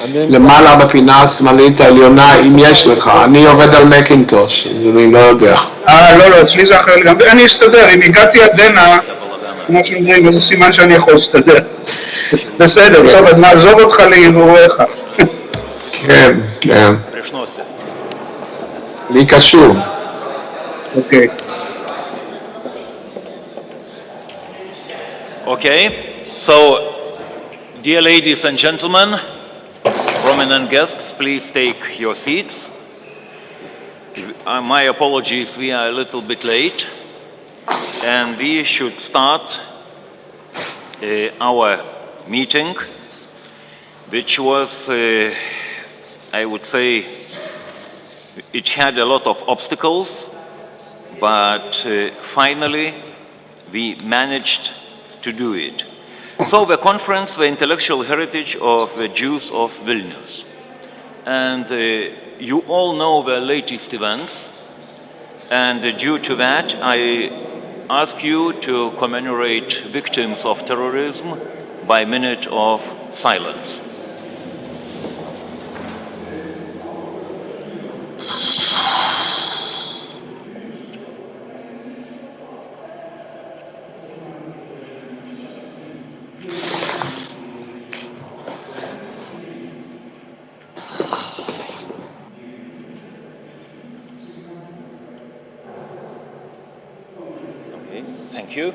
למעלה בפינה השמאלית העליונה, אם יש לך. אני עובד על מקינטוש, אז אני לא יודע. לא, אצלי זה אחר לגמרי. אני אסתדר, אם הגעתי עד הנה, כמו שאומרים, איזה סימן שאני יכול להסתדר. בסדר, טוב, אז נעזוב אותך להרהוריך. כן, כן. לי קשור. אוקיי. Okay, so dear ladies and gentlemen, prominent guests, please take your seats. My apologies, we are a little bit late, and we should start our meeting, which was, I would say, it had a lot of obstacles, but finally we managed to do it. So the conference, the intellectual heritage of the Jews of Vilnius. And you all know the latest events, and due to that I ask you to commemorate victims of terrorism by a minute of silence. Thank you.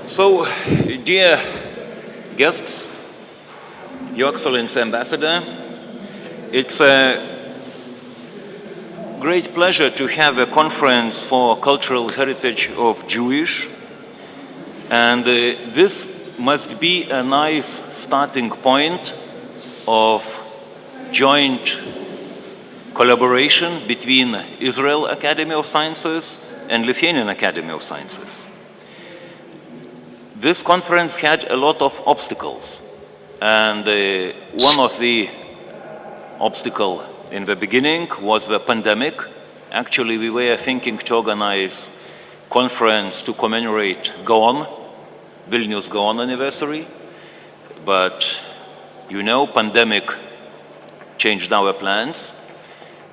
So, dear guests, Your Excellency Ambassador, it's a great pleasure to have a conference for cultural heritage of Jewish, and this must be a nice starting point of joint collaboration between Israel Academy of Sciences and Lithuanian Academy of Sciences. This conference had a lot of obstacles, and one of the obstacles in the beginning was the pandemic. Actually, we were thinking to organize conference to commemorate Gaon, Vilnius Gaon anniversary, but you know, pandemic changed our plans,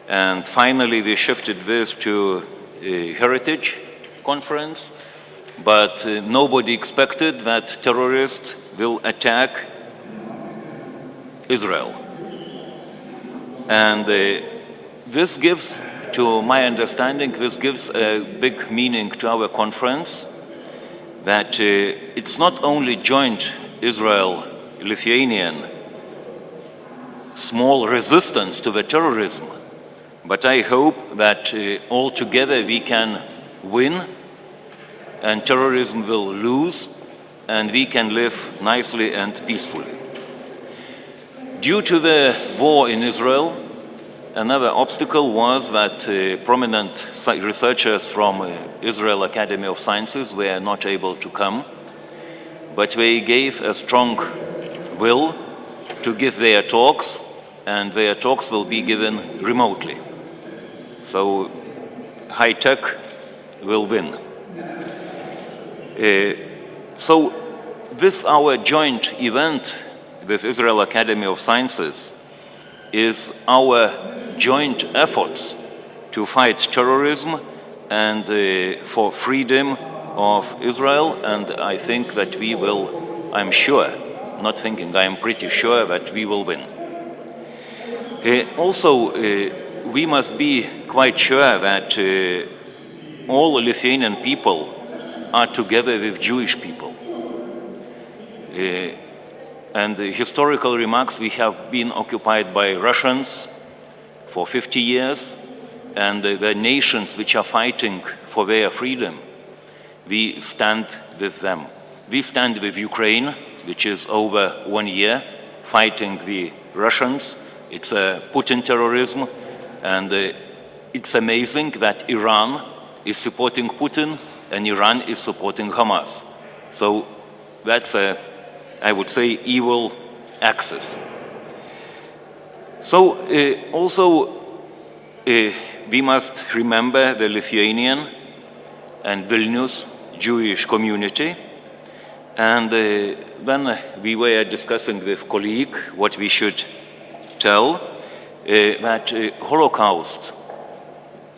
and finally we shifted this to a heritage conference, but nobody expected that terrorists will attack Israel. And this gives, to my understanding, this gives a big meaning to our conference, that it's not only joint Israel-Lithuanian small resistance to the terrorism, but I hope that all together we can win and terrorism will lose and we can live nicely and peacefully. Due to the war in Israel, another obstacle was that prominent researchers from Israel Academy of Sciences were not able to come, but they gave a strong will to give their talks, and their talks will be given remotely. So high tech will win. So this our joint event with Israel Academy of Sciences is our joint efforts to fight terrorism and for freedom of Israel, and I think that we will, I'm sure, not thinking, I am pretty sure that we will win. Also, we must be quite sure that all Lithuanian people are together with Jewish people. And the historical remarks, we have been occupied by Russians for 50 years, and the nations which are fighting for their freedom, we stand with them. We stand with Ukraine, which is over 1 year fighting the Russians. It's a Putin terrorism, and it's amazing that Iran is supporting Putin and Iran is supporting Hamas. So that's a, I would say, evil axis. So also we must remember the Lithuanian and Vilnius Jewish community, And when we were discussing with colleague what we should tell, that Holocaust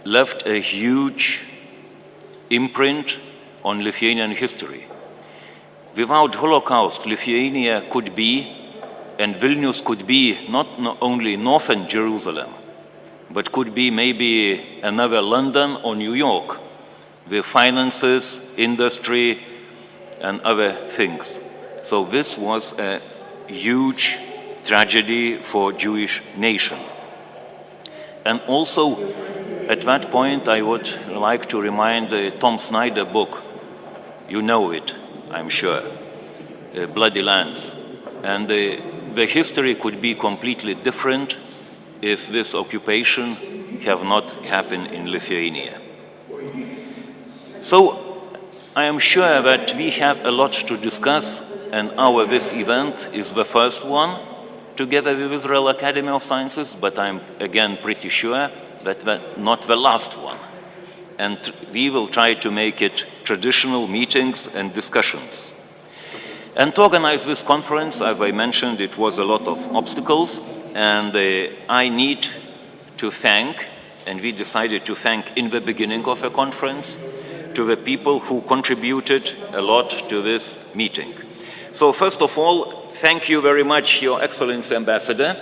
left a huge imprint on Lithuanian history. Without Holocaust, Lithuania could be, and Vilnius could be, not only northern Jerusalem, but could be maybe another London or New York, with finances, industry, and other things. So this was a huge tragedy for Jewish nation. And also, at that point, I would like to remind the Tom Snyder book. You know it, I'm sure, Bloody Lands. And the history could be completely different if this occupation have not happened in Lithuania. So I am sure that we have a lot to discuss, and this event is the first one together with Israel Academy of Sciences, but I'm again pretty sure that not the last one. And we will try to make it traditional meetings and discussions. And to organize this conference, as I mentioned, it was a lot of obstacles, and I need to thank, and we decided to thank in the beginning of the conference, to the people who contributed a lot to this meeting. So first of all, thank you very much, Your Excellency Ambassador,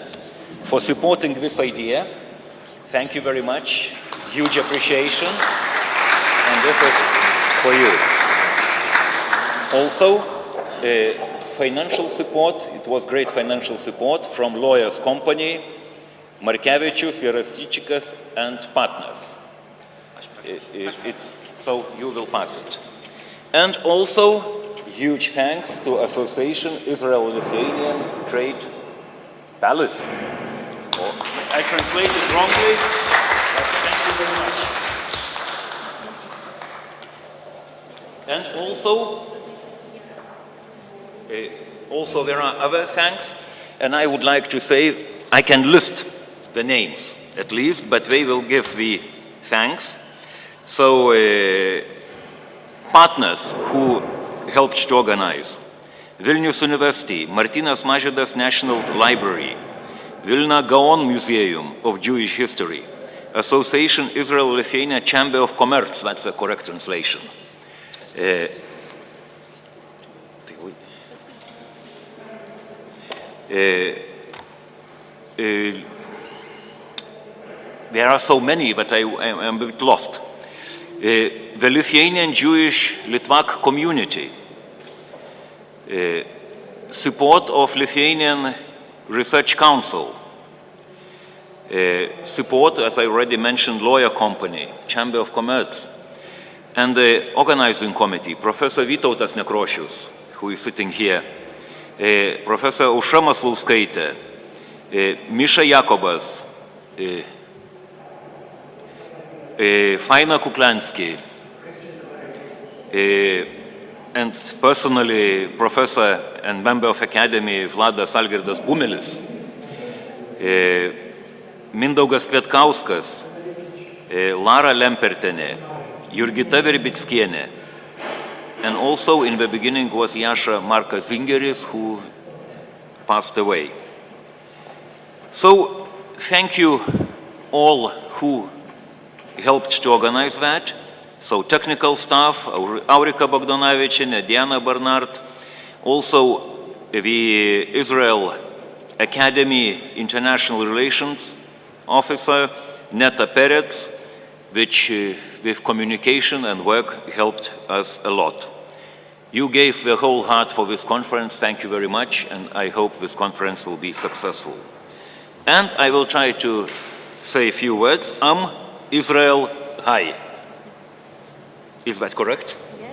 for supporting this idea. Thank you very much. Huge appreciation. And this is for you. Also, financial support. It was great financial support from lawyers company, Markevičius, Yarastičikas, and partners. So you will pass it. And also, huge thanks to Association Israel-Lithuanian Trade Palace. I translated wrongly, but thank you very much. And also there are other thanks, and I would like to say, I can list the names at least, but they will give the thanks. So partners who helped to organize: Vilnius University, Martynas Mažvydas National Library, Vilna Gaon Museum of Jewish History, Association Israel-Lithuania Chamber of Commerce, that's the correct translation. There are so many, but I am a bit lost. The Lithuanian Jewish Litvak community, support of Lithuanian Research Council, support, as I already mentioned, lawyer company, Chamber of Commerce, and the organizing committee, Professor Vytautas Nekrošius, who is sitting here, Professor Aušra Maslauskaitė, Misha Jakobas, Faina Kuklansky, and personally Professor and member of Academy Vladas Algirdas Bumelis, Mindaugas Kvietkauskas, Lara Lempertenė, Jurgita Verbickienė, and also in the beginning was Jascha Marka Zingeris, who passed away. So thank you all who helped to organize that. So technical staff, Aurika Bogdanavičienė, Diana Barnard, also the Israel Academy International Relations Officer, Neta Peretz, which with communication and work helped us a lot. You gave the whole heart for this conference. Thank you very much, and I hope this conference will be successful. And I will try to say a few words. Israel Hi. Is that correct? Yeah.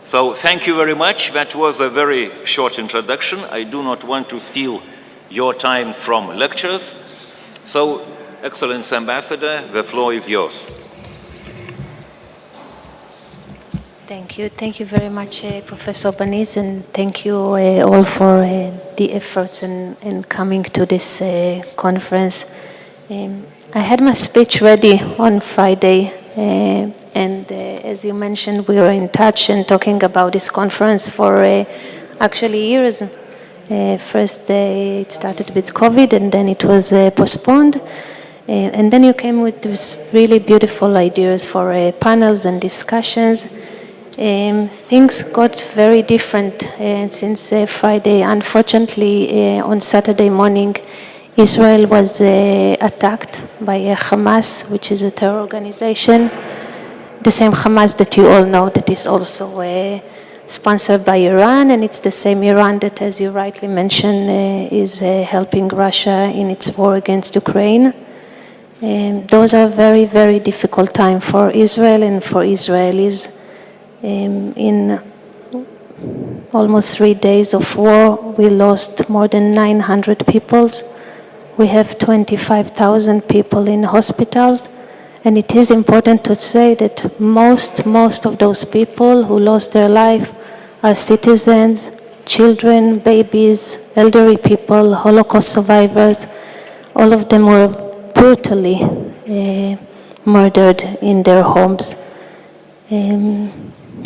So thank you very much. That was a very short introduction. I do not want to steal your time from lectures. So, Excellency Ambassador, the floor is yours. Thank you. Thank you very much, Professor Baniz, and thank you all for the efforts in coming to this conference. I had my speech ready on Friday, and as you mentioned, we were in touch and talking about this conference for actually years. First, it started with COVID, and then it was postponed. And then you came with these really beautiful ideas for panels and discussions. Things got very different since Friday. Unfortunately, on Saturday morning, Israel was attacked by Hamas, which is a terror organization. The same Hamas that you all know that is also sponsored by Iran, and it's the same Iran that, as you rightly mentioned, is helping Russia in its war against Ukraine. Those are very, very difficult times for Israel and for Israelis. In almost 3 days of war, we lost more than 900 people. We have 25,000 people in hospitals. And it is important to say that most of those people who lost their life are citizens, children, babies, elderly people, Holocaust survivors. All of them were brutally murdered in their homes.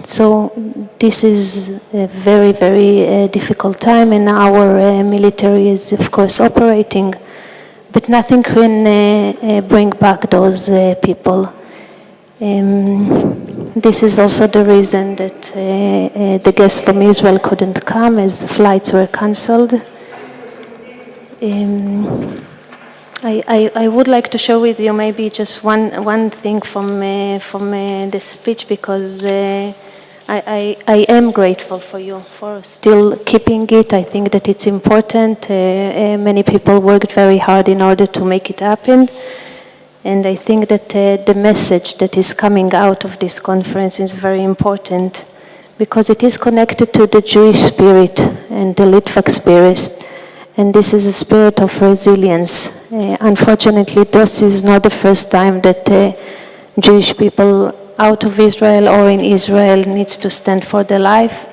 So this is a very, very difficult time, and our military is, of course, operating. But nothing can bring back those people. This is also the reason that the guests from Israel couldn't come, as flights were cancelled. I would like to share with you maybe just one thing from the speech, because I am grateful for you for still keeping it. I think that it's important. Many people worked very hard in order to make it happen. And I think that the message that is coming out of this conference is very important, because it is connected to the Jewish spirit and the Litvak spirit. And this is a spirit of resilience. Unfortunately, this is not the first time that Jewish people out of Israel or in Israel needs to stand for their life.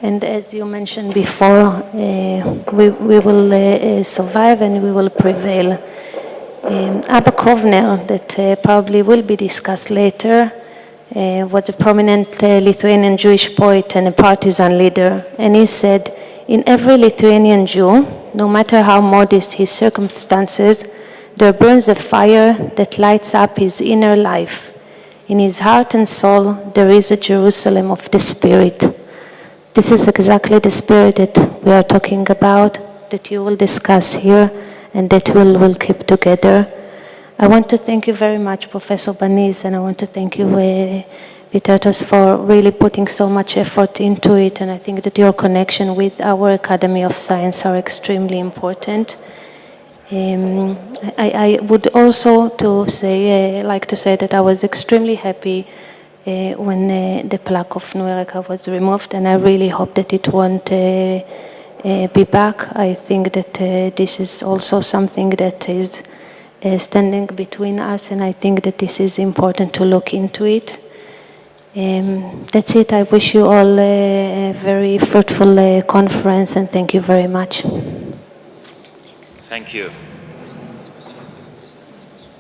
And as you mentioned before, we will survive and we will prevail. Abba Kovner, that probably will be discussed later, was a prominent Lithuanian Jewish poet and a partisan leader. And he said, in every Lithuanian Jew, no matter how modest his circumstances, there burns a fire that lights up his inner life. In his heart and soul, there is a Jerusalem of the Spirit. This is exactly the spirit that we are talking about, that you will discuss here, and that we'll keep together. I want to thank you very much, Professor Baniz, and I want to thank you, Vitatos, for really putting so much effort into it, and I think that your connection with our Academy of Science are extremely important. I would also like to say that I was extremely happy when the plaque of Nuereka was removed, and I really hope that it won't be back. I think that this is also something that is standing between us, and I think that this is important to look into it. That's it. I wish you all a very fruitful conference, and thank you very much. Thank you.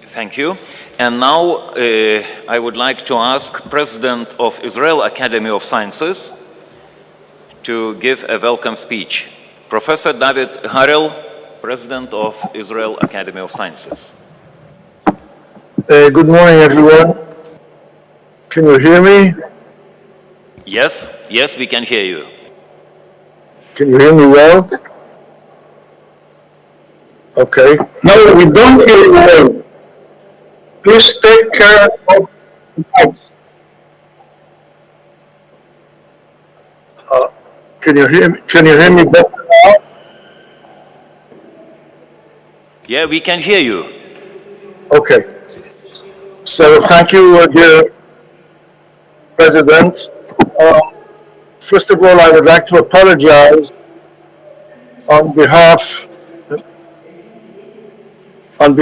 Thank you. And now I would like to ask President of Israel Academy of Sciences to give a welcome speech. Professor David Harel, President of Israel Academy of Sciences. Good morning, everyone. Can you hear me? Yes, yes, we can hear you. Can you hear me well? Okay. No, we don't hear you well. Please take care of the mic. Can you hear me? Can you hear me better now? Yeah, we can hear you. Okay. So thank you, dear President. First of all, I would like to apologize on behalf of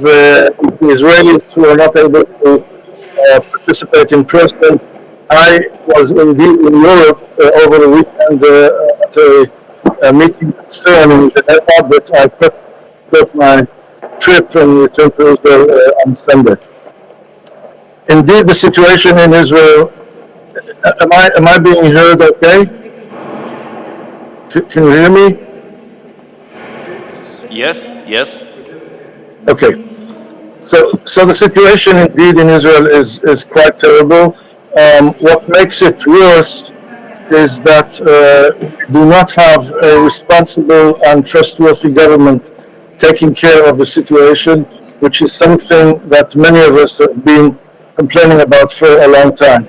the Israelis who are not able to participate in person. I was indeed in Europe over the weekend at a meeting at CERN in Geneva, but I took my trip and returned to Israel on Sunday. Indeed, the situation in Israel, am I being heard okay? Can you hear me? Yes, yes. Okay. So the situation indeed in Israel is quite terrible. What makes it worse is that we do not have a responsible and trustworthy government taking care of the situation, which is something that many of us have been complaining about for a long time.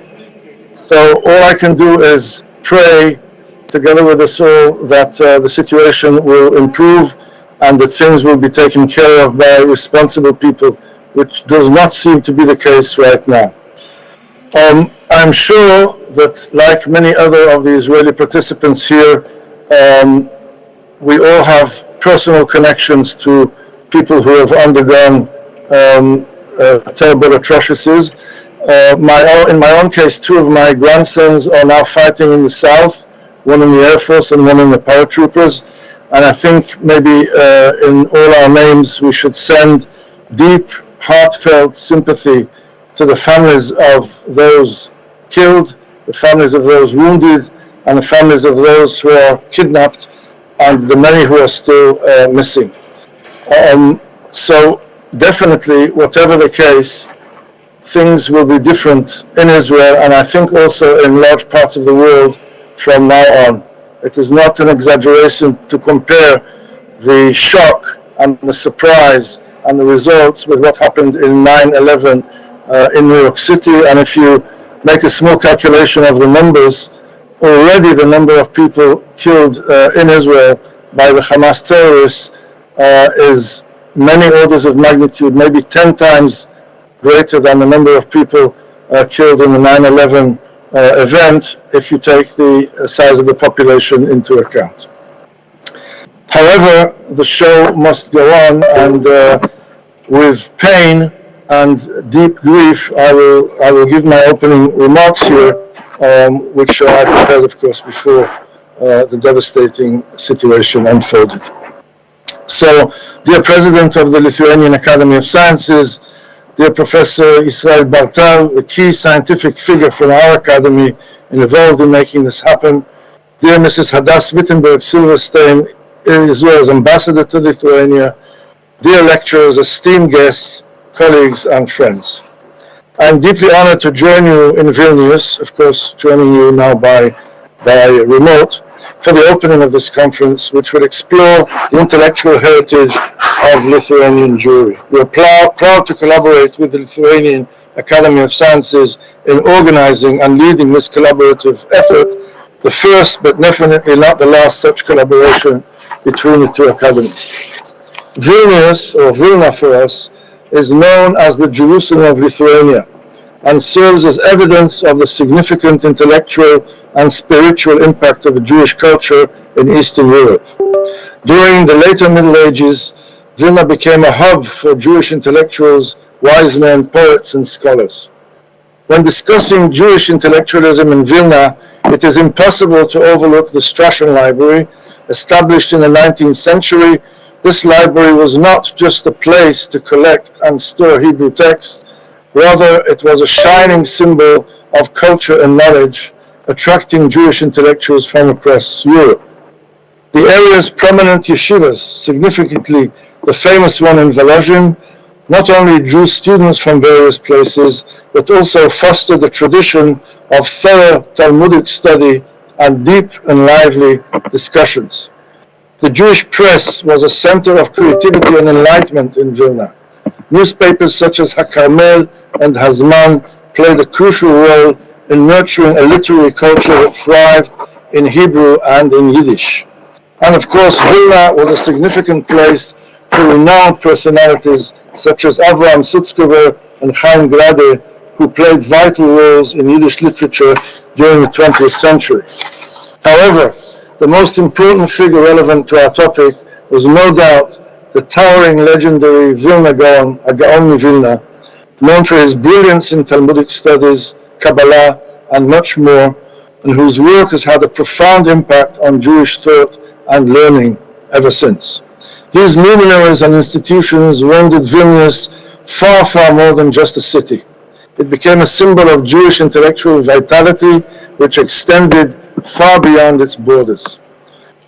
So all I can do is pray together with us all that the situation will improve and that things will be taken care of by responsible people, which does not seem to be the case right now. I'm sure that, like many other of the Israeli participants here, we all have personal connections to people who have undergone terrible atrocities. In my own case, two of my grandsons are now fighting in the south, one in the Air Force and one in the paratroopers. And I think maybe in all our names we should send deep, heartfelt sympathy to the families of those killed, the families of those wounded, and the families of those who are kidnapped, and the many who are still missing. So definitely, whatever the case, things will be different in Israel, and I think also in large parts of the world from now on. It is not an exaggeration to compare the shock and the surprise and the results with what happened in 9/11 in New York City. And if you make a small calculation of the numbers, already the number of people killed in Israel by the Hamas terrorists is many orders of magnitude, maybe 10 times greater than the number of people killed in the 9/11 event, if you take the size of the population into account. However, the show must go on, and with pain and deep grief, I will give my opening remarks here, which I prepared, of course, before the devastating situation unfolded. So, dear President of the Lithuanian Academy of Sciences, dear Professor Israel Bartal, the key scientific figure from our academy involved in making this happen, dear Mrs. Hadass Wittenberg-Silverstein, Israel's ambassador to Lithuania, dear lecturers, esteemed guests, colleagues, and friends. I'm deeply honored to join you in Vilnius, of course, joining you now by remote, for the opening of this conference, which will explore the intellectual heritage of Lithuanian Jewry. We are proud to collaborate with the Lithuanian Academy of Sciences in organizing and leading this collaborative effort, the first but definitely not the last such collaboration between the two academies. Vilnius, or Vilna for us, is known as the Jerusalem of Lithuania and serves as evidence of the significant intellectual and spiritual impact of the Jewish culture in Eastern Europe. During the later Middle Ages, Vilna became a hub for Jewish intellectuals, wise men, poets, and scholars. When discussing Jewish intellectualism in Vilna, it is impossible to overlook the Strashon Library. Established in the 19th century, this library was not just a place to collect and store Hebrew texts, rather it was a shining symbol of culture and knowledge, attracting Jewish intellectuals from across Europe. The area's prominent yeshivas, significantly the famous one in Volozhin, not only drew students from various places, but also fostered a tradition of thorough Talmudic study and deep and lively discussions. The Jewish press was a center of creativity and enlightenment in Vilna. Newspapers such as HaKarmel and Hazman played a crucial role in nurturing a literary culture that thrived in Hebrew and in Yiddish. And of course, Vilna was a significant place for renowned personalities such as Avraham Sutzkever and Chaim Grade, who played vital roles in Yiddish literature during the 20th century. However, the most important figure relevant to our topic was no doubt the towering legendary Vilna Gaon, Gaon Vilna, known for his brilliance in Talmudic studies, Kabbalah, and much more, and whose work has had a profound impact on Jewish thought and learning ever since. These luminaries and institutions rendered Vilnius far, far more than just a city. It became a symbol of Jewish intellectual vitality, which extended far beyond its borders.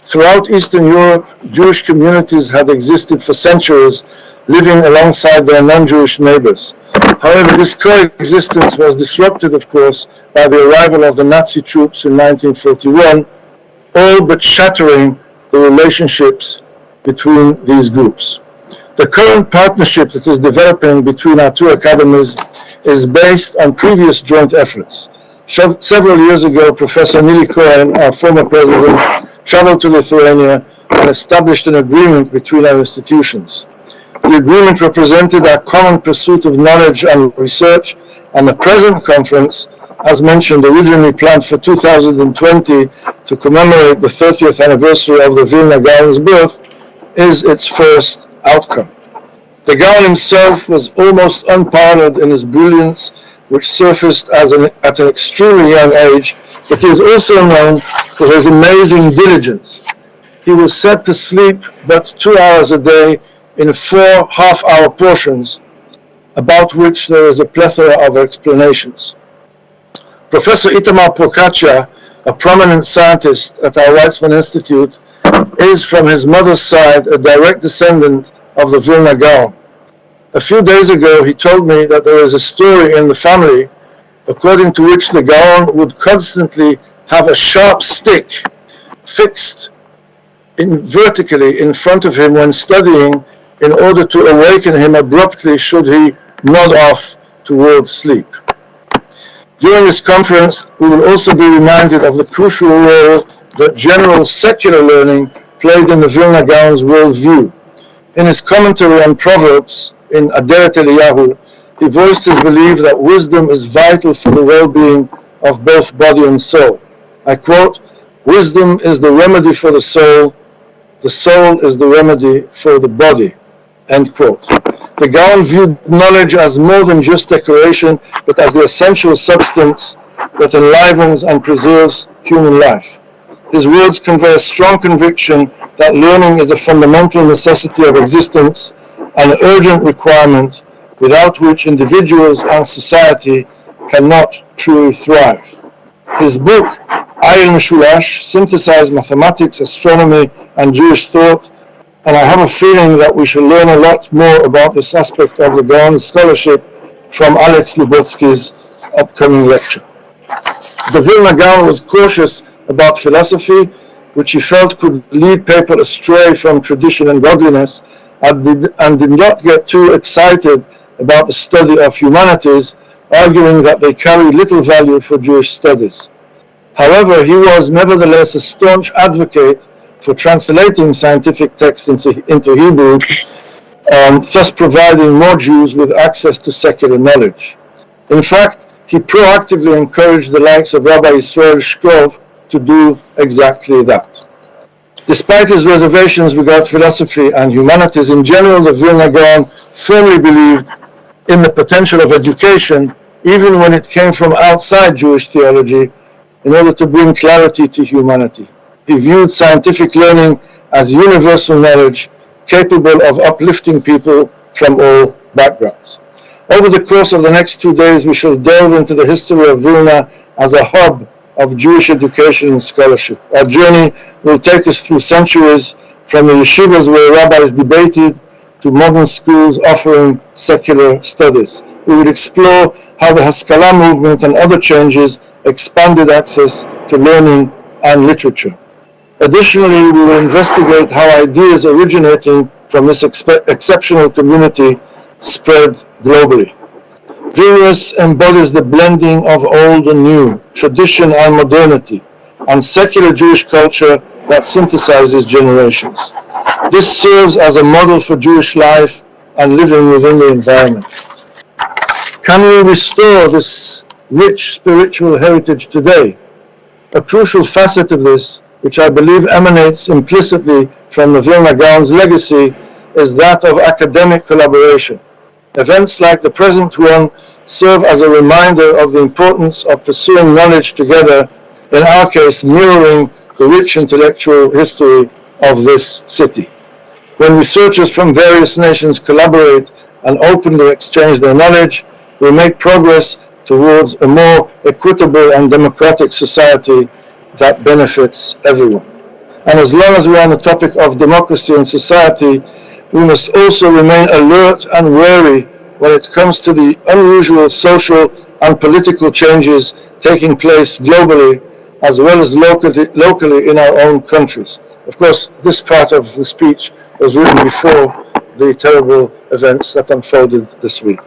Throughout Eastern Europe, Jewish communities had existed for centuries, living alongside their non-Jewish neighbors. However, this coexistence was disrupted, of course, by the arrival of the Nazi troops in 1941, all but shattering the relationships between these groups. The current partnership that is developing between our two academies is based on previous joint efforts. Several years ago, Professor Nili Cohen, our former president, traveled to Lithuania and established an agreement between our institutions. The agreement represented our common pursuit of knowledge and research, and the present conference, as mentioned, originally planned for 2020 to commemorate the 30th anniversary of the Vilna Gaon's birth, is its first outcome. The Gaon himself was almost unparalleled in his brilliance, which surfaced at an extremely young age, but he is also known for his amazing diligence. He was said to sleep but 2 hours a day in 4 half-hour portions, about which there is a plethora of explanations. Professor Itamar Prokacia, a prominent scientist at our Weizmann Institute, is from his mother's side a direct descendant of the Vilna Gaon. A few days ago he told me that there is a story in the family according to which the Gaon would constantly have a sharp stick fixed vertically in front of him when studying in order to awaken him abruptly should he nod off towards sleep. During this conference, we will also be reminded of the crucial role that general secular learning played in the Vilna Gaon's worldview. In his commentary on Proverbs in Aderet Eliyahu, he voiced his belief that wisdom is vital for the well-being of both body and soul. I quote, "Wisdom is the remedy for the soul is the remedy for the body," end quote. The Gaon viewed knowledge as more than just decoration, but as the essential substance that enlivens and preserves human life. His words convey a strong conviction that learning is a fundamental necessity of existence, an urgent requirement without which individuals and society cannot truly thrive. His book, Ayin Meshulash, synthesized mathematics, astronomy, and Jewish thought, and I have a feeling that we shall learn a lot more about this aspect of the Gaon's scholarship from Alex Lubotsky's upcoming lecture. The Vilna Gaon was cautious about philosophy, which he felt could lead people astray from tradition and godliness, and did not get too excited about the study of humanities, arguing that they carry little value for Jewish studies. However, he was nevertheless a staunch advocate for translating scientific texts into Hebrew, thus providing more Jews with access to secular knowledge. In fact, he proactively encouraged the likes of Rabbi Yisrael Shkrov to do exactly that. Despite his reservations regarding philosophy and humanities in general, the Vilna Gaon firmly believed in the potential of education, even when it came from outside Jewish theology, in order to bring clarity to humanity. He viewed scientific learning as universal knowledge, capable of uplifting people from all backgrounds. Over the course of the next 2 days, we shall delve into the history of Vilna as a hub of Jewish education and scholarship. Our journey will take us through centuries, from the yeshivas where rabbis debated to modern schools offering secular studies. We will explore how the Haskalah movement and other changes expanded access to learning and literature. Additionally, we will investigate how ideas originating from this exceptional community spread globally. Vilnius embodies the blending of old and new, tradition and modernity, and secular Jewish culture that synthesizes generations. This serves as a model for Jewish life and living within the environment. Can we restore this rich spiritual heritage today? A crucial facet of this, which I believe emanates implicitly from the Vilna Gaon's legacy, is that of academic collaboration. Events like the present one serve as a reminder of the importance of pursuing knowledge together, in our case mirroring the rich intellectual history of this city. When researchers from various nations collaborate and openly exchange their knowledge, we make progress towards a more equitable and democratic society that benefits everyone. And as long as we are on the topic of democracy and society, we must also remain alert and wary when it comes to the unusual social and political changes taking place globally as well as locally in our own countries. Of course, this part of the speech was written before the terrible events that unfolded this week.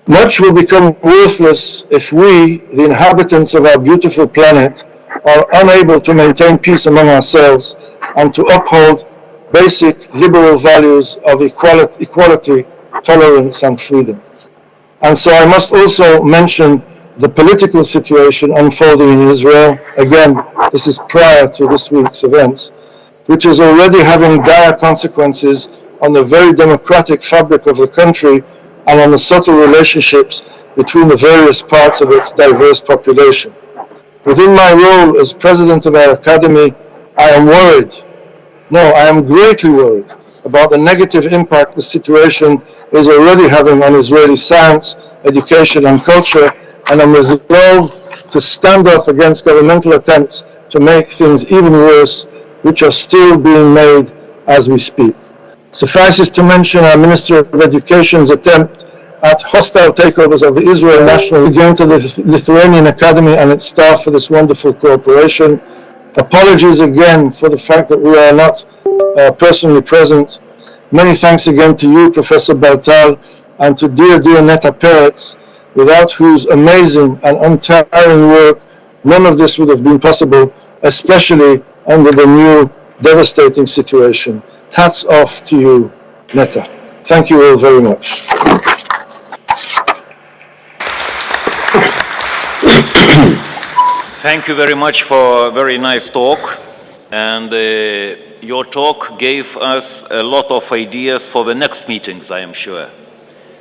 Much will become worthless if we, the inhabitants of our beautiful planet, are unable to maintain peace among ourselves and to uphold basic liberal values of equality, tolerance, and freedom. And so I must also mention the political situation unfolding in Israel. Again, this is prior to this week's events, which is already having dire consequences on the very democratic fabric of the country and on the subtle relationships between the various parts of its diverse population. Within my role as president of our academy, I am worried. No, I am greatly worried about the negative impact the situation is already having on Israeli science, education, and culture, and I'm resolved to stand up against governmental attempts to make things even worse, which are still being made as we speak. Suffices to mention our Minister of Education's attempt at hostile takeovers of the Israel National, again to the Lithuanian Academy and its staff for this wonderful cooperation. Apologies again for the fact that we are not personally present. Many thanks again to you, Professor Baltal, and to dear Netta Peretz, without whose amazing and untiring work none of this would have been possible, especially under the new devastating situation. Hats off to you, Netta. Thank you all very much. Thank you very much for a very nice talk. And your talk gave us a lot of ideas for the next meetings, I am sure.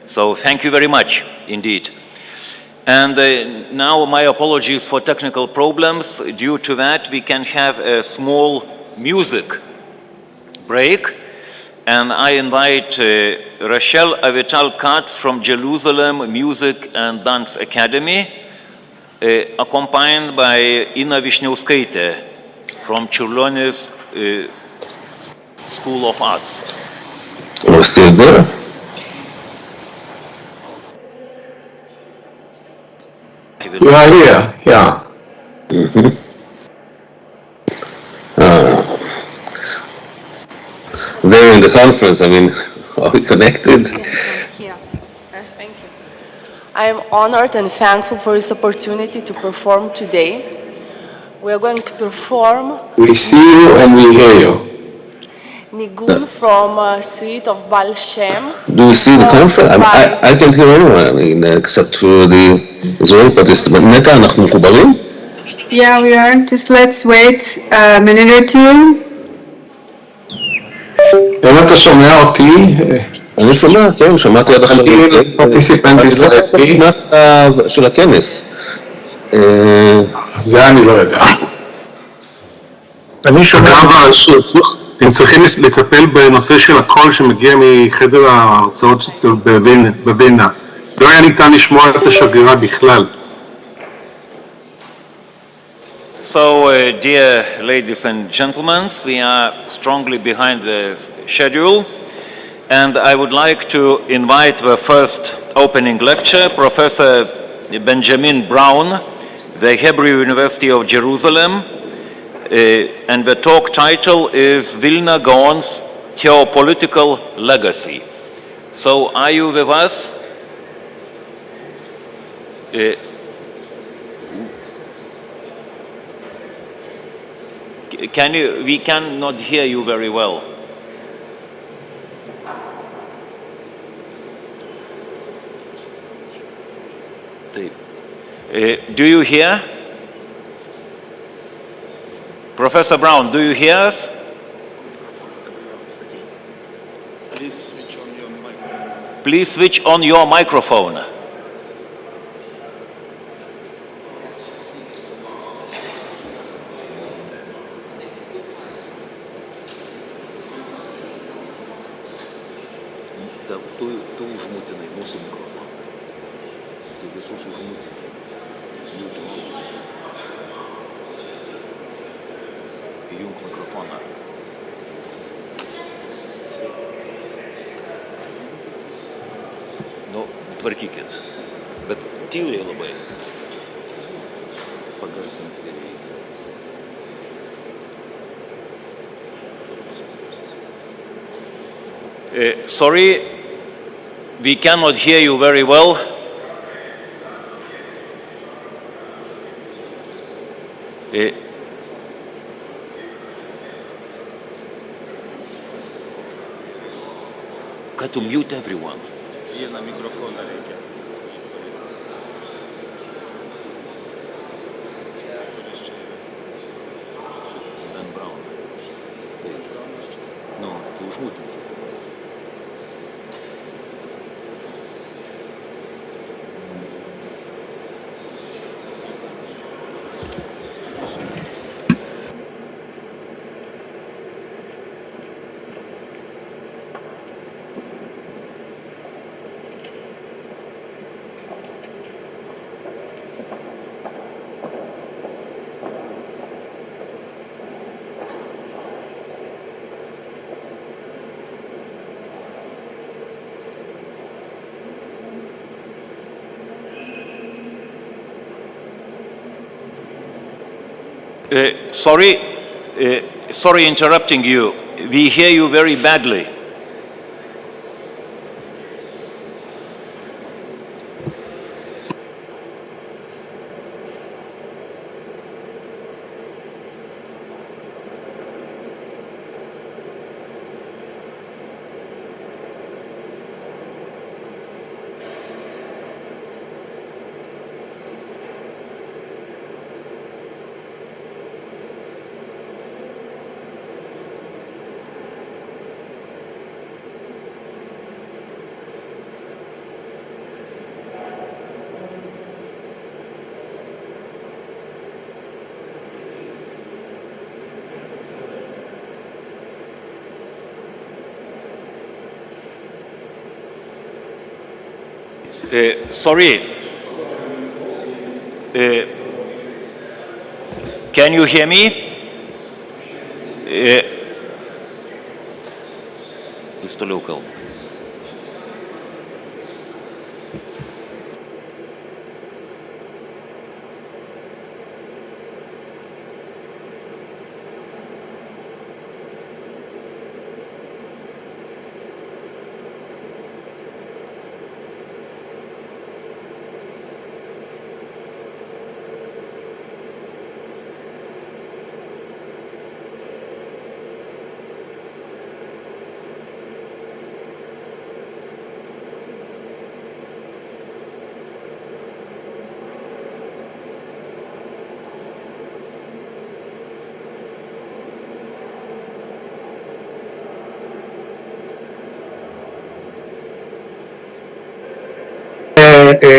So thank you very much indeed. And now my apologies for technical problems. Due to that, we can have a small music break. And I invite Rachel Avital Katz from Jerusalem Music and Dance Academy, accompanied by Inna Vishniauskaite from Čiurlionis School of Arts. We're still there? You are here, yeah. Mm-hmm. There in the conference, I mean, are we connected? Yeah. Thank you. I am honored and thankful for this opportunity to perform today. We are going to perform We see you and we hear you. Nigun from Suite of Baal Shem. Do you see the conference? I can't hear anyone, I mean, except for the Israeli participant. Neta, אנחנו מחוברים? Yeah, we are. Just let's wait a minute or two. אם אתה שומע אותי, אני שומע, כן, שמעתי עד עכשיו. אני פרטיסיפנט ישראלי. של הכנס. זה אני לא יודע. אני שומע הם צריכים לטפל בנושא של הקול שמגיע מחדר ההרצאות בווינה. לא היה ניתן לשמוע את השגרירה בכלל. So, dear ladies and gentlemen, we are strongly behind the schedule, and I would like to invite the first opening lecture, Professor Benjamin Brown, the Hebrew University of Jerusalem, and the talk title is Vilna Gaon's Theopolitical Legacy. So, are you with us? We cannot hear you very well. Do you hear? Professor Brown, do you hear us? Please switch on your microphone. įjunk mikrofoną. Nu, tvarkykit. Bet tyliai labai. Pagarsinti reikia. Sorry, we cannot hear you very well. Got to mute everyone. Vieną mikrofoną reikia. Dan Brown. Taip. Nu, tai užmūtinti. Sorry interrupting you. We hear you very badly. Sorry. Can you hear me? Jis toliau kalba.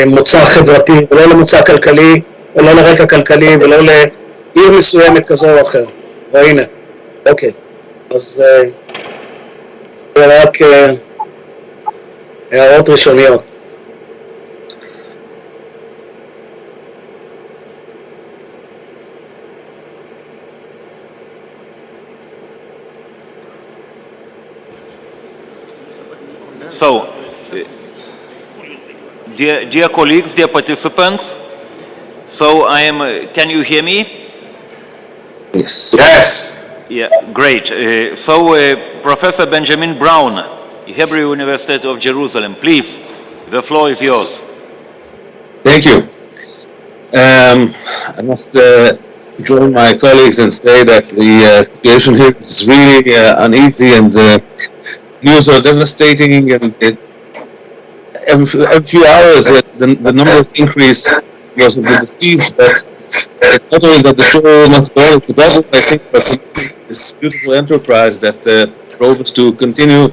מוצא חברתי, ולא למוצא כלכלי, ולא לרקע כלכלי, ולא לעיר מסוימת כזו או אחר. והנה, אוקיי. אז זה רק הערות ראשוניות. So, dear colleagues, dear participants, so can you hear me? Yes. Yes. Yeah, great. Professor Benjamin Brown, Hebrew University of Jerusalem, please, the floor is yours. Thank you. I must join my colleagues and say that the situation here is really uneasy, and news are devastating, and every few hours the numbers increase because of the deceased, but it's not only that the show must go to double, I think, but this beautiful enterprise that drove us to continue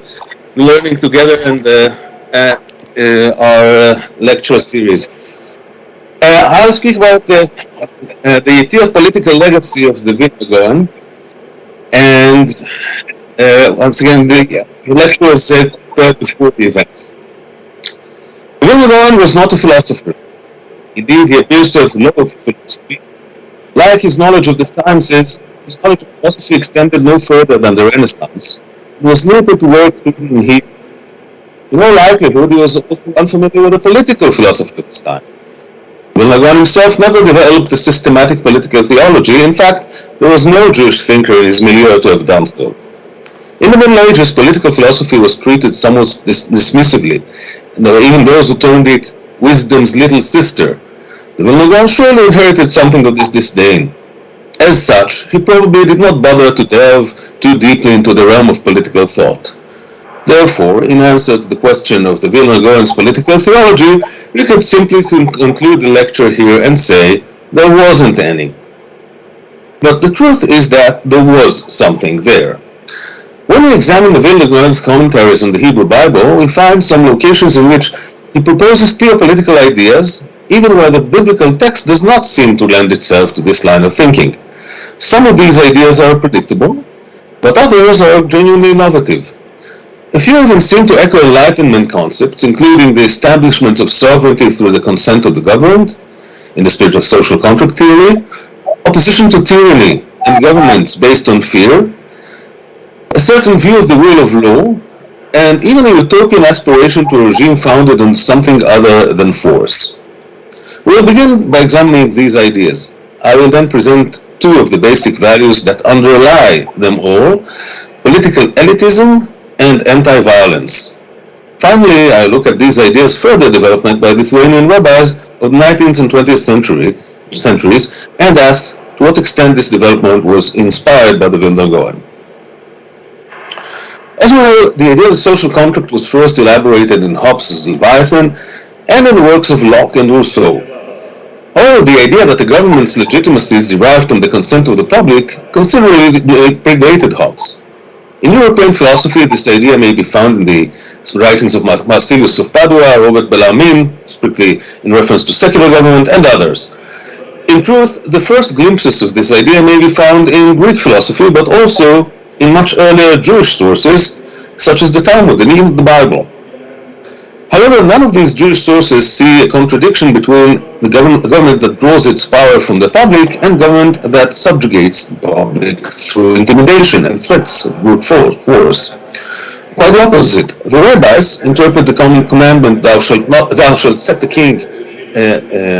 learning together and our lecture series. I'll speak about the theopolitical legacy of the Vilna Gaon, and once again the lecture was prepared before the events. The Vilna Gaon was not a philosopher. Indeed, he appears to have loved philosophy. Like his knowledge of the sciences, his knowledge of philosophy extended no further than the Renaissance. He was limited to work written in Hebrew. In all likelihood, he was also unfamiliar with the political philosophy of his time. Vilna Gaon himself never developed a systematic political theology. In fact, there was no Jewish thinker in his milieu to have done so. In the Middle Ages, political philosophy was treated somewhat dismissively, even those who termed it wisdom's little sister. The Vilna Gaon surely inherited something of this disdain. As such, he probably did not bother to delve too deeply into the realm of political thought. Therefore, in answer to the question of the Vilna Gaon's political theology, we could simply conclude the lecture here and say there wasn't any. But the truth is that there was something there. When we examine the Vilna Gaon's commentaries on the Hebrew Bible, we find some locations in which he proposes theopolitical ideas, even where the biblical text does not seem to lend itself to this line of thinking. Some of these ideas are predictable, but others are genuinely innovative. A few of them seem to echo Enlightenment concepts, including the establishment of sovereignty through the consent of the governed, in the spirit of social contract theory, opposition to tyranny and governments based on fear, a certain view of the rule of law, and even a utopian aspiration to a regime founded on something other than force. We'll begin by examining these ideas. I will then present two of the basic values that underlie them all: political elitism and anti-violence. Finally, I look at these ideas' further development by Lithuanian rabbis of the 19th and 20th centuries and ask to what extent this development was inspired by the Vilna Gaon. As we know, the idea of social contract was first elaborated in Hobbes' Leviathan and in the works of Locke and Rousseau. However, the idea that the government's legitimacy is derived from the consent of the public considerably predated Hobbes. In European philosophy, this idea may be found in the writings of Marsilius of Padua, Robert Bellarmine, strictly in reference to secular government, and others. In truth, the first glimpses of this idea may be found in Greek philosophy, but also in much earlier Jewish sources, such as the Talmud and even the Bible. However, none of these Jewish sources see a contradiction between the government that draws its power from the public and government that subjugates the public through intimidation and threats of brute force. Quite the opposite. The rabbis interpret the commandment, thou shalt set the king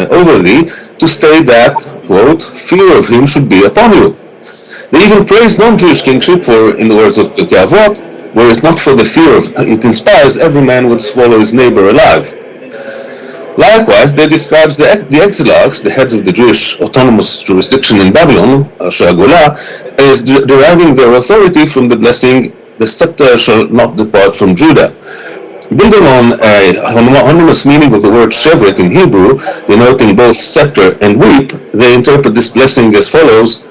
over thee, to state that, quote, fear of him should be upon you. They even praise non-Jewish kingship, for, in the words of Pirkei Avot, were it not for the fear it inspires, every man would swallow his neighbor alive. Likewise, they describe the exilarchs, the heads of the Jewish autonomous jurisdiction in Babylon, Shagola, as deriving their authority from the blessing, the scepter shall not depart from Judah. Building on a homonymous meaning of the word shevet in Hebrew, denoting both scepter and whip, they interpret this blessing as follows: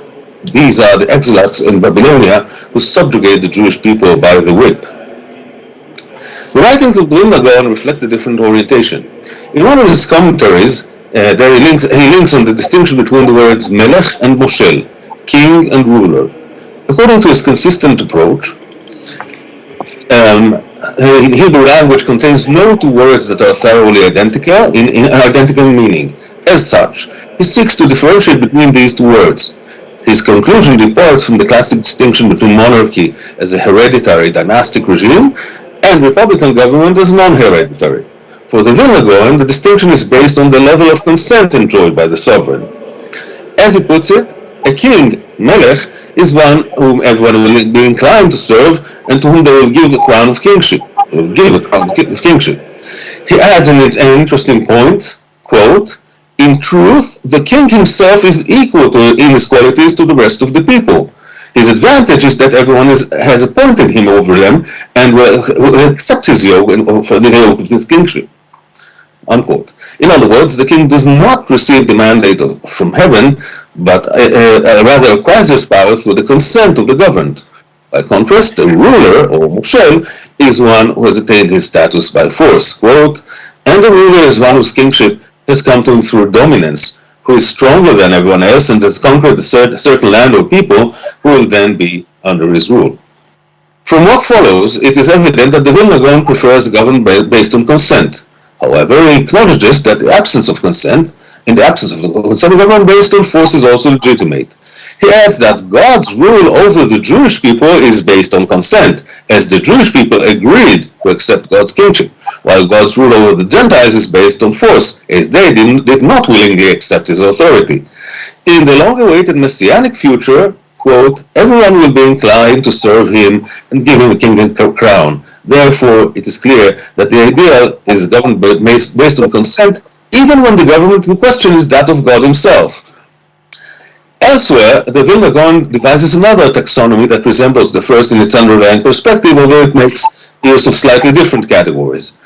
these are the exilarchs in Babylonia who subjugate the Jewish people by the whip. The writings of Vilna Gaon reflect a different orientation. In one of his commentaries, he links on the distinction between the words melech and moshel, king and ruler. According to his consistent approach, Hebrew language contains no two words that are thoroughly identical in identical meaning. As such, he seeks to differentiate between these two words. His conclusion departs from the classic distinction between monarchy as a hereditary dynastic regime and republican government as non-hereditary. For the Vilna Gaon, the distinction is based on the level of consent enjoyed by the sovereign. As he puts it, a king, melech, is one whom everyone will be inclined to serve and to whom they will give a crown of kingship. He adds an interesting point, quote, in truth, the king himself is equal in his qualities to the rest of the people. His advantage is that everyone has appointed him over them and will accept his yoke for the yoke of his kingship. Unquote. In other words, the king does not receive the mandate from heaven, but rather acquires his power through the consent of the governed. By contrast, the ruler, or moshel, is one who has attained his status by force. Quote, and the ruler is one whose kingship has come to him through dominance, who is stronger than everyone else and has conquered a certain land or people who will then be under his rule. From what follows, it is evident that the Vilna Gaon prefers a government based on consent. However, he acknowledges that in the absence of consent, a government based on force is also legitimate. He adds that God's rule over the Jewish people is based on consent, as the Jewish people agreed to accept God's kingship, while God's rule over the Gentiles is based on force, as they did not willingly accept his authority. In the long-awaited messianic future, quote, everyone will be inclined to serve him and give him a kingdom crown. Therefore, it is clear that the ideal is governed based on consent, even when the government in question is that of God himself. Elsewhere, the Vilna Gaon devises another taxonomy that resembles the first in its underlying perspective, although it makes use of slightly different categories.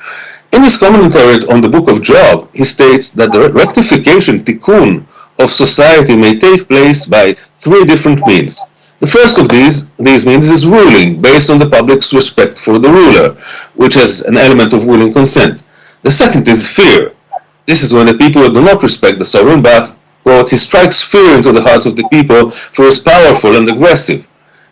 In his commentary on the book of Job, he states that the rectification, tikkun, of society may take place by three different means. The first of these means is ruling, based on the public's respect for the ruler, which has an element of willing consent. The second is fear. This is when the people do not respect the sovereign, but, quote, he strikes fear into the hearts of the people, for he is powerful and aggressive.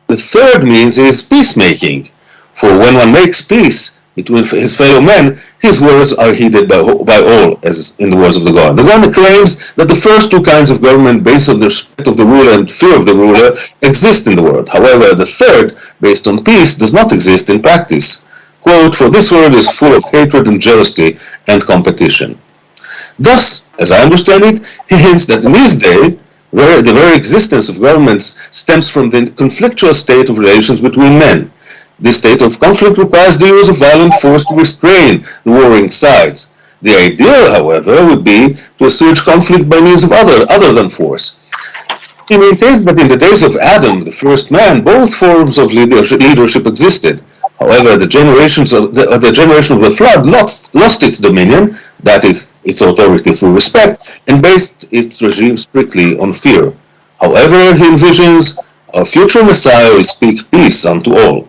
The third means is peacemaking, for when one makes peace between his fellow men, his words are heeded by all, as in the words of the Gaon. The Gaon claims that the first two kinds of government, based on the respect of the ruler and fear of the ruler, exist in the world. However, the third, based on peace, does not exist in practice. Quote, for this world is full of hatred and jealousy and competition. Thus, as I understand it, he hints that in his day, the very existence of governments stems from the conflictual state of relations between men. This state of conflict requires the use of violent force to restrain the warring sides. The ideal, however, would be to assuage conflict by means of other than force. He maintains that in the days of Adam, the first man, both forms of leadership existed. However, the generation of the flood lost its dominion, that is, its authority through respect, and based its regime strictly on fear. However, he envisions a future Messiah will speak peace unto all.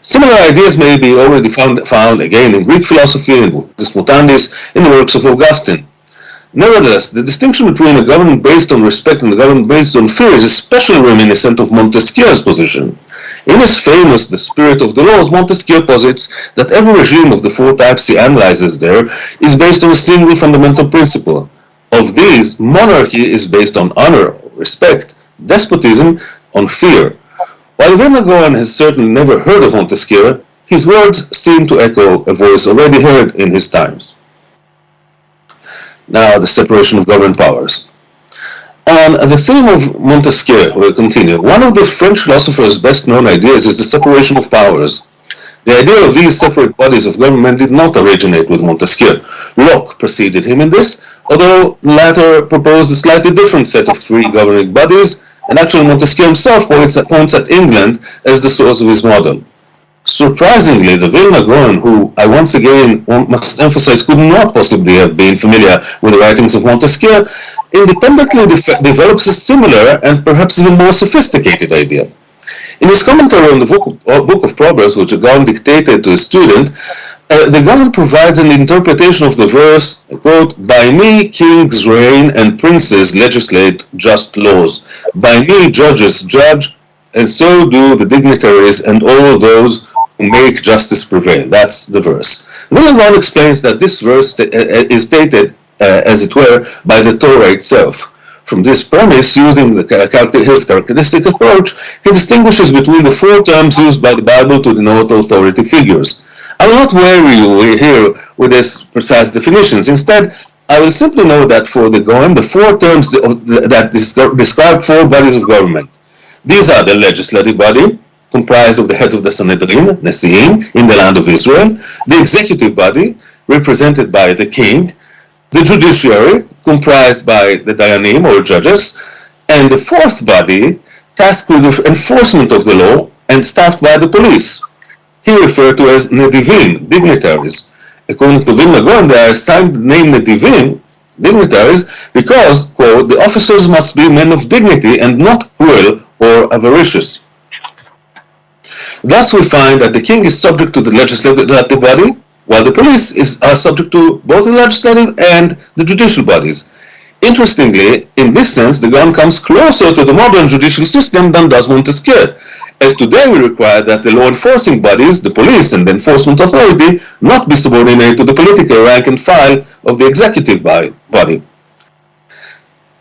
Similar ideas may be already found again in Greek philosophy and Buddhist Mutandis, in the works of Augustine. Nevertheless, the distinction between a government based on respect and a government based on fear is especially reminiscent of Montesquieu's position. In his famous The Spirit of the Laws, Montesquieu posits that every regime of the four types he analyzes there is based on a single fundamental principle. Of these, monarchy is based on honor, respect, despotism on fear. While Vilna Gaon has certainly never heard of Montesquieu, his words seem to echo a voice already heard in his times. Now, the separation of government powers. On the theme of Montesquieu, we'll continue. One of the French philosophers' best-known ideas is the separation of powers. The idea of these separate bodies of government did not originate with Montesquieu. Locke preceded him in this, although the latter proposed a slightly different set of three governing bodies, and actually Montesquieu himself points at England as the source of his model. Surprisingly, the Vilna Gaon, who I once again must emphasize could not possibly have been familiar with the writings of Montesquieu, independently develops a similar and perhaps even more sophisticated idea. In his commentary on the Book of Proverbs, which the Gaon dictated to a student, the Gaon provides an interpretation of the verse, quote, by me kings reign and princes legislate just laws. By me judges judge, and so do the dignitaries and all those who make justice prevail. That's the verse. Vilna Gaon explains that this verse is stated, as it were, by the Torah itself. From this premise, using his characteristic approach, he distinguishes between the four terms used by the Bible to denote authority figures. I will not weary you here with these precise definitions. Instead, I will simply note that for the Gaon, the four terms that describe four bodies of government. These are the legislative body, comprised of the heads of the Sanhedrin, Nesiim, in the land of Israel, the executive body, represented by the king, the judiciary, comprised by the Dayanim or judges, and the fourth body, tasked with the enforcement of the law and staffed by the police. He referred to as Nedivim, dignitaries. According to Vilna Gaon, they are assigned the name Nedivim, dignitaries, because, quote, the officers must be men of dignity and not cruel or avaricious. Thus we find that the king is subject to the legislative body, while the police are subject to both the legislative and the judicial bodies. Interestingly, in this sense, the Gaon comes closer to the modern judicial system than does Montesquieu, as today we require that the law enforcing bodies, the police and the enforcement authority, not be subordinated to the political rank and file of the executive body.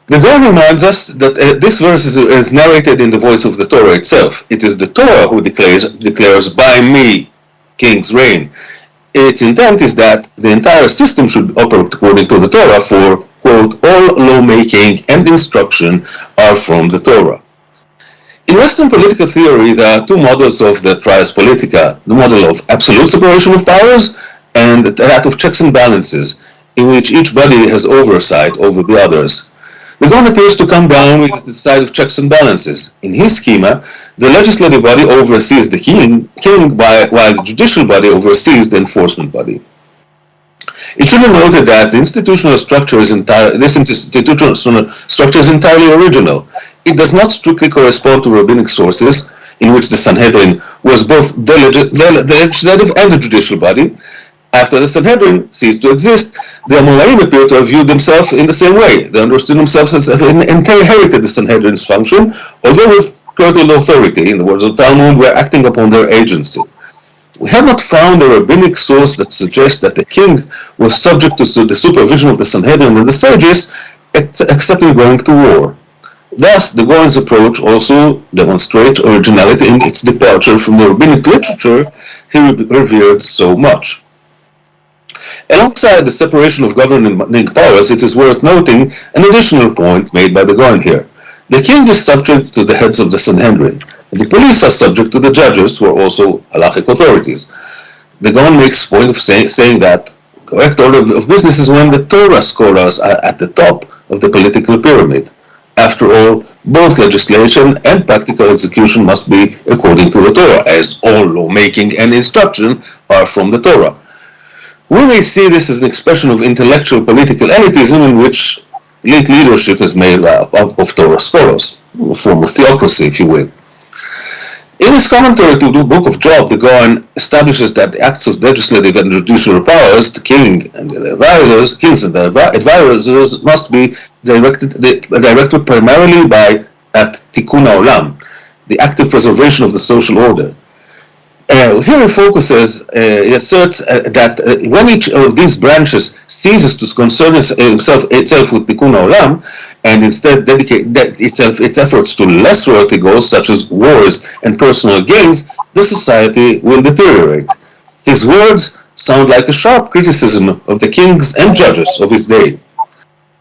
The Gaon reminds us that this verse is narrated in the voice of the Torah itself. It is the Torah who declares by me, king's reign. Its intent is that the entire system should operate according to the Torah, for, quote, all lawmaking and instruction are from the Torah. In Western political theory, there are two models of the trias politica, the model of absolute separation of powers and that of checks and balances, in which each body has oversight over the others. The Gaon appears to come down with the side of checks and balances. In his schema, the legislative body oversees the king while the judicial body oversees the enforcement body. It should be noted that the institutional structure is entirely original. It does not strictly correspond to rabbinic sources, in which the Sanhedrin was both the legislative and the judicial body. After the Sanhedrin ceased to exist, the Amoraim appear to have viewed themselves in the same way. They understood themselves as inherited the Sanhedrin's function, although with curtailed authority. In the words of Talmud, were acting upon their agency. We have not found a rabbinic source that suggests that the king was subject to the supervision of the Sanhedrin and the sages, except in going to war. Thus, the Gaon's approach also demonstrates originality in its departure from the rabbinic literature he revered so much. Alongside the separation of governing powers, it is worth noting an additional point made by the Gaon here. The king is subject to the heads of the Sanhedrin, and the police are subject to the judges, who are also halachic authorities. The Gaon makes point of saying that correct order of business is when the Torah scholars are at the top of the political pyramid. After all, both legislation and practical execution must be according to the Torah, as all lawmaking and instruction are from the Torah. We may see this as an expression of intellectual political elitism in which elite leadership is made up of Torah scholars, a form of theocracy, if you will. In his commentary to the Book of Job, the Gaon establishes that the acts of legislative and judicial powers, the king and the advisors, kings and the advisors, must be directed primarily at tikkun haolam, the active preservation of the social order. Here he focuses, he asserts that when each of these branches ceases to concern itself with tikkun haolam, and instead dedicate its efforts to less worthy goals such as wars and personal gains, the society will deteriorate. His words sound like a sharp criticism of the kings and judges of his day.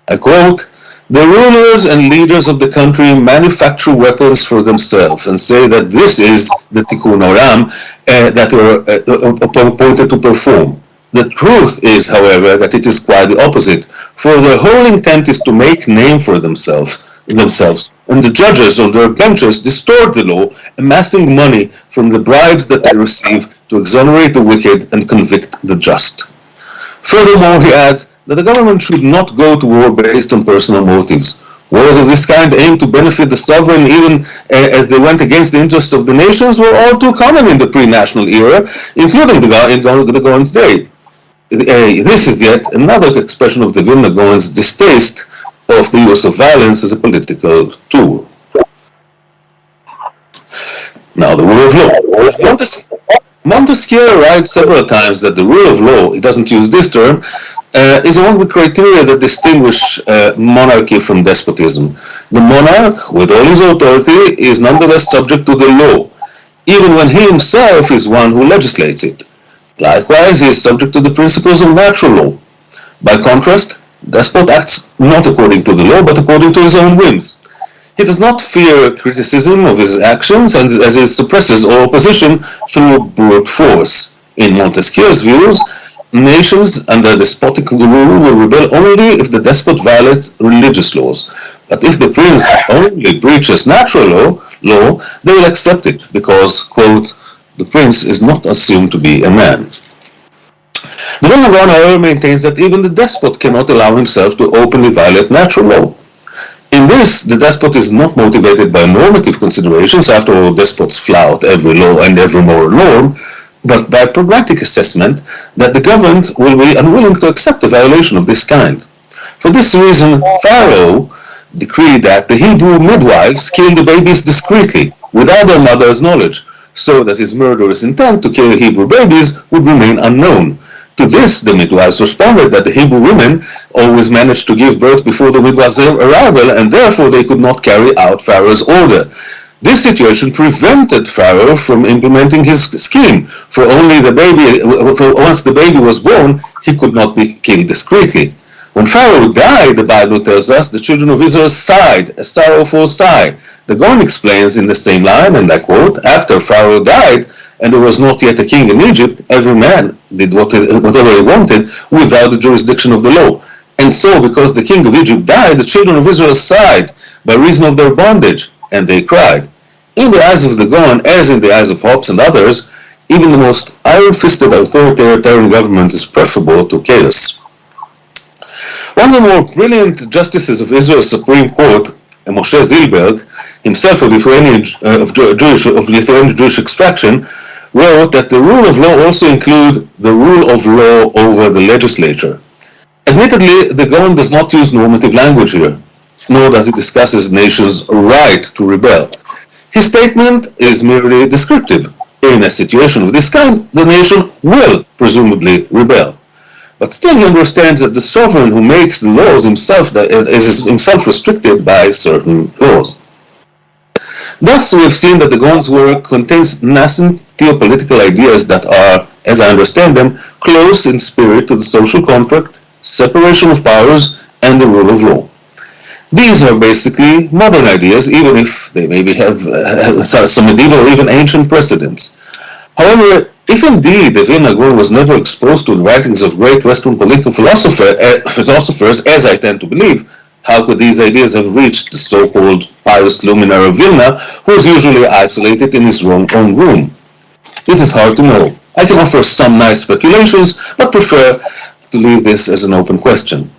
I quote, "The rulers and leaders of the country manufacture weapons for themselves and say that this is the tikkun haolam that they were appointed to perform. The truth is, however, that it is quite the opposite, for their whole intent is to make name for themselves, and the judges on their benches distort the law, amassing money from the bribes that they receive to exonerate the wicked and convict the just." Furthermore, he adds that the government should not go to war based on personal motives. Wars of this kind aimed to benefit the sovereign even as they went against the interests of the nations were all too common in the pre-national era, including the Gaon's day. This is yet another expression of the Vilna Gaon's distaste of the use of violence as a political tool. Now, the rule of law. Montesquieu writes several times that the rule of law, he doesn't use this term, is among the criteria that distinguish monarchy from despotism. The monarch, with all his authority, is nonetheless subject to the law, even when he himself is one who legislates it. Likewise, he is subject to the principles of natural law. By contrast, despot acts not according to the law, but according to his own whims. He does not fear criticism of his actions, and as he suppresses all opposition through brute force. In Montesquieu's views, nations under despotic rule will rebel only if the despot violates religious laws. But if the prince only breaches natural law, they will accept it because, quote, the prince is not assumed to be a man. The Vilna Gaon, however, maintains that even the despot cannot allow himself to openly violate natural law. In this, the despot is not motivated by normative considerations, after all, despots flout every law and every moral norm, but by pragmatic assessment that the governed will be unwilling to accept a violation of this kind. For this reason, Pharaoh decreed that the Hebrew midwives kill the babies discreetly, without their mother's knowledge, so that his murderous intent to kill Hebrew babies would remain unknown. To this, the midwives responded that the Hebrew women always managed to give birth before the midwives' arrival, and therefore they could not carry out Pharaoh's order. This situation prevented Pharaoh from implementing his scheme, for only the baby, once the baby was born, he could not be killed discreetly. When Pharaoh died, the Bible tells us, the children of Israel sighed, a sorrowful sigh. The Gaon explains in the same line, and I quote, after Pharaoh died, and there was not yet a king in Egypt, every man did whatever he wanted without the jurisdiction of the law. And so, because the king of Egypt died, the children of Israel sighed by reason of their bondage, and they cried. In the eyes of the Gaon, as in the eyes of Hobbes and others, even the most iron-fisted authoritarian government is preferable to chaos. One of the more brilliant justices of Israel's Supreme Court, Moshe Zilberg, himself of Lithuanian Jewish extraction, wrote that the rule of law also includes the rule of law over the legislature. Admittedly, the Gaon does not use normative language here, nor does he discuss his nation's right to rebel. His statement is merely descriptive. In a situation of this kind, the nation will presumably rebel. But still he understands that the sovereign who makes the laws himself is himself restricted by certain laws. Thus, we have seen that the Gaon's work contains nascent theopolitical ideas that are, as I understand them, close in spirit to the social contract, separation of powers, and the rule of law. These are basically modern ideas, even if they maybe have some medieval or even ancient precedents. However, if indeed the Vilna Gaon was never exposed to the writings of great Western political philosophers, as I tend to believe, how could these ideas have reached the so-called pious luminary of Vilna, who is usually isolated in his own room? It is hard to know. I can offer some nice speculations, but prefer to leave this as an open question.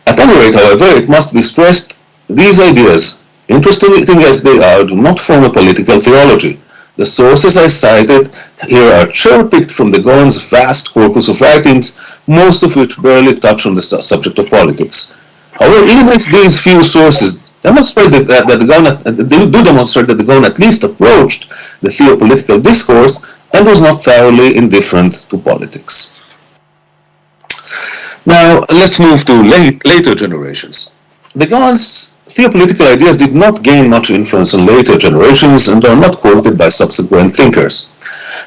At any rate, however, it must be stressed, these ideas, interesting as they are, do not form a political theology. The sources I cited here are cherry-picked from the Gaon's vast corpus of writings, most of which barely touch on the subject of politics. However, even if these few sources demonstrate that the Gaon at least approached the theopolitical discourse and was not thoroughly indifferent to politics. Now, let's move to later generations. The Gaon's theopolitical ideas did not gain much influence on later generations and are not quoted by subsequent thinkers.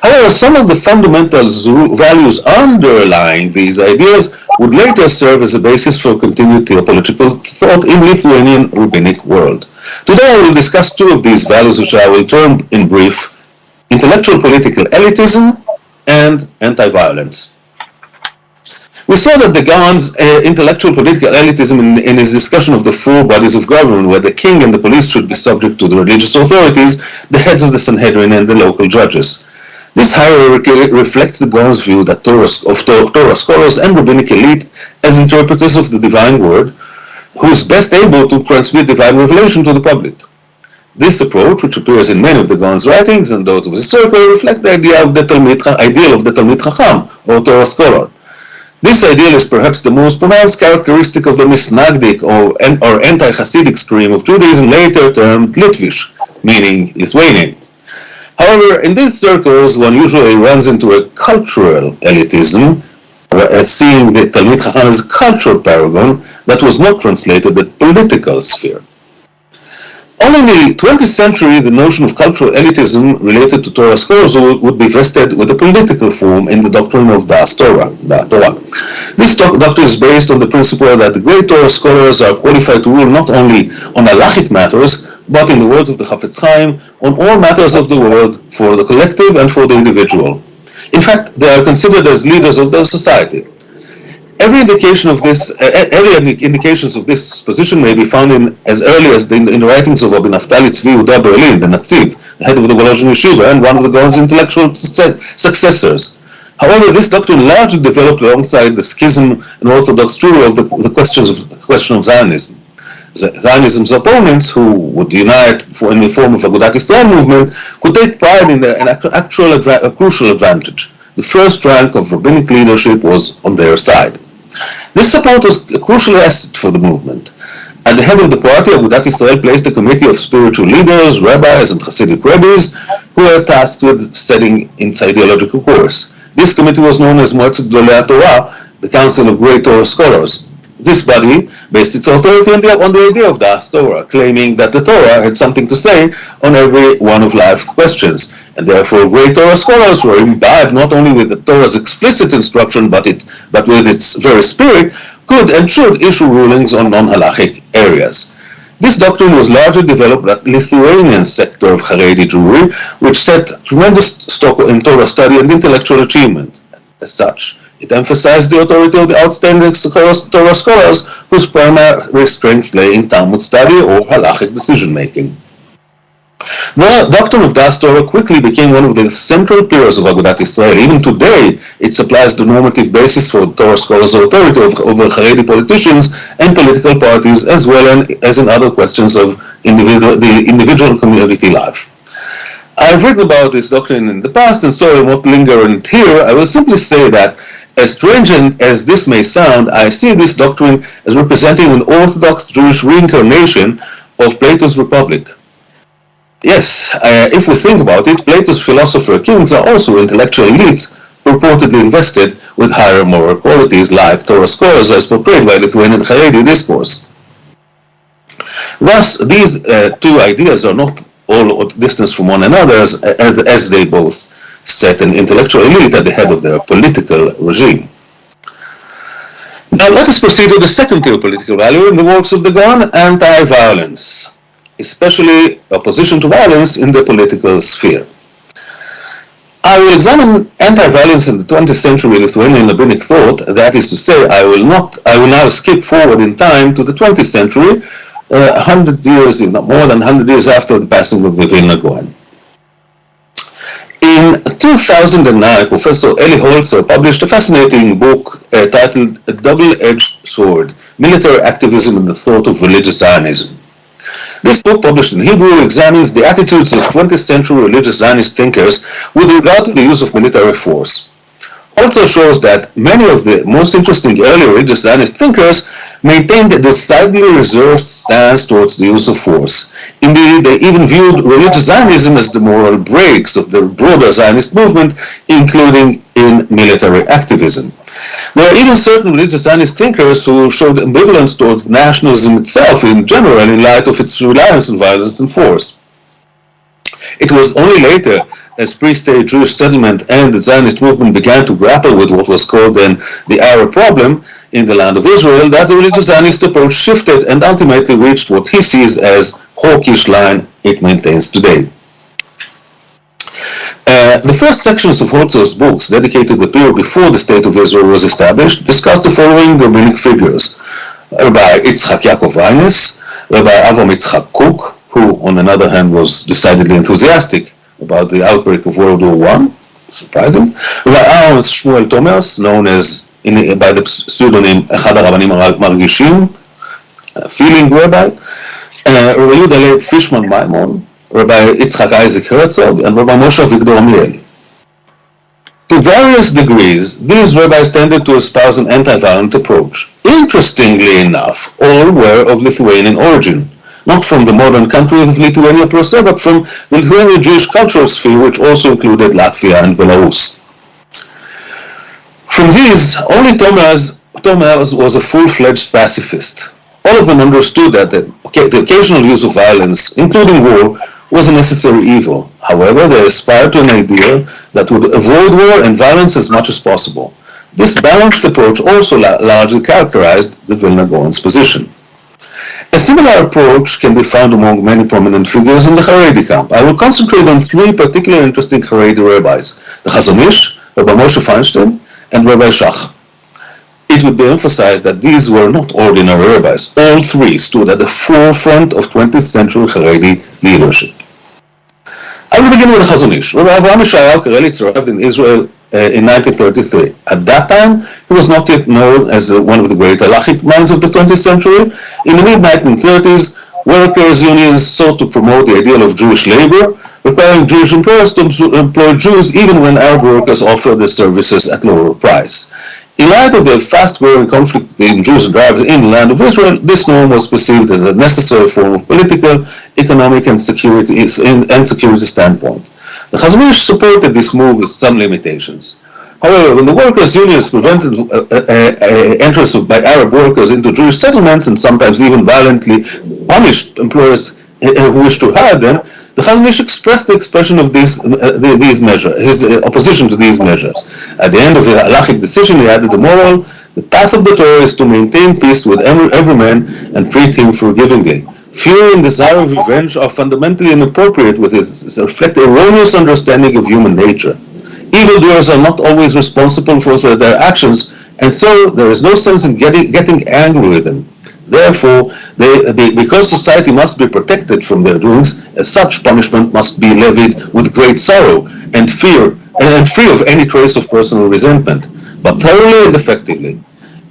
However, some of the fundamental values underlying these ideas would later serve as a basis for continued theopolitical thought in Lithuanian rabbinic world. Today I will discuss two of these values, which I will term in brief intellectual political elitism and anti-violence. We saw that the Gaon's intellectual political elitism in his discussion of the four bodies of government, where the king and the police should be subject to the religious authorities, the heads of the Sanhedrin and the local judges. This hierarchy reflects the Gaon's view that Torah scholars and rabbinic elite, as interpreters of the divine word, who is best able to transmit divine revelation to the public. This approach, which appears in many of the Gaon's writings and those of his circle, reflect the ideal of the Talmid Chacham, or Torah scholar. This ideal is perhaps the most pronounced characteristic of the Misnagdic or anti-Hasidic stream of Judaism, later termed Litvish, meaning Lithuanian. However, in these circles, one usually runs into a cultural elitism, seeing the Talmid Chacham as a cultural paragon that was not translated to the political sphere. Only in the 20th century, the notion of cultural elitism related to Torah scholars would be vested with a political form in the doctrine of Das Torah. This doctrine is based on the principle that the great Torah scholars are qualified to rule not only on halachic matters, but in the words of the Chafetz Chaim, on all matters of the world for the collective and for the individual. In fact, they are considered as leaders of the society. Early indications of this position may be found as early as in the writings of Rabbi Naftali Tzvi Yehuda Berlin, the Natziv, the head of the Volozhin Yeshiva, and one of the Gaon's intellectual successors. However, this doctrine largely developed alongside the schism and orthodox truth of the question of Zionism. Zionism's opponents, who would unite in the form of a Agudat Yisrael movement, could take pride in a crucial advantage. The first rank of rabbinic leadership was on their side. This support was a crucial asset for the movement. At the head of the party, Agudat Yisrael placed a committee of spiritual leaders, rabbis, and Hasidic rabbis who were tasked with setting its ideological course. This committee was known as Moetzet Gedolei HaTorah, the Council of Great Torah Scholars. This body based its authority on the idea of the Torah, claiming that the Torah had something to say on every one of life's questions, and therefore great Torah scholars were imbibed not only with the Torah's explicit instruction, but with its very spirit, could and should issue rulings on non-halachic areas. This doctrine was largely developed at the Lithuanian sector of Haredi Jewry, which set tremendous stock in Torah study and intellectual achievement. As such, it emphasized the authority of the outstanding Torah scholars whose primary strength lay in Talmud study or halachic decision-making. The doctrine of Das Torah quickly became one of the central pillars of Agudat Israel. Even today, it supplies the normative basis for Torah scholars' authority over Haredi politicians and political parties, as well as in other questions of the individual and community life. I've written about this doctrine in the past, and so I won't linger on it here. I will simply say that, as strange as this may sound, I see this doctrine as representing an Orthodox Jewish reincarnation of Plato's Republic. Yes, if we think about it, Plato's philosopher kings are also intellectual elite, purportedly invested with higher moral qualities like Torah scholars as portrayed by Lithuanian Haredi discourse. Thus, these two ideas are not all at distance from one another, as they both set an intellectual elite at the head of their political regime. Now let us proceed to the second theopolitical value in the works of the Gaon, anti-violence, especially opposition to violence in the political sphere. I will examine anti-violence in the 20th century Lithuanian rabbinic thought, that is to say, I will now skip forward in time to the 20th century, 100 years, if not more than 100 years after the passing of the Vilna Gaon. In 2009, Professor Eli Holzer published a fascinating book titled A Double-Edged Sword, Military Activism and the Thought of Religious Zionism. This book, published in Hebrew, examines the attitudes of 20th century religious Zionist thinkers with regard to the use of military force. Also shows that many of the most interesting early religious Zionist thinkers maintained a decidedly reserved stance towards the use of force. Indeed, they even viewed religious Zionism as the moral brakes of the broader Zionist movement, including in military activism. There are even certain religious Zionist thinkers who showed ambivalence towards nationalism itself in general in light of its reliance on violence and force. It was only later, as pre-state Jewish settlement and the Zionist movement began to grapple with what was called then the Arab problem in the land of Israel, that the religious Zionist approach shifted and ultimately reached what he sees as hawkish line it maintains today. The first sections of Holzer's books, dedicated to the period before the State of Israel was established, discuss the following rabbinic figures: Rabbi Yitzchak Yaakov Reines, Rabbi Avram Yitzchak Kook, who, on another hand, was decidedly enthusiastic about the outbreak of World War I, surprising. Rabbi Aaron Shmuel Thomas, known as by the pseudonym Echad HaRabbanim HaMargishim, feeling rabbi, Rabbi Yehuda Leib Fishman Maimon, Rabbi Yitzchak Isaac Herzog, and Rabbi Moshe Avigdor Amiel. To various degrees, these rabbis tended to espouse an anti-violent approach. Interestingly enough, all were of Lithuanian origin, not from the modern country of Lithuania per se, but from the Lithuanian Jewish cultural sphere, which also included Latvia and Belarus. From these, only Thomas was a full-fledged pacifist. All of them understood that the occasional use of violence, including war, was a necessary evil. However, they aspired to an idea that would avoid war and violence as much as possible. This balanced approach also largely characterized the Vilna Gaon's position. A similar approach can be found among many prominent figures in the Haredi camp. I will concentrate on three particularly interesting Haredi rabbis: the Chazon Ish, Rabbi Moshe Feinstein, and Rabbi Shach. It would be emphasized that these were not ordinary rabbis. All three stood at the forefront of 20th century Haredi leadership. I will begin with the Chazon Ish. Rabbi Avraham Yeshayahu Karelitz arrived in Israel in 1933. At that time, he was not yet known as one of the great halachic minds of the 20th century. In the mid-1930s, workers' unions sought to promote the ideal of Jewish labor, requiring Jewish employers to employ Jews even when Arab workers offered their services at lower price. In light of the fast-growing conflict between Jews and Arabs in the land of Israel, this norm was perceived as a necessary form of political, economic, and security standpoint. The Chazon Ish supported this move with some limitations. However, when the workers' unions prevented entrance by Arab workers into Jewish settlements and sometimes even violently punished employers who wished to hire them, the Chazon Ish expressed the expression of these measures, his opposition to these measures. At the end of the halachic decision, he added the moral: the path of the Torah is to maintain peace with every man and treat him forgivingly. Fear and desire of revenge are fundamentally inappropriate with this, reflect erroneous understanding of human nature. Evildoers are not always responsible for their actions, and so there is no sense in getting angry with them. Therefore, because society must be protected from their doings, as such punishment must be levied with great sorrow and fear, and free of any trace of personal resentment, but thoroughly and effectively.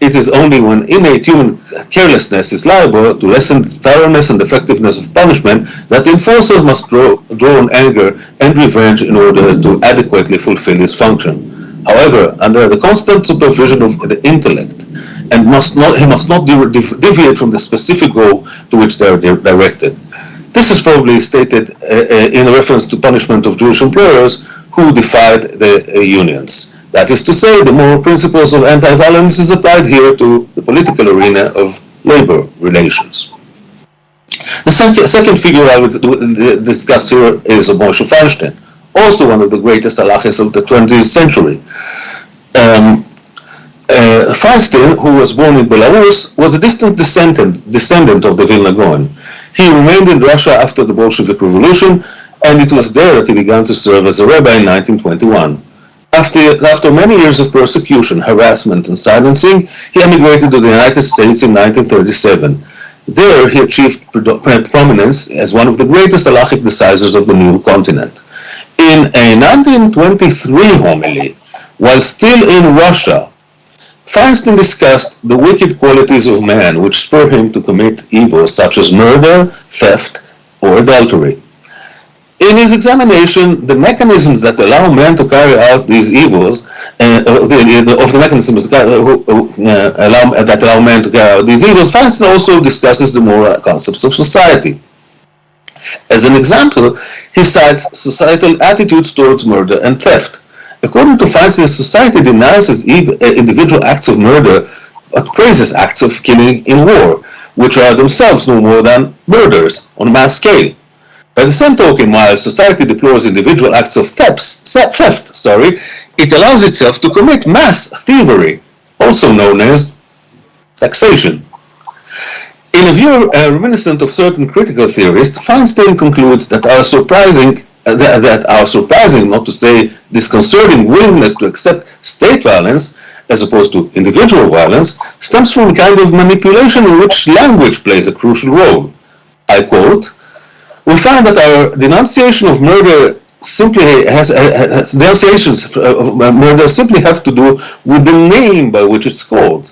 It is only when innate human carelessness is liable to lessen the thoroughness and effectiveness of punishment that the enforcer must draw on anger and revenge in order to adequately fulfill his function. However, under the constant supervision of the intellect, and he must not deviate from the specific goal to which they are directed. This is probably stated in reference to punishment of Jewish employers who defied the unions. That is to say, the moral principles of anti-violence is applied here to the political arena of labor relations. The second figure I would discuss here is Moshe Feinstein, also one of the greatest halachis of the 20th century. Feinstein, who was born in Belarus, was a distant descendant of the Vilna Gaon. He remained in Russia after the Bolshevik Revolution, and it was there that he began to serve as a rabbi in 1921. After many years of persecution, harassment, and silencing, he emigrated to the United States in 1937. There, he achieved prominence as one of the greatest halachic decisors of the new continent. In a 1923 homily, while still in Russia, Feinstein discussed the wicked qualities of man which spur him to commit evils such as murder, theft, or adultery. In his examination, the mechanisms that allow man to carry out these evils, that allow man to carry out these evils, Feinstein also discusses the moral concepts of society. As an example, he cites societal attitudes towards murder and theft. According to Feinstein, society denounces individual acts of murder, but praises acts of killing in war, which are themselves no more than murders on a mass scale. By the same token, while society deplores individual acts of theft, it allows itself to commit mass thievery, also known as taxation. In a view reminiscent of certain critical theorists, Feinstein concludes that our surprising, not to say disconcerting, willingness to accept state violence as opposed to individual violence stems from a kind of manipulation in which language plays a crucial role. I quote, "We find that our denunciation of murder denunciations of murder simply have to do with the name by which it's called.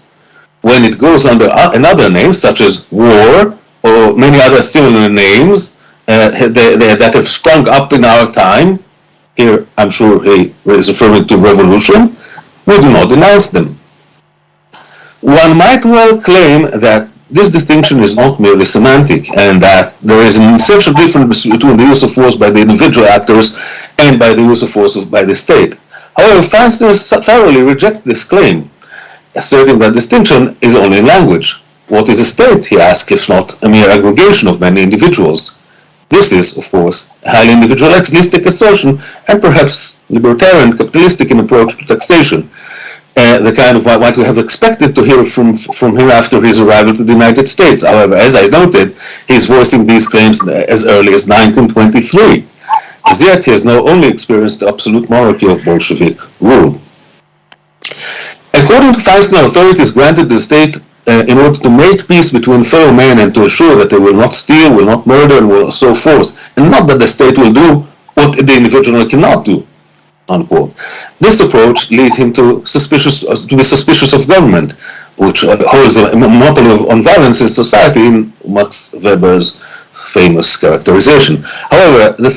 When it goes under another name, such as war or many other similar names that have sprung up in our time," here I'm sure he is referring to revolution, "we do not denounce them." One might well claim that this distinction is not merely semantic, and that there is an essential difference between the use of force by the individual actors and by the use of force by the state. However, Feinstein thoroughly rejects this claim, asserting that distinction is only in language. What is a state, he asks, if not a mere aggregation of many individuals? This is, of course, a highly individualistic assertion, and perhaps libertarian, capitalistic in approach to taxation. The kind of what we have expected to hear from him after his arrival to the United States. However, as I noted, he's voicing these claims as early as 1923. As yet, he has now only experienced the absolute monarchy of Bolshevik rule. According to Feinstein, authorities granted the state in order to make peace between fellow men and to assure that they will not steal, will not murder, and will so forth, and not that the state will do what the individual cannot do. Unquote. This approach leads him to be suspicious of government, which holds a monopoly on violence in society in Max Weber's famous characterization. However, the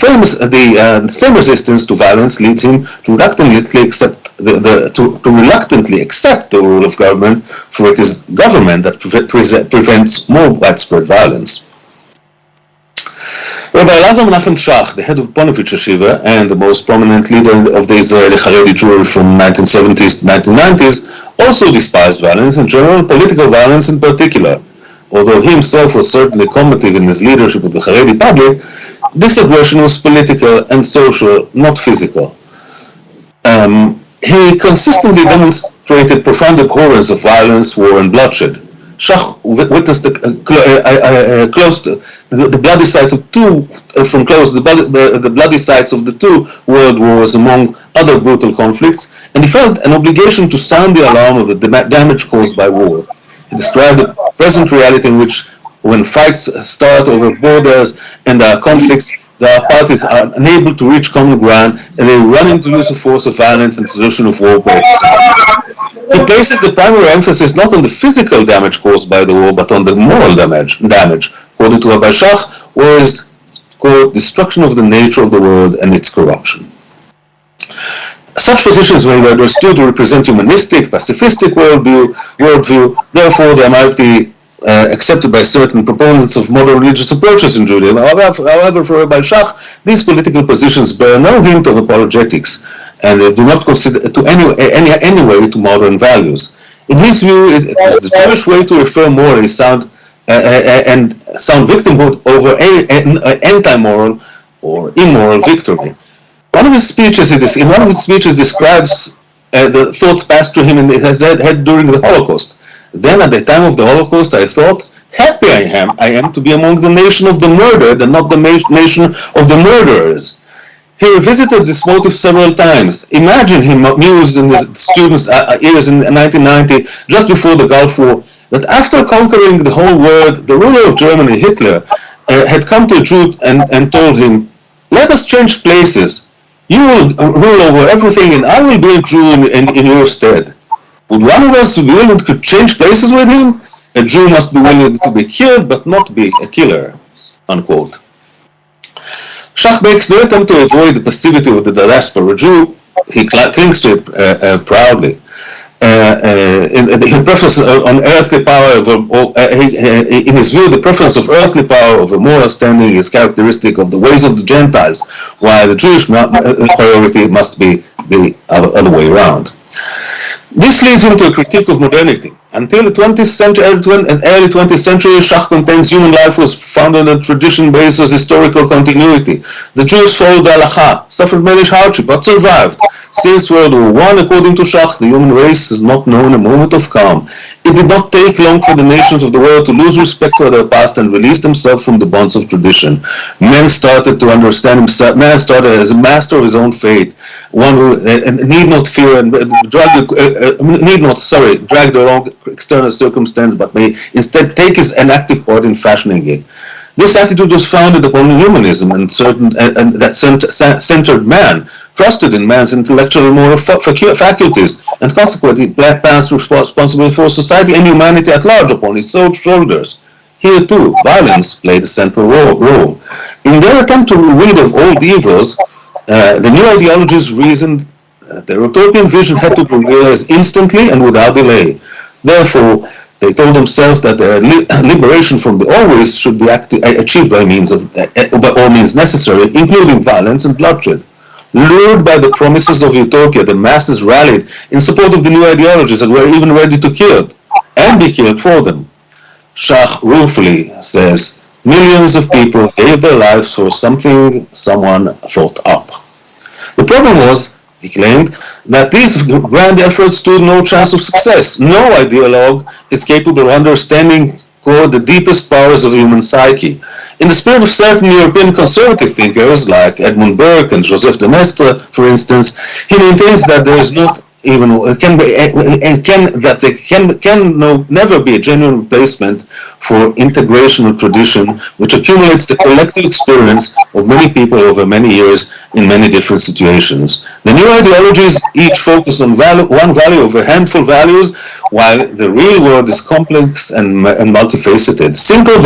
same resistance to violence leads him to reluctantly accept the rule of government, for it is government that prevents more widespread violence. Rabbi Elazar Menachem Shach, the head of Ponevezh Yeshiva and the most prominent leader of the Israeli Haredi Jewry from 1970s to 1990s, also despised violence in general, political violence in particular. Although he himself was certainly combative in his leadership of the Haredi public, this aggression was political and social, not physical. He consistently demonstrated profound abhorrence of violence, war, and bloodshed. Shach witnessed close to the bloody sites of the bloody sites of the two world wars, among other brutal conflicts, and he felt an obligation to sound the alarm of the damage caused by war. He described the present reality in which, when fights start over borders and there are conflicts, the parties are unable to reach common ground, and they run into use of force of violence and solution of war breaks. He places the primary emphasis not on the physical damage caused by the war, but on the moral damage. According to Rabbi Shach, war is called destruction of the nature of the world and its corruption. Such positions may be understood to represent humanistic, pacifistic worldview. Therefore, they might be accepted by certain proponents of modern religious approaches in Judaism. However, for Rabbi Shach, these political positions bear no hint of apologetics, and they do not consider to any way to modern values. In his view, it is the Jewish way to refer morally sound and sound victimhood over anti-moral or immoral victory. One of his speeches describes the thoughts passed to him in his head during the Holocaust. Then, at the time of the Holocaust, I thought, happy I am to be among the nation of the murdered and not the nation of the murderers. He revisited this motive several times. Imagine him mused in his students' ears in 1990, just before the Gulf War, that after conquering the whole world, the ruler of Germany, Hitler, had come to a Jew and told him, let us change places. You will rule over everything and I will be a Jew in your stead. Would one of us be willing to change places with him? A Jew must be willing to be killed, but not be a killer. Unquote. Shach makes no attempt to avoid the passivity of the diaspora Jew. He clings to it proudly. In preference on earthly power, in his view, the preference of earthly power over moral standing is characteristic of the ways of the Gentiles, while the Jewish priority must be the other way around. This leads him to a critique of modernity. Until the 20th century, early 20th century, Shach contends human life was founded on tradition based on historical continuity. The Jews followed the Halakha, suffered many hardships, but survived. Since World War I, according to Shach, the human race has not known a moment of calm. It did not take long for the nations of the world to lose respect for their past and release themselves from the bonds of tradition. Man started to understand himself. Man started as a master of his own fate, one who need not fear and drag their own external circumstance, but may instead take an active part in fashioning it. This attitude was founded upon humanism and that centered man, trusted in man's intellectual and moral faculties, and consequently passed responsibility for society and humanity at large upon his shoulders. Here too, violence played a central role. In their attempt to rid of all evils, the new ideologies reasoned that their utopian vision had to be realized instantly and without delay. Therefore, they told themselves that their liberation from the always should be achieved by all means necessary, including violence and bloodshed. Lured by the promises of utopia, the masses rallied in support of the new ideologies and were even ready to kill and be killed for them. Shach ruefully says, millions of people gave their lives for something someone thought up. The problem was, he claimed, that these grand efforts stood no chance of success. No ideologue is capable of understanding the deepest powers of human psyche. In the spirit of certain European conservative thinkers like Edmund Burke and Joseph de Maistre, for instance, he maintains that there is not even never be a genuine replacement for integration of tradition, which accumulates the collective experience of many people over many years in many different situations. The new ideologies each focus on one value over a handful of values, while the real world is complex and multifaceted. Single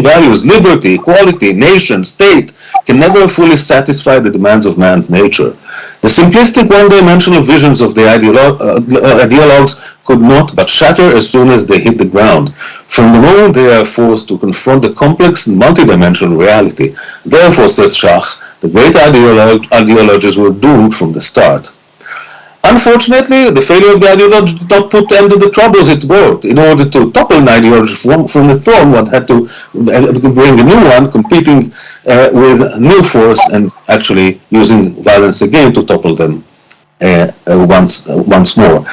values, liberty, equality, nation, state, can never fully satisfy the demands of man's nature. The simplistic one-dimensional visions of the ideologues could not but shatter as soon as they hit the ground, from the moment they are forced to confront the complex and multidimensional reality. Therefore, says Shach, the great ideologies were doomed from the start. Unfortunately, the failure of the ideology did not put end to the troubles it brought. In order to topple an ideology from the throne, one had to bring a new one, competing with new force and actually using violence again to topple them once more.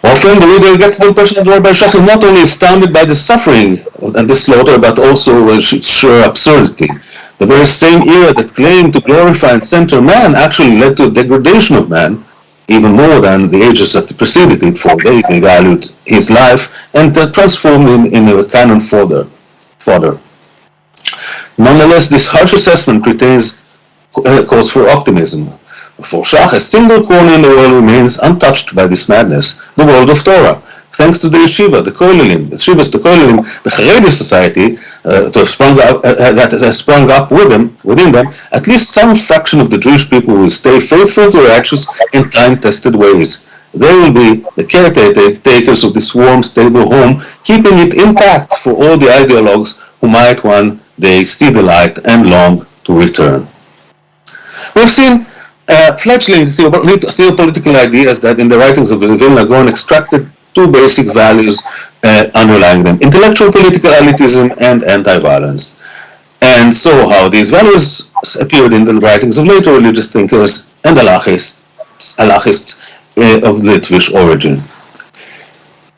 Often the reader gets the impression that Rabbi Shach is not only astounded by the suffering and the slaughter, but also its sheer absurdity. The very same era that claimed to glorify and center man actually led to a degradation of man, even more than the ages that preceded it, for they devalued his life and transformed him into a cannon fodder. Nonetheless, this harsh assessment retains cause for optimism. For Shach, a single corner in the world remains untouched by this madness, the world of Torah. Thanks to the yeshiva, the koilelim, the Haredi society that has sprung up within them, at least some fraction of the Jewish people will stay faithful to righteous and time-tested ways. They will be the caretakers of this warm, stable home, keeping it intact for all the ideologues who might one day see the light and long to return. We've seen fledgling theopolitical ideas that in the writings of Vilna Gaon extracted two basic values underlying them: intellectual political elitism and anti-violence. And so how these values appeared in the writings of later religious thinkers and halachists of Litvish origin.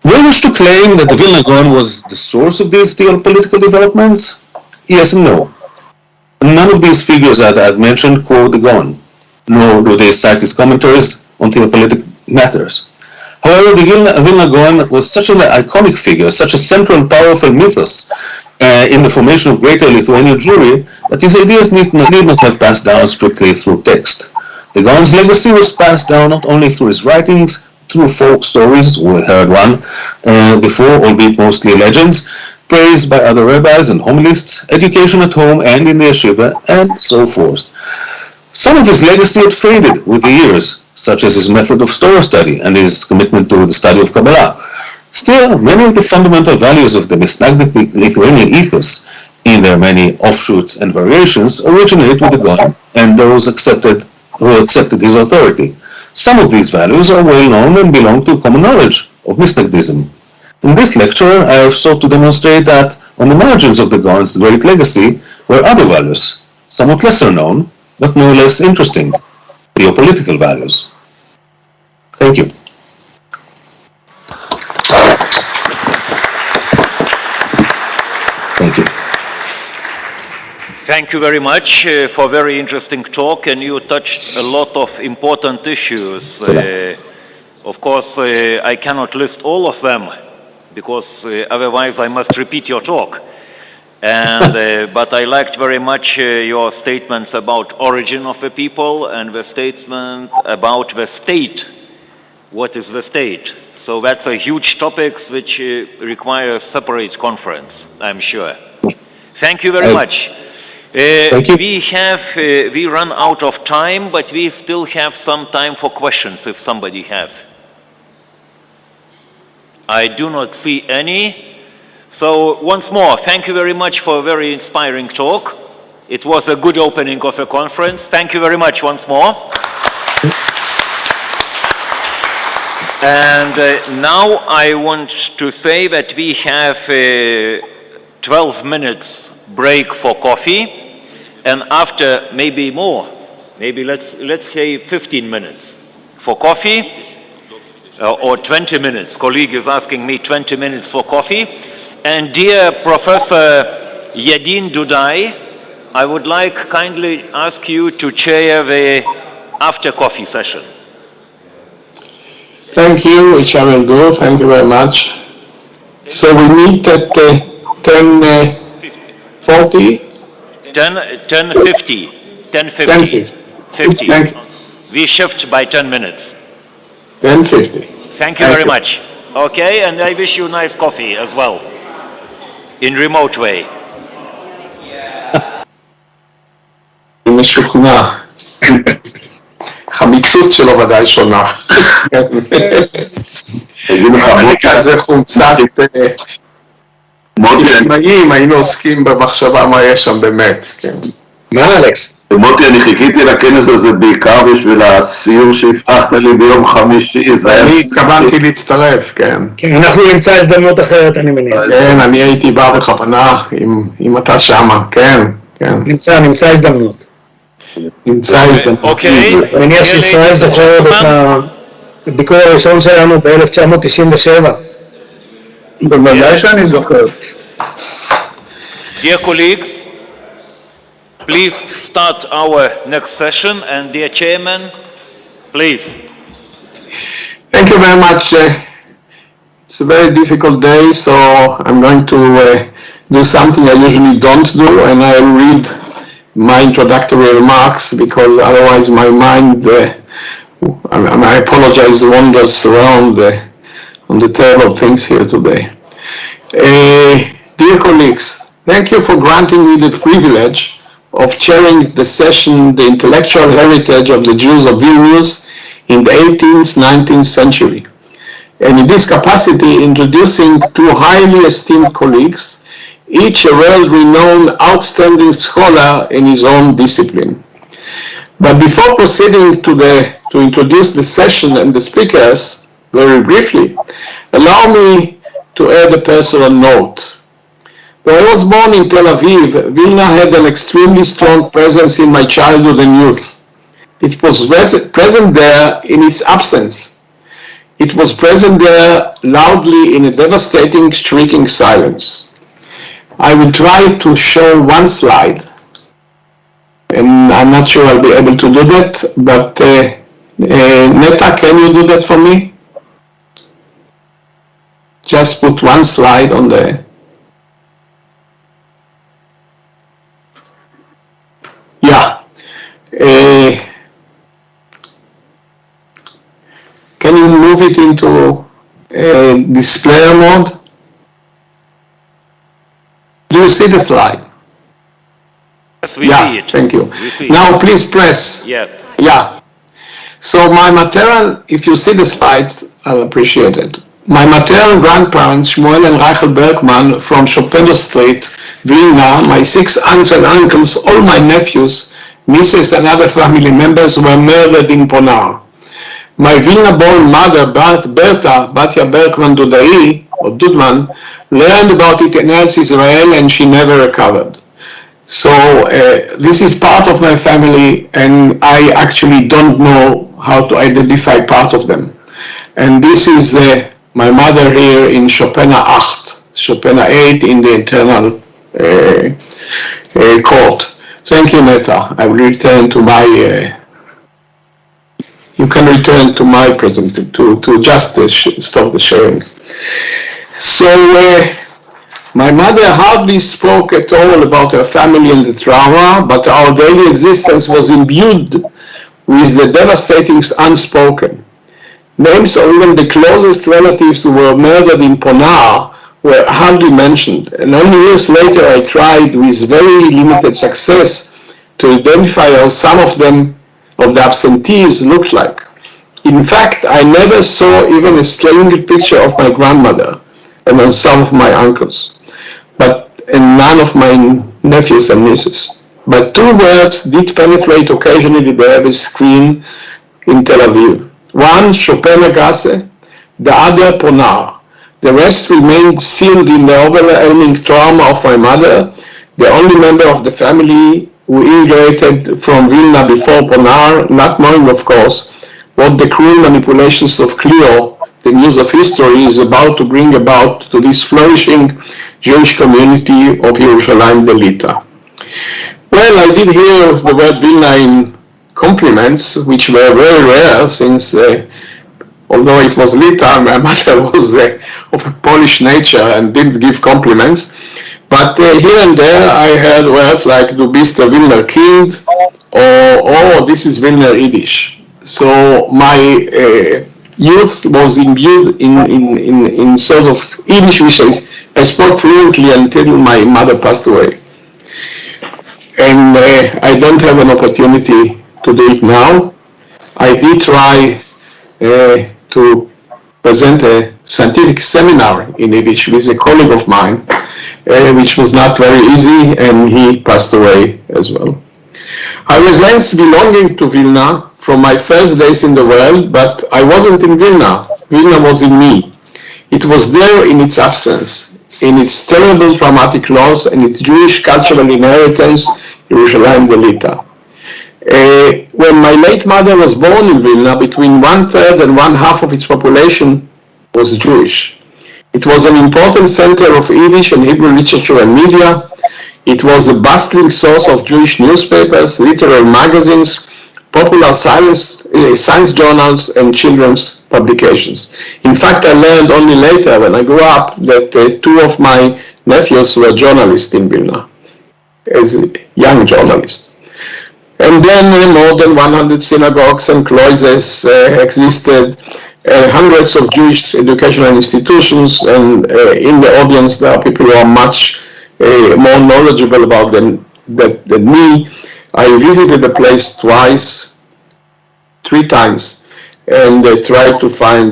We wish to claim that the Vilna Gaon was the source of these theopolitical developments? Yes and no. None of these figures that I had mentioned quote the Gaon, nor do they cite his commentaries on theopolitical matters. However, the Vilna Gaon was such an iconic figure, such a central and powerful mythos in the formation of greater Lithuanian Jewry, that his ideas need not have passed down strictly through text. The Gaon's legacy was passed down not only through his writings, through folk stories, we heard one before, albeit mostly legends, praised by other rabbis and homilists, education at home and in the yeshiva, and so forth. Some of his legacy had faded with the years, such as his method of Torah study and his commitment to the study of Kabbalah. Still, many of the fundamental values of the Misnagdic Lithuanian ethos, in their many offshoots and variations, originate with the Gaon and those who accepted his authority. Some of these values are well known and belong to common knowledge of Misnagdism. In this lecture, I have sought to demonstrate that on the margins of the Gaon's great legacy were other values, somewhat lesser known, but no less interesting, theopolitical values. Thank you. Thank you. Thank you very much for a very interesting talk, and you touched a lot of important issues. Of course, I cannot list all of them, because otherwise I must repeat your talk. And, but I liked very much your statements about origin of a people and the statement about the state. What is the state? So that's a huge topic which requires separate conference, I'm sure. Thank you very much. Thank you. We run out of time, but we still have some time for questions if somebody have. I do not see any. So once more, thank you very much for a very inspiring talk. It was a good opening of a conference. Thank you very much once more. And now I want to say that we have 12 minutes break for coffee, and after maybe more, maybe let's say 15 minutes for coffee, or 20 minutes. Colleague is asking me 20 minutes for coffee. And dear Professor Yadin Dudai, I would like kindly ask you to chair the after coffee session. Thank you, which I will do. Thank you very much. So we meet at 10:40? 10:50. 10:50. 50. Thank you. We shift by 10 minutes. 10:50. Thank you very much. Okay, and I wish you nice coffee as well, in remote way. משוכנע. החמיצות שלו ודאי שונה. באמריקה זה חומצת נשמעים, היינו עוסקים במחשבה מה יש שם באמת. מה אלכס? מוטי, אני חיכיתי לכנס הזה בעיקר בשביל הסיור שהבטחת לי ביום חמישי. אני התכוונתי להצטרף, כן. כן, אנחנו נמצא הזדמנות אחרת, אני מניח. כן, אני הייתי בא בכוונה, אם אתה שמה, כן, כן. נמצא הזדמנות. נמצא הזדמנות. אוקיי. אני מניח שישראל זוכרת את הביקור הראשון שלנו ב-1997. בוודאי שאני זוכר. Dear colleagues, please start our next session, and dear chairman, please. Thank you very much. It's a very difficult day, so I'm going to do something I usually don't do, and I'll read my introductory remarks because otherwise my mind, I apologize, wanders around on the terrible things here today. Dear colleagues, thank you for granting me the privilege of chairing the session, The Intellectual Heritage of the Jews of Vilnius in the 18th, 19th century. And in this capacity, introducing two highly esteemed colleagues, each a world-renowned outstanding scholar in his own discipline. But before proceeding to introduce the session and the speakers, very briefly, allow me to add a personal note. When I was born in Tel Aviv, Vilna had an extremely strong presence in my childhood and youth. It was present there in its absence. It was present there loudly in a devastating, shrieking silence. I will try to show one slide, and I'm not sure I'll be able to do that, but Neta, can you do that for me? Just put one slide on the... Yeah. Can you move it into display mode? Do you see the slide? Yes, we see it. Thank you. We see Now it. please press. Yeah. Yeah. So my maternal, if you see the slides, I'll appreciate it. My maternal grandparents, Shmuel and Rachel Bergman from Chopin Street, Vilna, my 6 aunts and uncles, all my nephews, nieces and other family members were murdered in Ponar. My Vilna-born mother, Berta, Batya Bergman Dudai, or Dudman, learned about it in Eretz Israel and she never recovered. So this is part of my family and I actually don't know how to identify part of them. And this is my mother here in Chopina 8, Chopina 8 in the internal court. Thank you, Neta. I will return to my... you can return to my presentation, to just stop the sharing. So my mother hardly spoke at all about her family and the trauma, but our daily existence was imbued with the devastating unspoken. Names of even the closest relatives who were murdered in Ponar were hardly mentioned, and only years later I tried with very limited success to identify how some of them, of the absentees, looked like. In fact, I never saw even a single picture of my grandmother and some of my uncles, and none of my nephews and nieces. But 2 words did penetrate occasionally the heavy screen in Tel Aviv. One, Chopin Gasse, the other, Ponar. The rest remained sealed in the overwhelming trauma of my mother, the only member of the family who immigrated from Vilna before Ponar, not knowing, of course, what the cruel manipulations of Clio, the news of history, is about to bring about to this flourishing Jewish community of Yerushalayim Delita. Well, I did hear the word Vilna in compliments, which were very rare since, although it was Lita, my mother was of a Polish nature and didn't give compliments. But here and there I heard words like "Du bist a Vilna Kind" or "Oh, this is Vilna Yiddish." So my youth was imbued in sort of Yiddish, which I spoke fluently until my mother passed away. And I don't have an opportunity to do it now. I did try to present a scientific seminar in Yiddish with a colleague of mine, which was not very easy, and he passed away as well. I was hence belonging to Vilna from my first days in the world, but I wasn't in Vilna. Vilna was in me. It was there in its absence, in its terrible traumatic loss and its Jewish cultural inheritance, Yerushalayim Delita. When my late mother was born in Vilna, between 1/3 and 1/2 of its population was Jewish. It was an important center of Yiddish and Hebrew literature and media. It was a bustling source of Jewish newspapers, literary magazines, popular science journals, and children's publications. In fact, I learned only later, when I grew up, that two of my nephews were journalists in Vilna, as young journalists. And then more than 100 synagogues and cloisters existed, hundreds of Jewish educational institutions, and in the audience there are people who are much more knowledgeable about them than me. I visited the place three times, and tried to find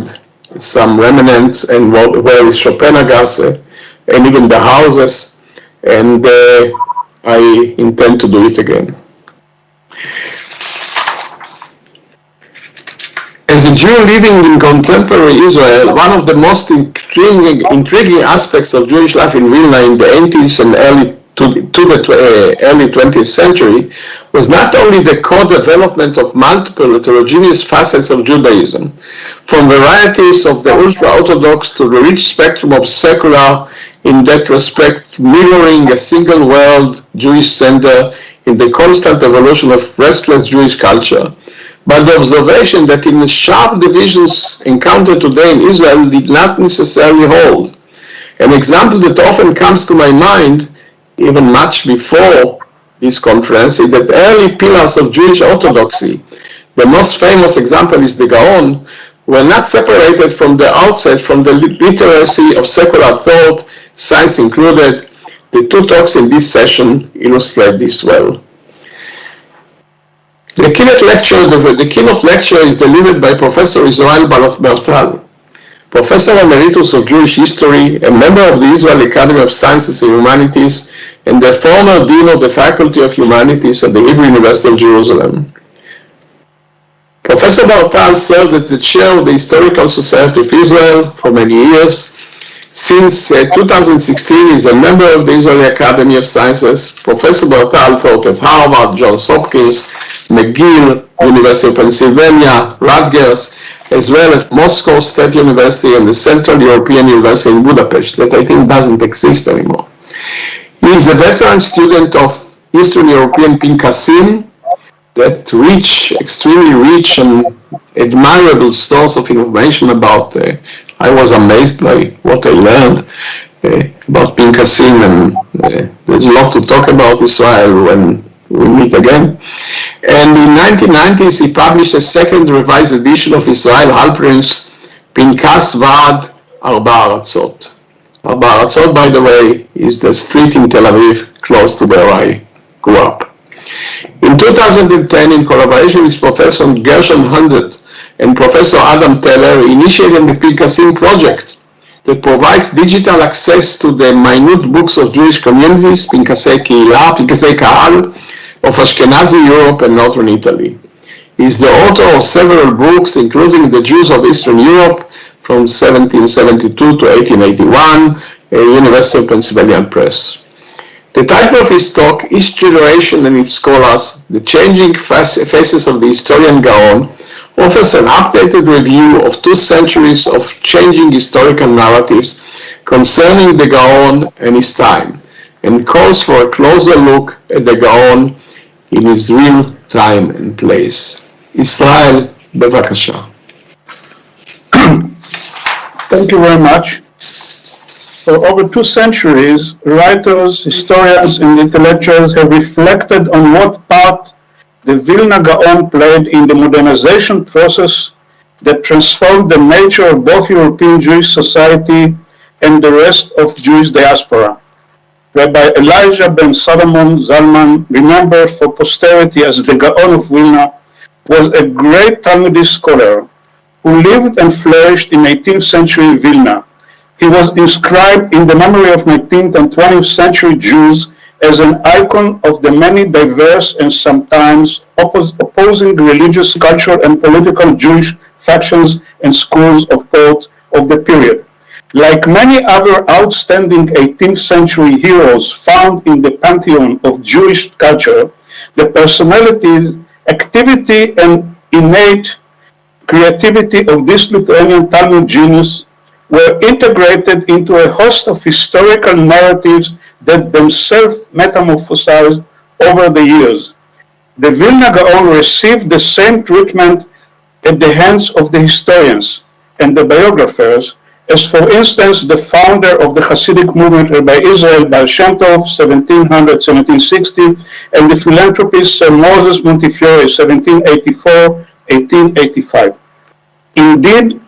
some remnants and where is Chopinagasse, and even the houses, and I intend to do it again. As a Jew living in contemporary Israel, one of the most intriguing aspects of Jewish life in Vilna in the 80s and early 20th century was not only the co-development of multiple heterogeneous facets of Judaism, from varieties of the ultra-Orthodox to the rich spectrum of secular, in that respect mirroring a single world Jewish center in the constant evolution of restless Jewish culture, but the observation that in the sharp divisions encountered today in Israel did not necessarily hold. An example that often comes to my mind, even much before this conference, is that early pillars of Jewish orthodoxy, the most famous example is the Gaon, were not separated from the outset from the literacy of secular thought, science included. The two talks in this session illustrate this well. The keynote lecture is delivered by Professor Israel Bartal, Professor Emeritus of Jewish History, a member of the Israel Academy of Sciences and Humanities, and the former Dean of the Faculty of Humanities at the Hebrew University of Jerusalem. Professor Bartal served as the chair of the Historical Society of Israel for many years. Since 2016, he is a member of the Israeli Academy of Sciences. Professor Bartal taught at Harvard, Johns Hopkins, McGill, University of Pennsylvania, Rutgers, as well as Moscow State University and the Central European University in Budapest, that I think doesn't exist anymore. He is a veteran student of Eastern European Pinkasim, that extremely rich and admirable source of information about. I was amazed by what I learned about Pinkasim, and there's a lot to talk about Israel when we meet again. And in 1990s, he published a second revised edition of Israel Halperin's Pinkas Vad Arba Aratzot. Arba Aratzot, by the way, is the street in Tel Aviv close to where I grew up. In 2010, in collaboration with Professor Gershon Hundert and Professor Adam Teller, he initiated the Pinkasim project that provides digital access to the minute books of Jewish communities, Pinkasei Kehila, Pinkasei Kahal, of Ashkenazi Europe and Northern Italy. He is the author of several books, including The Jews of Eastern Europe from 1772 to 1881, University of Pennsylvania Press. The title of his talk, Each Generation and Its Scholars, The Changing Faces of the Historian Gaon, offers an updated review of 2 centuries of changing historical narratives concerning the Gaon and his time, and calls for a closer look at the Gaon in his real time and place. Israel, bevakasha. Thank you very much. For over 2 centuries, writers, historians, and intellectuals have reflected on what part the Vilna Gaon played in the modernization process that transformed the nature of both European Jewish society and the rest of Jewish diaspora. Rabbi Elijah ben Solomon Zalman, remembered for posterity as the Gaon of Vilna, was a great Talmudist scholar who lived and flourished in 18th century Vilna. He was inscribed in the memory of 19th and 20th century Jews as an icon of the many diverse and sometimes opposing religious, cultural, and political Jewish factions and schools of thought of the period. Like many other outstanding 18th century heroes found in the pantheon of Jewish culture, the personality, activity, and innate creativity of this Lithuanian Talmud genius were integrated into a host of historical narratives that themselves metamorphosized over the years. The Vilna Gaon received the same treatment at the hands of the historians and the biographers as, for instance, the founder of the Hasidic movement, Rabbi Israel Baal Shem Tov, 1700-1760, and the philanthropist Sir Moses Montefiore, 1784-1885. Indeed,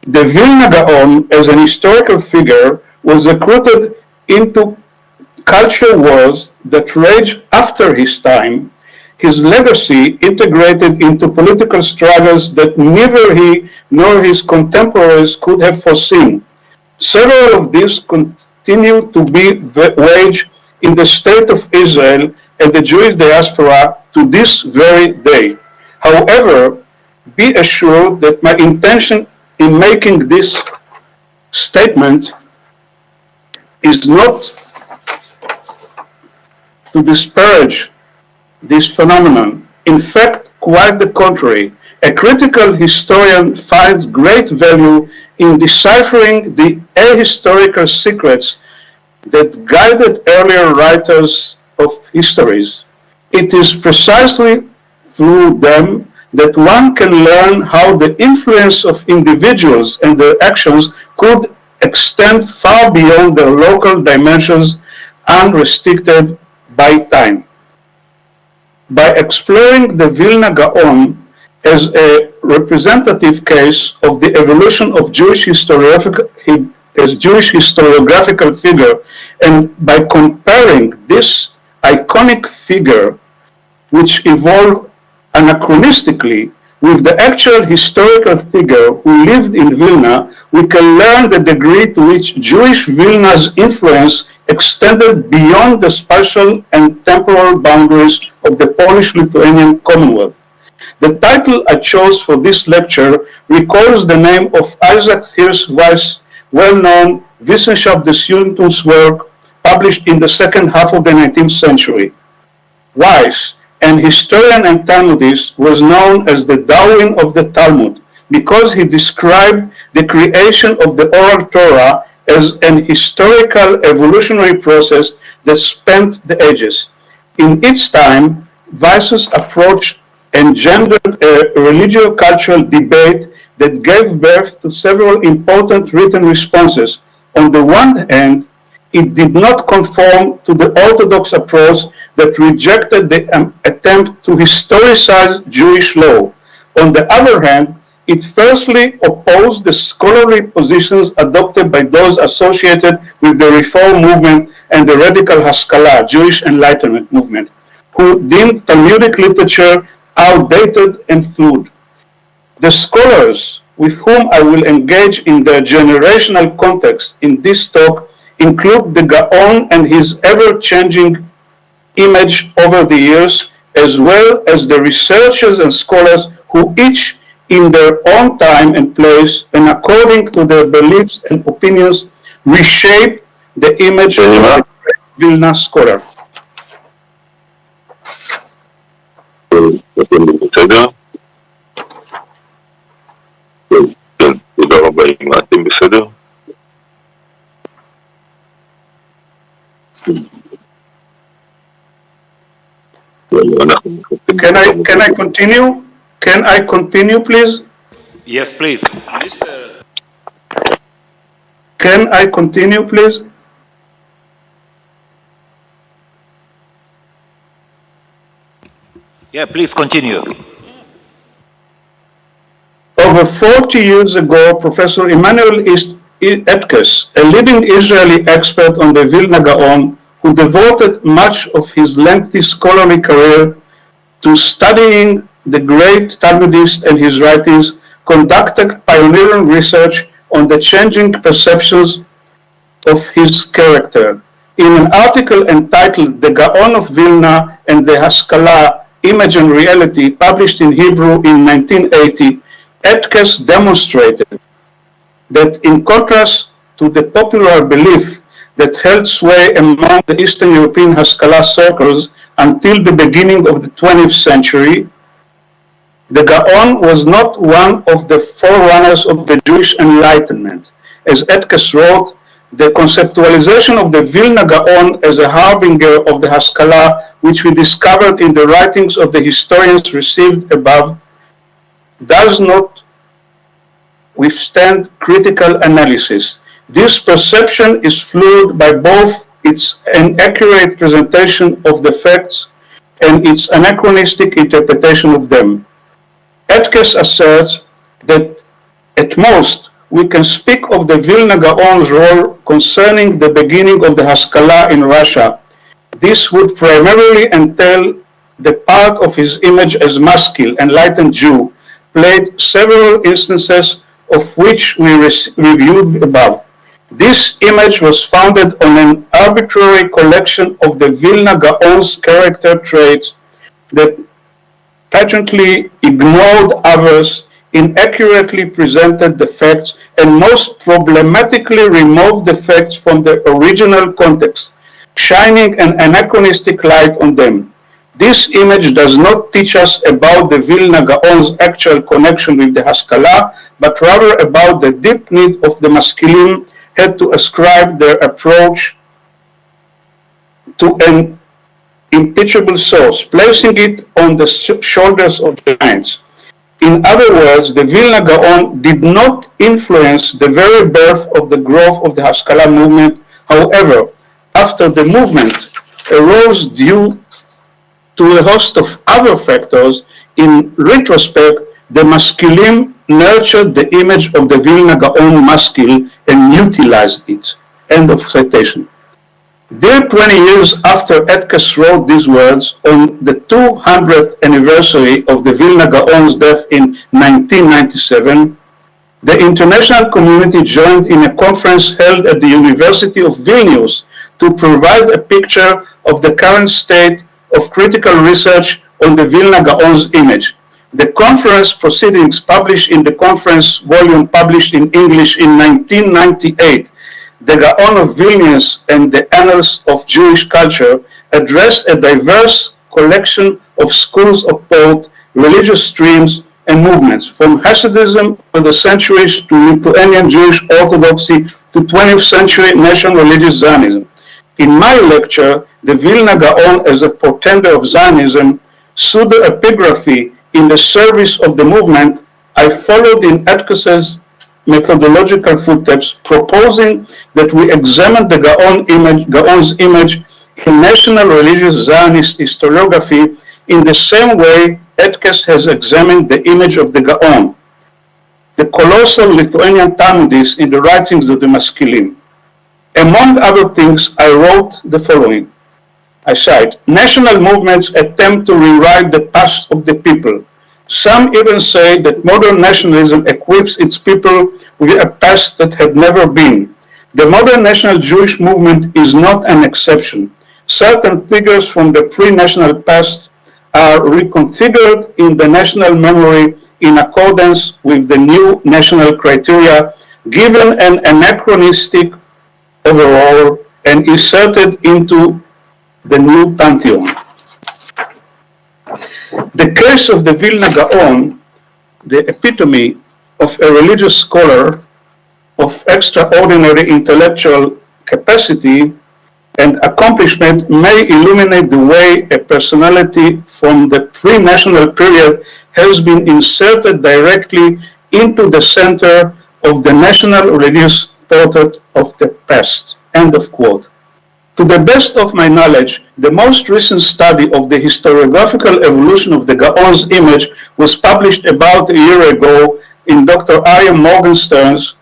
the Vilna Gaon, as an historical figure, was recruited into culture wars that raged after his time, his legacy integrated into political struggles that neither he nor his contemporaries could have foreseen. Several of these continue to be waged in the state of Israel and the Jewish diaspora to this very day. However, be assured that my intention in making this statement is not to disparage this phenomenon. In fact, quite the contrary. A critical historian finds great value in deciphering the ahistorical secrets that guided earlier writers of histories. It is precisely through them that one can learn how the influence of individuals and their actions could extend far beyond their local dimensions, unrestricted by time. By exploring the Vilna Gaon as a representative case of the evolution of Jewish historiographical figure, and by comparing this iconic figure, which evolved anachronistically, with the actual historical figure who lived in Vilna, we can learn the degree to which Jewish Vilna's influence extended beyond the spatial and temporal boundaries of the Polish-Lithuanian Commonwealth. The title I chose for this lecture recalls the name of Isaac Hirsch-Weiss' well-known Wissenschaft des Judentums work published in the second half of the 19th century. Weiss, an historian and Talmudist, was known as the Darwin of the Talmud because he described the creation of the oral Torah as an historical evolutionary process that spanned the ages. In its time, Weiss's approach engendered a religio-cultural debate that gave birth to several important written responses. On the one hand, it did not conform to the orthodox approach that rejected the attempt to historicize Jewish law. On the other hand, it firstly opposed the scholarly positions adopted by those associated with the Reform movement and the radical Haskalah, Jewish Enlightenment movement, who deemed Talmudic literature outdated and flawed. The scholars with whom I will engage in the generational context in this talk include the Gaon and his ever-changing image over the years, as well as the researchers and scholars who each in their own time and place and according to their beliefs and opinions reshape the image of the Vilna scholar. בסדר? כן, תודה רבה, אם אתם בסדר? Can I continue? Can I continue, please? Yes, please. Can I continue, please? Yeah, please continue. Over 40 years ago, Professor Emanuel Etkes, a leading Israeli expert on the Vilna Gaon, who devoted much of his lengthy scholarly career to studying the great Talmudist and his writings, conducted pioneering research on the changing perceptions of his character. In an article entitled The Gaon of Vilna and the Haskalah, Image and Reality, published in Hebrew in 1980, Etkes demonstrated that in contrast to the popular belief that held sway among the Eastern European Haskalah circles until the beginning of the 20th century, the Gaon was not one of the forerunners of the Jewish Enlightenment. As Etkes wrote, the conceptualization of the Vilna Gaon as a harbinger of the Haskalah, which we discovered in the writings of the historians received above, does not withstand critical analysis. This perception is fluid by both its inaccurate presentation of the facts and its anachronistic interpretation of them. Etkes asserts that at most we can speak of the Vilna Gaon's role concerning the beginning of the Haskalah in Russia. This would primarily entail the part of his image as maskil, enlightened Jew, played several instances of which we reviewed above. This image was founded on an arbitrary collection of the Vilna Gaon's character traits that patently ignored others, inaccurately presented the facts, and most problematically removed the facts from the original context, shining an anachronistic light on them. This image does not teach us about the Vilna Gaon's actual connection with the Haskalah, but rather about the deep need of the Maskilim had to ascribe their approach to an impeachable source, placing it on the shoulders of giants. In other words, the Vilna Gaon did not influence the very birth of the growth of the Haskalah movement. However, after the movement arose due to a host of other factors, in retrospect, the Maskilim nurtured the image of the Vilna Gaon maskil and utilized it. End of citation. Dear 20 years after Etkes wrote these words, on the 200th anniversary of the Vilna Gaon's death in 1997, the international community joined in a conference held at the University of Vilnius to provide a picture of the current state of critical research on the Vilna Gaon's image. The conference proceedings, published in the conference volume published in English in 1998, The Gaon of Vilnius and the Annals of Jewish Culture, addressed a diverse collection of schools of thought, religious streams, and movements, from Hasidism over the centuries to Lithuanian Jewish Orthodoxy to 20th century national religious Zionism. In my lecture, The Vilna Gaon as a Portender of Zionism, Pseudoepigraphy in the Service of the Movement, I followed in Etkes's methodological footsteps, proposing that we examine the Gaon's image in national religious Zionist historiography in the same way Etkes has examined the image of the Gaon, the colossal Lithuanian Talmudist, in the writings of the Maskilim. Among other things, I wrote the following. I cite, national movements attempt to rewrite the past of the people. Some even say that modern nationalism equips its people with a past that had never been. The modern national Jewish movement is not an exception. Certain figures from the pre-national past are reconfigured in the national memory in accordance with the new national criteria, given an anachronistic overall, and inserted into the new pantheon. The case of the Vilna Gaon, the epitome of a religious scholar of extraordinary intellectual capacity and accomplishment, may illuminate the way a personality from the pre-national period has been inserted directly into the center of the national religious portrait of the past. End of quote. To the best of my knowledge, the most recent study of the historiographical evolution of the Gaon's image was published about a year ago in Dr. Aryeh Morgenstern's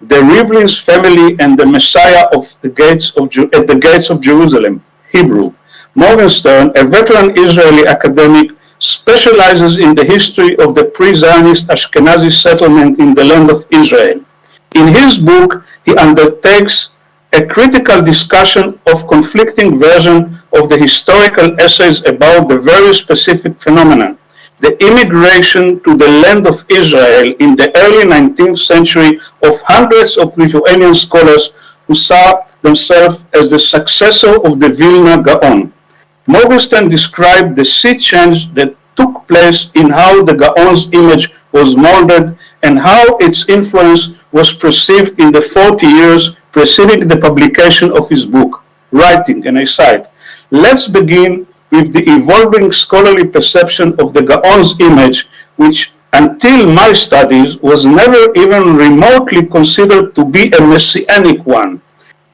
The Rivlin's Family and the Messiah of the Gates of Jerusalem, Hebrew. Morgenstern, a veteran Israeli academic, specializes in the history of the pre-Zionist Ashkenazi settlement in the land of Israel. In his book, he undertakes a critical discussion of conflicting versions of the historical essays about the very specific phenomenon, the immigration to the land of Israel in the early 19th century of hundreds of Lithuanian scholars who saw themselves as the successor of the Vilna Gaon. Morgenstern described the sea change that took place in how the Gaon's image was molded and how its influence was perceived in the 40 years preceding the publication of his book, writing, and I cite, "Let's begin with the evolving scholarly perception of the Gaon's image, which until my studies was never even remotely considered to be a messianic one.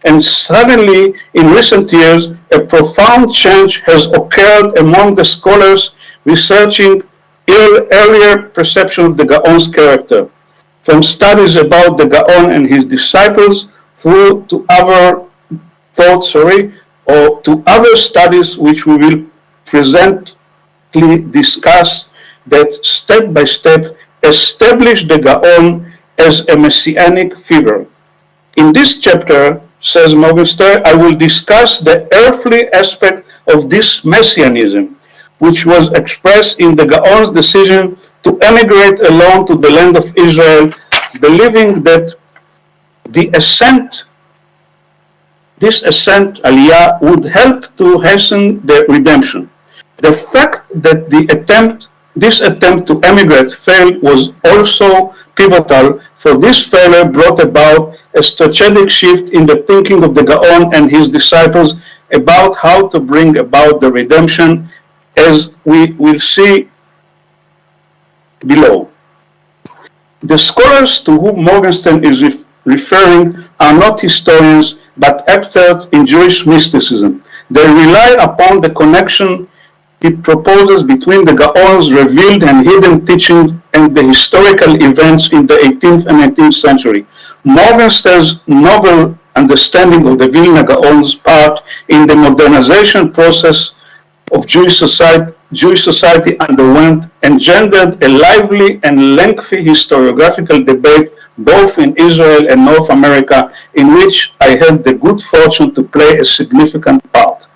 And suddenly, in recent years, a profound change has occurred among the scholars researching earlier perception of the Gaon's character, from studies about the Gaon and his disciples through to other thoughts, or to other studies which we will presently discuss that step by step establish the Gaon as a messianic figure. In this chapter, says Morgenstern, I will discuss the earthly aspect of this messianism, which was expressed in the Gaon's decision to emigrate alone to the land of Israel, believing that this ascent, Aliyah, would help to hasten the redemption. The fact that this attempt to emigrate failed was also pivotal, for this failure brought about a strategic shift in the thinking of the Gaon and his disciples about how to bring about the redemption, as we will see below. The scholars to whom Morgenstern is referring are not historians, but experts in Jewish mysticism. They rely upon the connection he proposes between the Gaon's revealed and hidden teachings and the historical events in the 18th and 19th century. Morgenstern's novel understanding of the Vilna Gaon's part in the modernization process of Jewish society underwent engendered a lively and lengthy historiographical debate both in Israel and North America, in which I had the good fortune to play a significant part.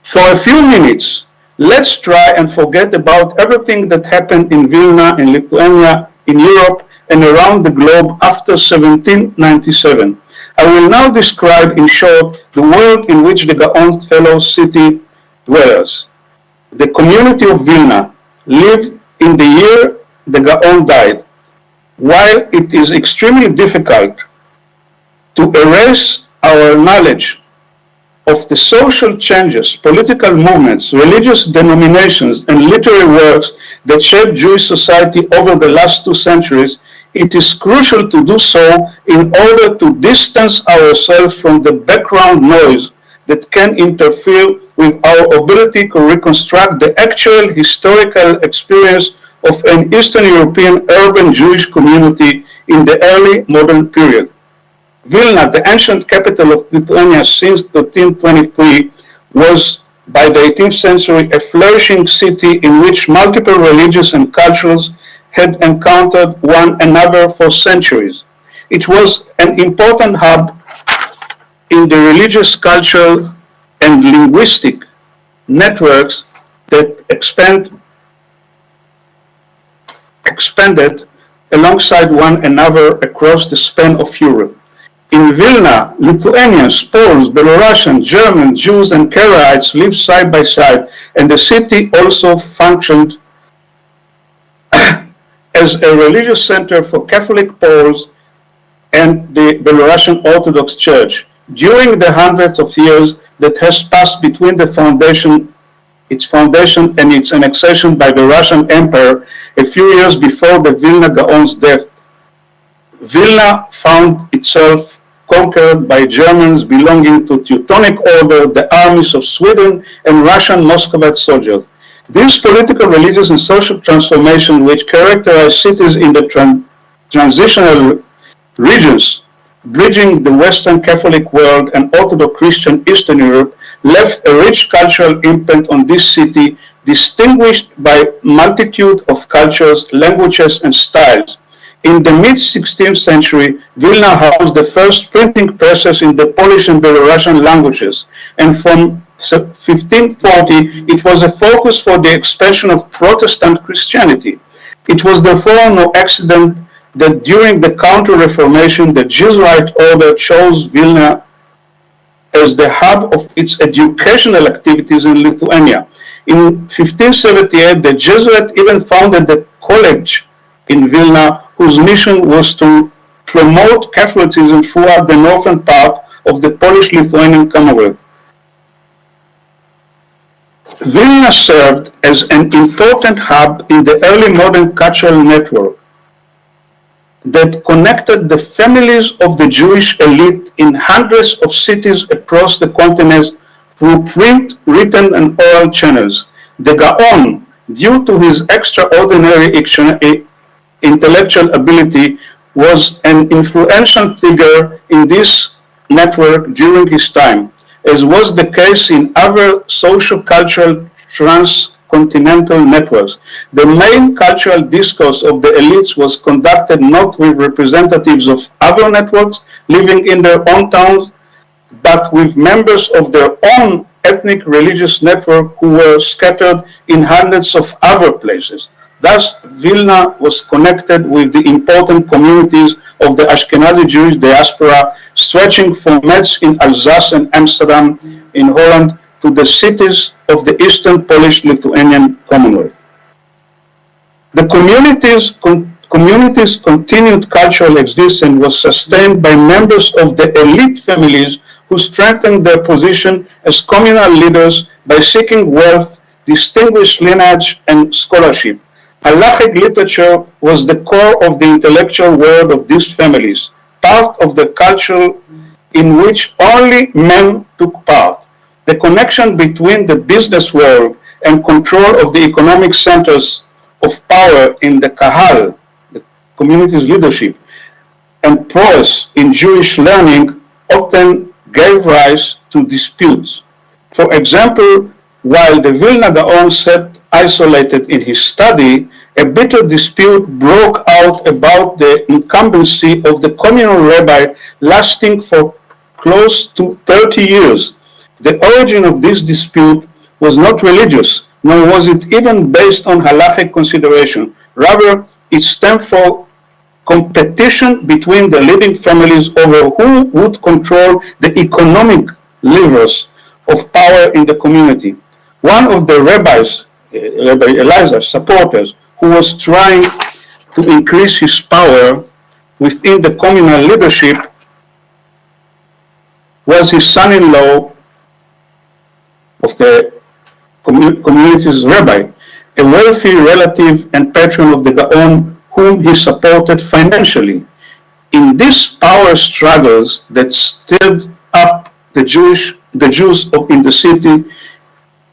For a few minutes, let's try and forget about everything that happened in Vilna, in Lithuania, in Europe, and around the globe after 1797. I will now describe in short the world in which the Gaon's fellow city dwellers. The community of Vilna lived in the year the Gaon died. While it is extremely difficult to erase our knowledge of the social changes, political movements, religious denominations, and literary works that shaped Jewish society over the last 2 centuries, it is crucial to do so in order to distance ourselves from the background noise that can interfere with our ability to reconstruct the actual historical experience of an Eastern European urban Jewish community in the early modern period. Vilna, the ancient capital of Lithuania since 1323, was by the 18th century a flourishing city in which multiple religions and cultures had encountered one another for centuries. It was an important hub in the religious, cultural, and linguistic networks that expanded alongside one another across the span of Europe. In Vilna, Lithuanians, Poles, Belarusians, Germans, Jews, and Karaites lived side by side, and the city also functioned as a religious center for Catholic Poles and the Belarusian Orthodox Church. During the hundreds of years that has passed between its foundation and its annexation by the Russian Empire a few years before the Vilna Gaon's death, Vilna found itself conquered by Germans belonging to Teutonic Order, the armies of Sweden, and Russian Muscovite soldiers. These political, religious, and social transformations which characterize cities in the transitional regions, bridging the Western Catholic world and Orthodox Christian Eastern Europe, left a rich cultural imprint on this city, distinguished by multitude of cultures, languages, and styles. In the mid-16th century, Vilna housed the first printing presses in the Polish and Belarusian languages, and from 1540 it was a focus for the expansion of Protestant Christianity. It was therefore no accident that during the Counter-Reformation the Jesuit order chose Vilna as the hub of its educational activities in Lithuania. In 1578, the Jesuits even founded the college in Vilna, whose mission was to promote Catholicism throughout the northern part of the Polish-Lithuanian Commonwealth. Vilna served as an important hub in the early modern cultural network that connected the families of the Jewish elite in hundreds of cities across the continent through print, written, and oral channels. The Gaon, due to his extraordinary intellectual ability, was an influential figure in this network during his time, as was the case in other social-cultural transcontinental networks. The main cultural discourse of the elites was conducted not with representatives of other networks living in their own towns, but with members of their own ethnic religious network who were scattered in hundreds of other places. Thus, Vilna was connected with the important communities of the Ashkenazi Jewish diaspora, stretching from Metz in Alsace and Amsterdam in Holland to the cities of the Eastern Polish-Lithuanian Commonwealth. The community's continued cultural existence was sustained by members of the elite families who strengthened their position as communal leaders by seeking wealth, distinguished lineage, and scholarship. Halachic literature was the core of the intellectual world of these families, part of the culture in which only men took part. The connection between the business world and control of the economic centers of power in the Kahal, the community's leadership, and prowess in Jewish learning often gave rise to disputes. For example, while the Vilna Gaon sat isolated in his study, a bitter dispute broke out about the incumbency of the communal rabbi lasting for close to 30 years. The origin of this dispute was not religious, nor was it even based on halachic consideration. Rather, it stemmed from competition between the leading families over who would control the economic levers of power in the community. One of the rabbis, Rabbi Elazar's supporters, who was trying to increase his power within the communal leadership, was his son-in-law of the community's rabbi, a wealthy relative and patron of the Gaon whom he supported financially. In these power struggles that stirred up the Jews in the city,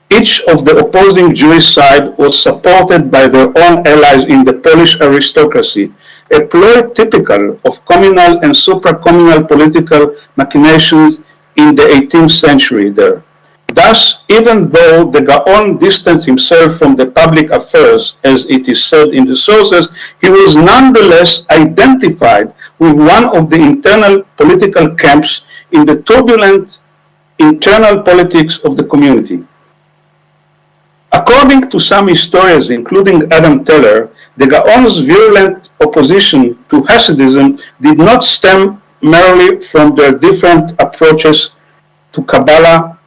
each of the opposing Jewish side was supported by their own allies in the Polish aristocracy, a ploy typical of communal and supra-communal political machinations in the 18th century there. Thus, even though the Gaon distanced himself from the public affairs, as it is said in the sources, he was nonetheless identified with one of the internal political camps in the turbulent internal politics of the community. According to some historians, including Adam Teller, the Gaon's virulent opposition to Hasidism did not stem merely from their different approaches to Kabbalah,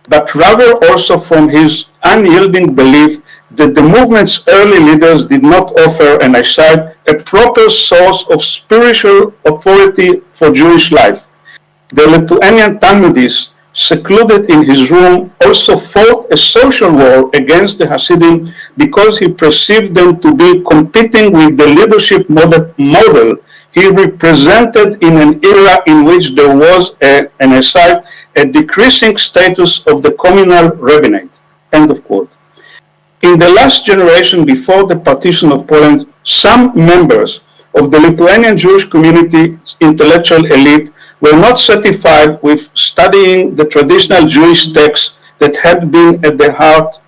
but rather also from his unyielding belief that the movement's early leaders did not offer, and I cite, a proper source of spiritual authority for Jewish life. The Lithuanian Talmudist, secluded in his room, also fought a social war against the Hasidim because he perceived them to be competing with the leadership model he represented in an era in which there was a decreasing status of the communal rabbinate. End of quote. In the last generation before the partition of Poland, some members of the Lithuanian Jewish community's intellectual elite were not satisfied with studying the traditional Jewish texts that had been at the heart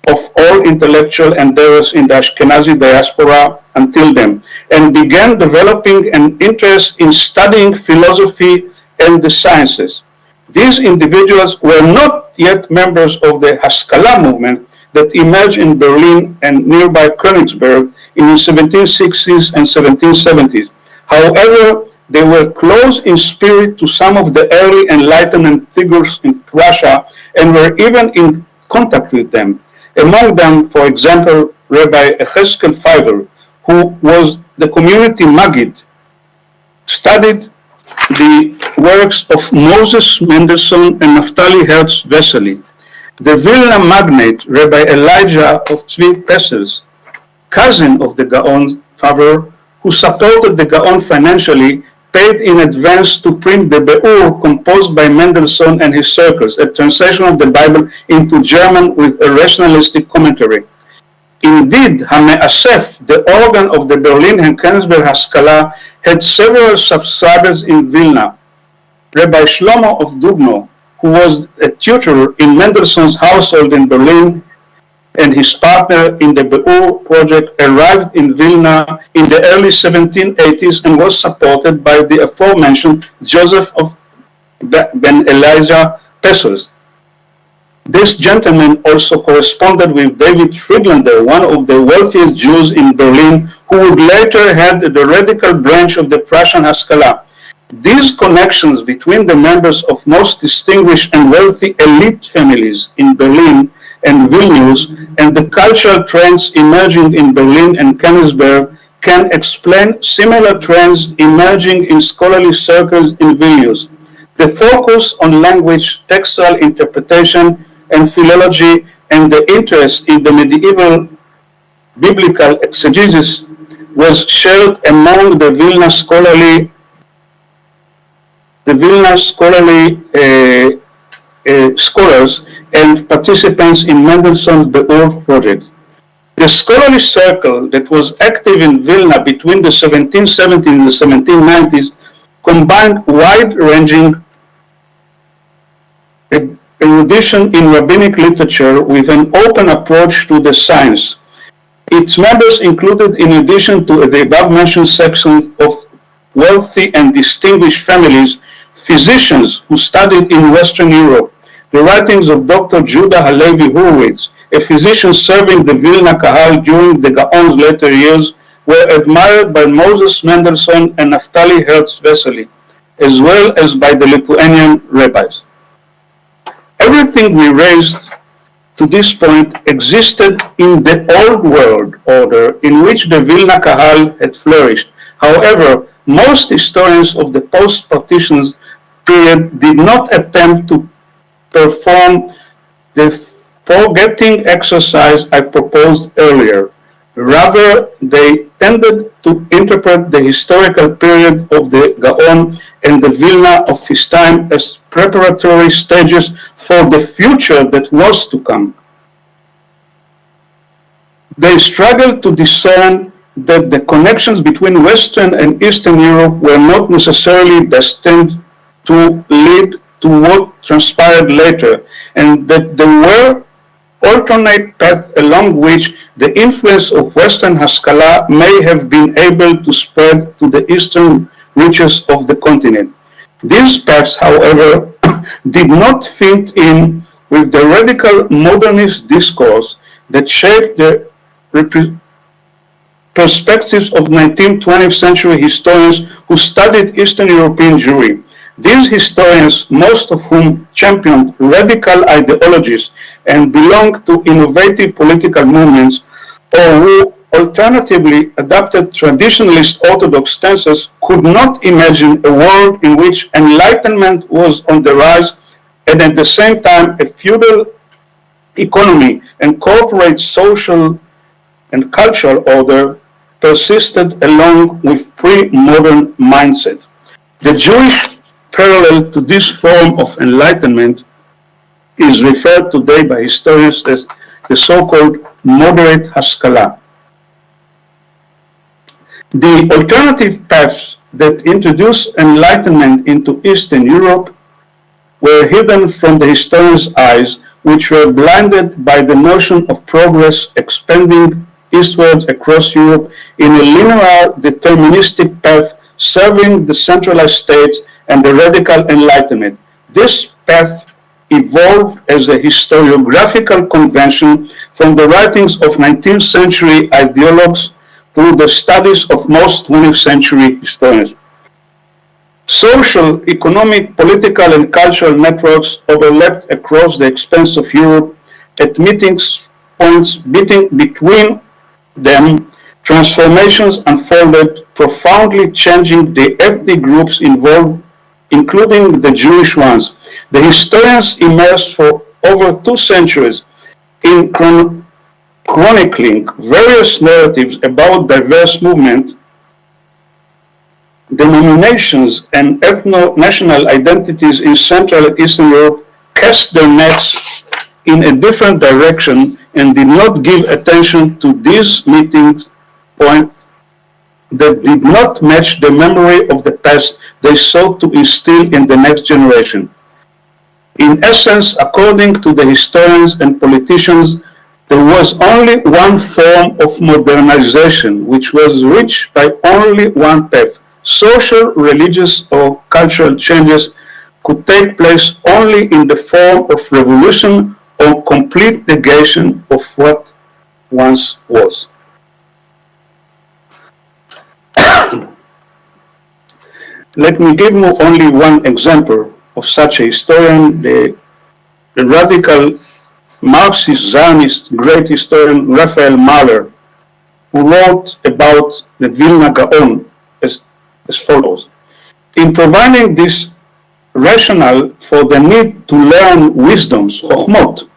of all intellectual endeavors in the Ashkenazi diaspora until then, and began developing an interest in studying philosophy and the sciences. These individuals were not yet members of the Haskalah movement that emerged in Berlin and nearby Königsberg in the 1760s and 1770s. However, they were close in spirit to some of the early Enlightenment figures in Russia and were even in contact with them. Among them, for example, Rabbi Yechezkel Feivel, who was the community Maggid, studied the works of Moses Mendelssohn and Naftali Herz Vesely. The Vilna magnate, Rabbi Elijah of Tzvi Pessels, cousin of the Gaon father, who supported the Gaon financially, paid in advance to print the Beur composed by Mendelssohn and his circles, a translation of the Bible into German with a rationalistic commentary. Indeed, HaMe'asef, the organ of the Berlin and Königsberg Haskalah, had several subscribers in Vilna. Rabbi Shlomo of Dubno, who was a tutor in Mendelssohn's household in Berlin, and his partner in the Beur project arrived in Vilna in the early 1780s and was supported by the aforementioned Joseph of Ben Elijah Pessels. This gentleman also corresponded with David Friedlander, one of the wealthiest Jews in Berlin, who would later head the radical branch of the Prussian Haskalah. These connections between the members of most distinguished and wealthy elite families in Berlin and Vilnius and the cultural trends emerging in Berlin and Königsberg can explain similar trends emerging in scholarly circles in Vilnius. The focus on language, textual interpretation, and philology, and the interest in the medieval biblical exegesis was shared among the Vilna scholarly scholars and participants in Mendelssohn's Beur project. The scholarly circle that was active in Vilna between the 1770s and the 1790s combined wide-ranging erudition in rabbinic literature with an open approach to the science. Its members included, in addition to the above-mentioned section of wealthy and distinguished families, physicians who studied in Western Europe. The writings of Dr. Judah Halevi Hurwitz, a physician serving the Vilna Kahal during the Gaon's later years, were admired by Moses Mendelssohn and Naftali Herz Vesely, as well as by the Lithuanian rabbis. Everything we raised to this point existed in the old world order in which the Vilna Kahal had flourished. However, most historians of the post-partition period did not attempt to perform the forgetting exercise I proposed earlier. Rather, they tended to interpret the historical period of the Gaon and the Vilna of his time as preparatory stages for the future that was to come. They struggled to discern that the connections between Western and Eastern Europe were not necessarily destined to lead to what transpired later, and that there were alternate paths along which the influence of Western Haskalah may have been able to spread to the eastern reaches of the continent. These paths, however, did not fit in with the radical modernist discourse that shaped the perspectives of 19th, 20th century historians who studied Eastern European Jewry. These historians, most of whom championed radical ideologies and belonged to innovative political movements, or who alternatively adopted traditionalist orthodox stances, could not imagine a world in which enlightenment was on the rise and at the same time a feudal economy and corporate social and cultural order persisted along with pre-modern mindset. The Jewish parallel to this form of enlightenment is referred today by historians as the so-called moderate Haskalah. The alternative paths that introduced enlightenment into Eastern Europe were hidden from the historian's eyes which were blinded by the notion of progress expanding eastwards across Europe in a linear deterministic path serving the centralized states and the radical Enlightenment. This path evolved as a historiographical convention from the writings of 19th century ideologues through the studies of most 20th century historians. Social, economic, political, and cultural networks overlapped across the expanse of Europe at meeting points between them. Transformations unfolded, profoundly changing the ethnic groups involved, including the Jewish ones. The historians immersed for over 2 centuries in chronicling various narratives about diverse movements, denominations, and ethno-national identities in Central and Eastern Europe cast their nets in a different direction and did not give attention to these meetings points that did not match the memory of the past they sought to instill in the next generation. In essence, according to the historians and politicians, there was only one form of modernization which was reached by only one path. Social, religious, or cultural changes could take place only in the form of revolution or complete negation of what once was. Let me give you only one example of such a historian, the radical Marxist Zionist great historian Raphael Mahler, who wrote about the Vilna Gaon as follows. In providing this rationale for the need to learn wisdoms, chokhmot,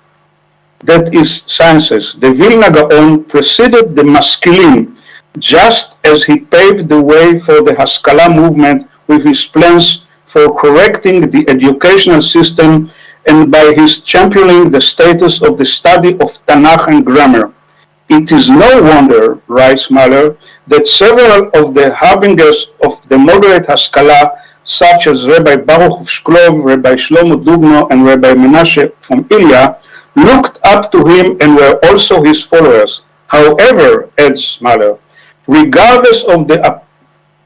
that is sciences, the Vilna Gaon preceded the Maskilim, just as he paved the way for the Haskalah movement with his plans for correcting the educational system and by his championing the status of the study of Tanakh and grammar. It is no wonder, writes Mahler, that several of the harbingers of the moderate Haskalah, such as Rabbi Baruch of Shklov, Rabbi Shlomo Dugno, and Rabbi Menashe from Ilya, looked up to him and were also his followers. However, adds Mahler, regardless of the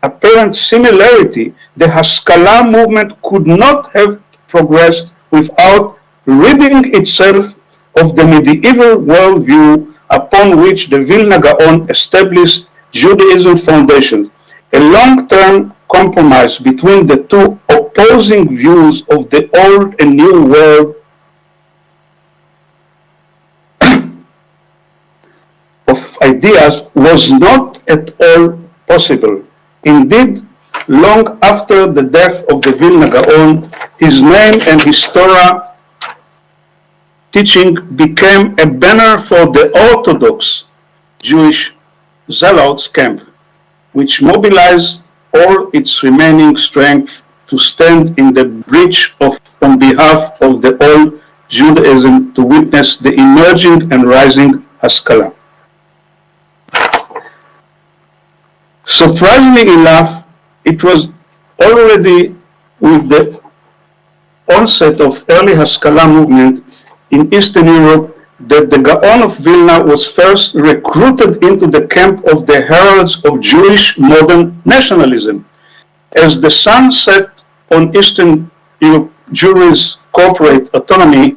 apparent similarity, the Haskalah movement could not have progressed without ridding itself of the medieval worldview upon which the Vilna Gaon established Judaism foundations. A long-term compromise between the two opposing views of the old and new world of ideas was not at all possible. Indeed, long after the death of the Vilna Gaon, his name and his Torah teaching became a banner for the Orthodox Jewish Zealots camp, which mobilized all its remaining strength to stand in the breach on behalf of the old Judaism to witness the emerging and rising Haskalah. Surprisingly enough, it was already with the onset of early Haskalah movement in Eastern Europe that the Gaon of Vilna was first recruited into the camp of the heralds of Jewish modern nationalism. As the sun set on Eastern Europe Jewry's corporate autonomy,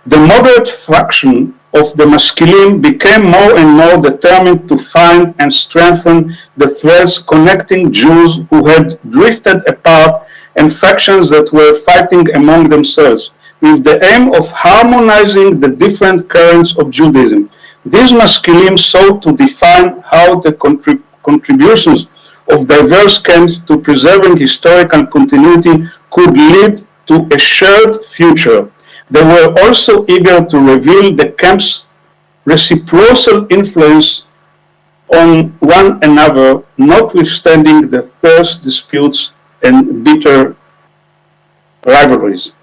the moderate faction of the Maskilim became more and more determined to find and strengthen the threads connecting Jews who had drifted apart and factions that were fighting among themselves, with the aim of harmonizing the different currents of Judaism. These Maskilim sought to define how the contributions of diverse camps to preserving historical continuity could lead to a shared future. They were also eager to reveal the camp's reciprocal influence on one another, notwithstanding the fierce disputes and bitter rivalries.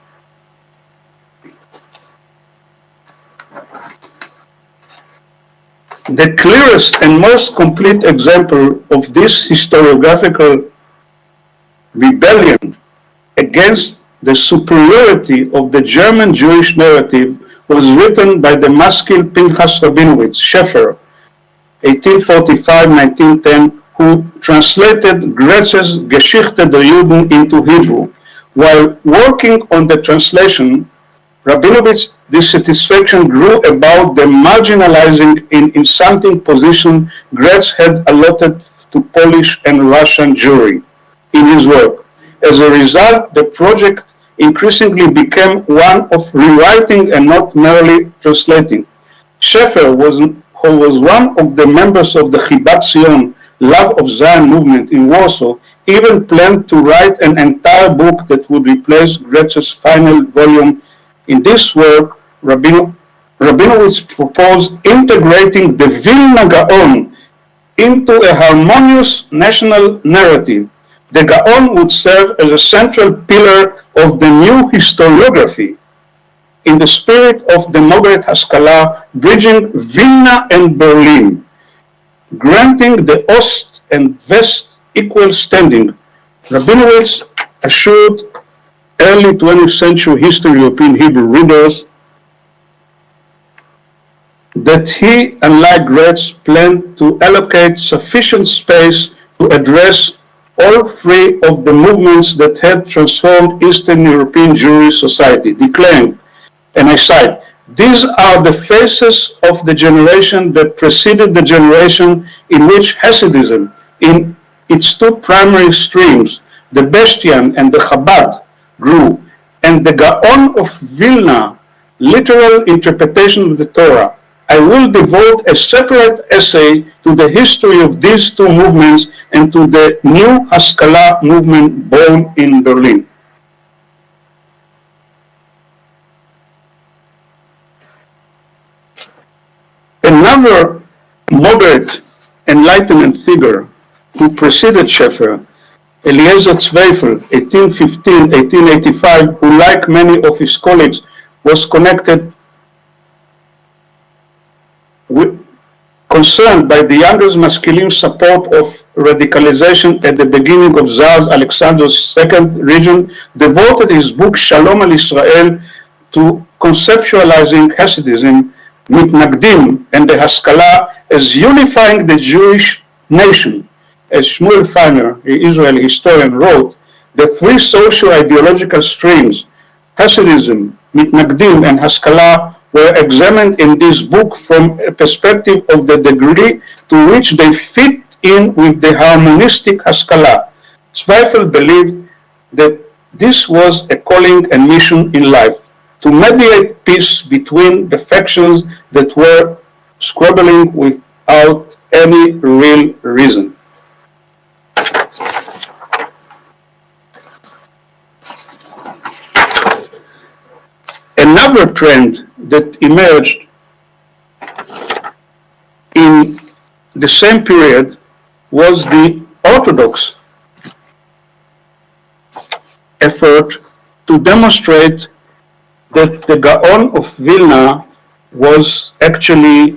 The clearest and most complete example of this historiographical rebellion against the superiority of the German Jewish narrative was written by the maskil Pinchas Rabinowitz, Shefer, 1845-1910, who translated Goethe's Geschichte der Juden into Hebrew. While working on the translation, Rabinowitz's dissatisfaction grew about the marginalizing and insulting position Goethe had allotted to Polish and Russian Jewry in his work. As a result, the project increasingly became one of rewriting and not merely translating. Shefer, who was one of the members of the Chibat Zion, Love of Zion movement in Warsaw, even planned to write an entire book that would replace Goethe's final volume. In this work, Rabinowitz proposed integrating the Vilna Gaon into a harmonious national narrative. The Gaon would serve as a central pillar of the new historiography in the spirit of the moderate Haskalah, bridging Vilna and Berlin, granting the Ost and West equal standing. Rabinowitz assured early 20th century history European Hebrew readers that he, unlike Goethe, planned to allocate sufficient space to address all three of the movements that had transformed Eastern European Jewish society, declaring, and I cite, "These are the faces of the generation that preceded the generation in which Hasidism, in its two primary streams, the Bestian and the Chabad, grew, and the Gaon of Vilna, literal interpretation of the Torah. I will devote a separate essay to the history of these two movements and to the new Haskalah movement born in Berlin." Another moderate Enlightenment figure who preceded Shefer, Eliezer Zweifel, 1815-1885, who, like many of his colleagues, was concerned by the younger masculine support of radicalization at the beginning of Tsar Alexander's second region, devoted his book Shalom al Israel to conceptualizing Hasidism, Mitnagdim, and the Haskalah as unifying the Jewish nation. As Shmuel Feiner, an Israeli historian, wrote, the three socio-ideological streams, Hasidism, Mitnagdim, and Haskalah, were examined in this book from a perspective of the degree to which they fit in with the harmonistic Haskalah. Zweifel believed that this was a calling and mission in life, to mediate peace between the factions that were squabbling without any real reason. Another trend that emerged in the same period was the Orthodox effort to demonstrate that the Gaon of Vilna was actually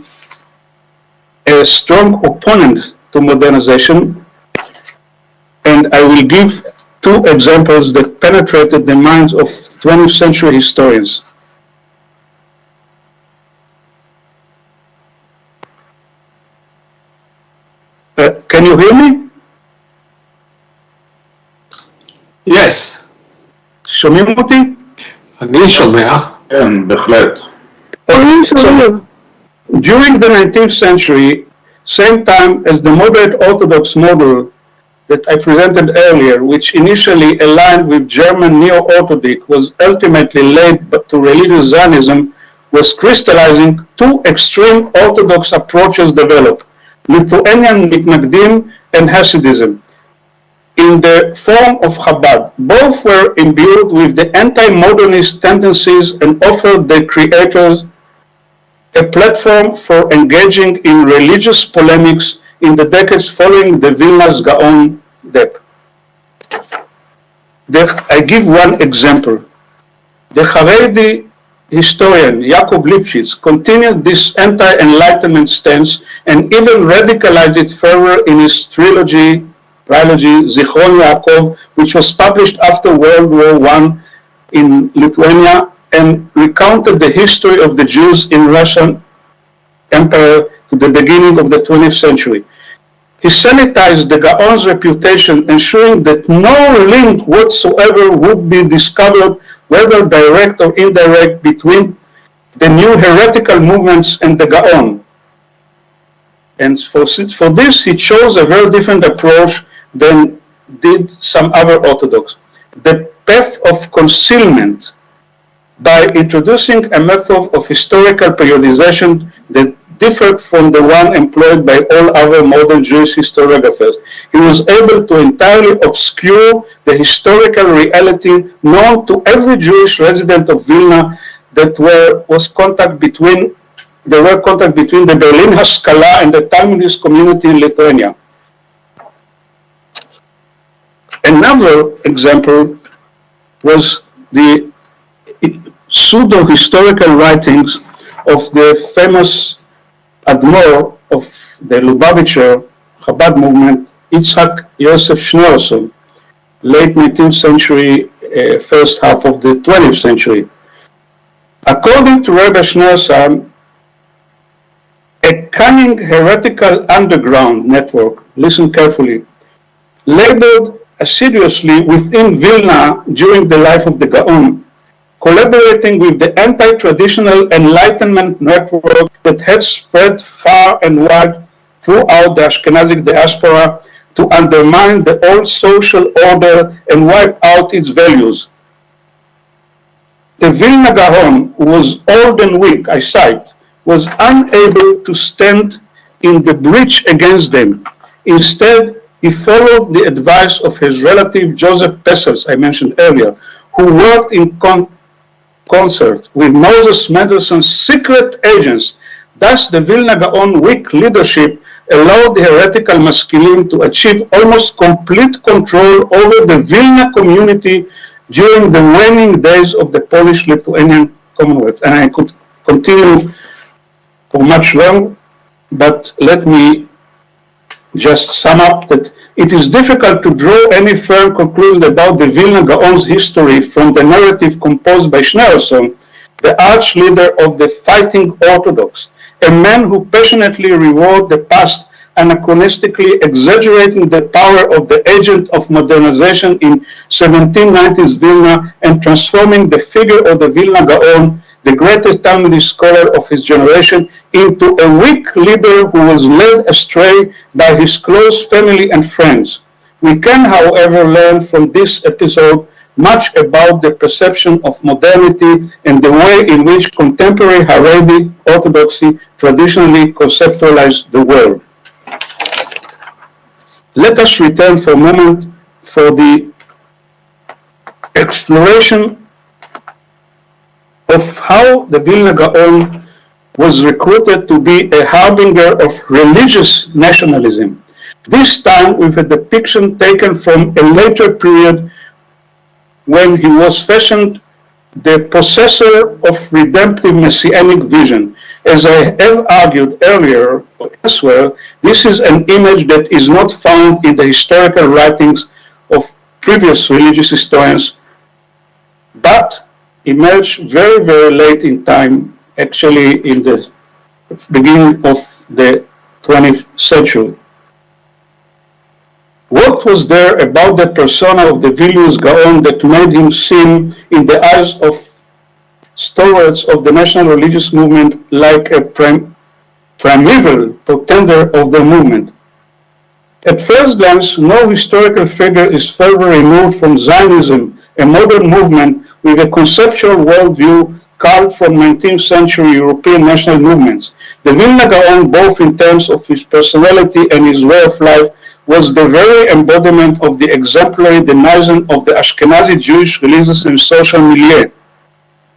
a strong opponent to modernization, and I will give two examples that penetrated the minds of 20th century historians. Can you hear me? Yes. שומעים אותי? אני שומע. כן, בהחלט. During the 19th century, same time as the moderate Orthodox model that I presented earlier, which initially aligned with German Neo-Orthodox, was ultimately led to religious Zionism, was crystallizing two extreme Orthodox approaches developed, Lithuanian Mitnagdim and Hasidism, in the form of Chabad. Both were imbued with the anti-modernist tendencies and offered their creators a platform for engaging in religious polemics in the decades following the Vilna's Gaon death. I give one example. The Haredi historian Yaakov Lipschitz continued this anti-enlightenment stance and even radicalized it further in his trilogy Zichron Yaakov, which was published after World War I in Lithuania and recounted the history of the Jews in Russian Empire to the beginning of the 20th century. He sanitized the Gaon's reputation, ensuring that no link whatsoever would be discovered, whether direct or indirect, between the new heretical movements and the Gaon. And for this, he chose a very different approach than did some other Orthodox. The path of concealment, by introducing a method of historical periodization that differed from the one employed by all other modern Jewish historiographers. He was able to entirely obscure the historical reality known to every Jewish resident of Vilna that there were contact between the Berlin Haskalah and the Talmudist community in Lithuania. Another example was the pseudo-historical writings of the famous Admor of the Lubavitcher Chabad movement, Yitzhak Yosef Schneerson, late 19th century, first half of the 20th century. According to Rabbi Schneerson, a cunning heretical underground network, listen carefully, labored assiduously within Vilna during the life of the Gaon, collaborating with the anti-traditional Enlightenment network that had spread far and wide throughout the Ashkenazic diaspora to undermine the old social order and wipe out its values. The Vilna Gaon, who was old and weak, I cite, was unable to stand in the breach against them. Instead, he followed the advice of his relative Joseph Pessels, I mentioned earlier, who worked in concert with Moses Mendelssohn's secret agents. Thus, the Vilna Gaon weak leadership allowed the heretical masculine to achieve almost complete control over the Vilna community during the waning days of the Polish-Lithuanian Commonwealth. And I could continue for much longer, but let me just sum up that it is difficult to draw any firm conclusion about the Vilna Gaon's history from the narrative composed by Schneerson, the arch leader of the Fighting Orthodox, a man who passionately rewrote the past, anachronistically exaggerating the power of the agent of modernization in 1790s Vilna and transforming the figure of the Vilna Gaon, the greatest Talmudist scholar of his generation, into a weak leader who was led astray by his close family and friends. We can, however, learn from this episode much about the perception of modernity and the way in which contemporary Haredi orthodoxy traditionally conceptualized the world. Let us return for a moment for the exploration of how the Vilna Gaon was recruited to be a harbinger of religious nationalism, this time with a depiction taken from a later period when he was fashioned the possessor of redemptive messianic vision. As I have argued earlier or elsewhere, this is an image that is not found in the historical writings of previous religious historians, but emerged very, very late in time, actually in the beginning of the 20th century. What was there about the persona of the Vilnius Gaon that made him seem, in the eyes of stalwarts of the national religious movement, like a primeval pretender of the movement? At first glance, no historical figure is further removed from Zionism, a modern movement with a conceptual worldview carved from 19th century European national movements. The Vilna Gaon, both in terms of his personality and his way of life, was the very embodiment of the exemplary denizen of the Ashkenazi Jewish religious and social milieu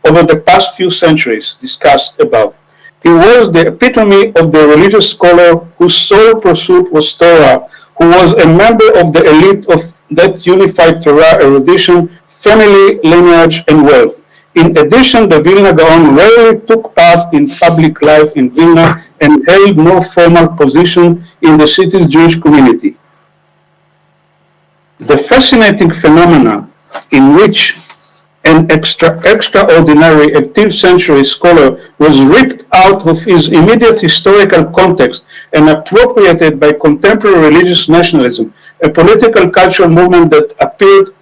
over the past few centuries discussed above. He was the epitome of the religious scholar whose sole pursuit was Torah, who was a member of the elite of that unified Torah erudition, family, lineage, and wealth. In addition, the Vilna Gaon rarely took part in public life in Vilna and held no formal position in the city's Jewish community. The fascinating phenomena in which an extraordinary 18th century scholar, was ripped out of his immediate historical context and appropriated by contemporary religious nationalism, a political cultural movement that appeared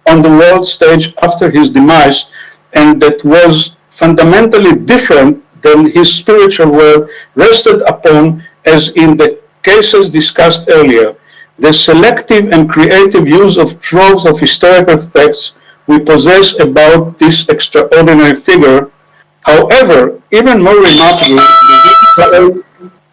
on the world stage after his demise and that was fundamentally different than his spiritual world, rested upon, as in the cases discussed earlier, the selective and creative use of troves of historical texts we possess about this extraordinary figure. However, even more remarkably, the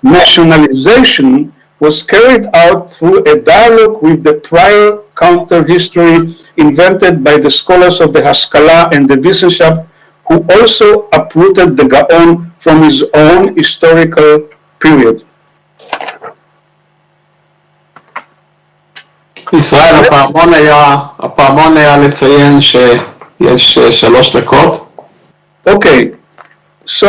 nationalization was carried out through a dialogue with the prior counter-history invented by the scholars of the Haskalah and the Wissenschaft, who also uprooted the Gaon from his own historical period. ישראל, הפעמון היה לציין שיש 3 דקות. Okay, so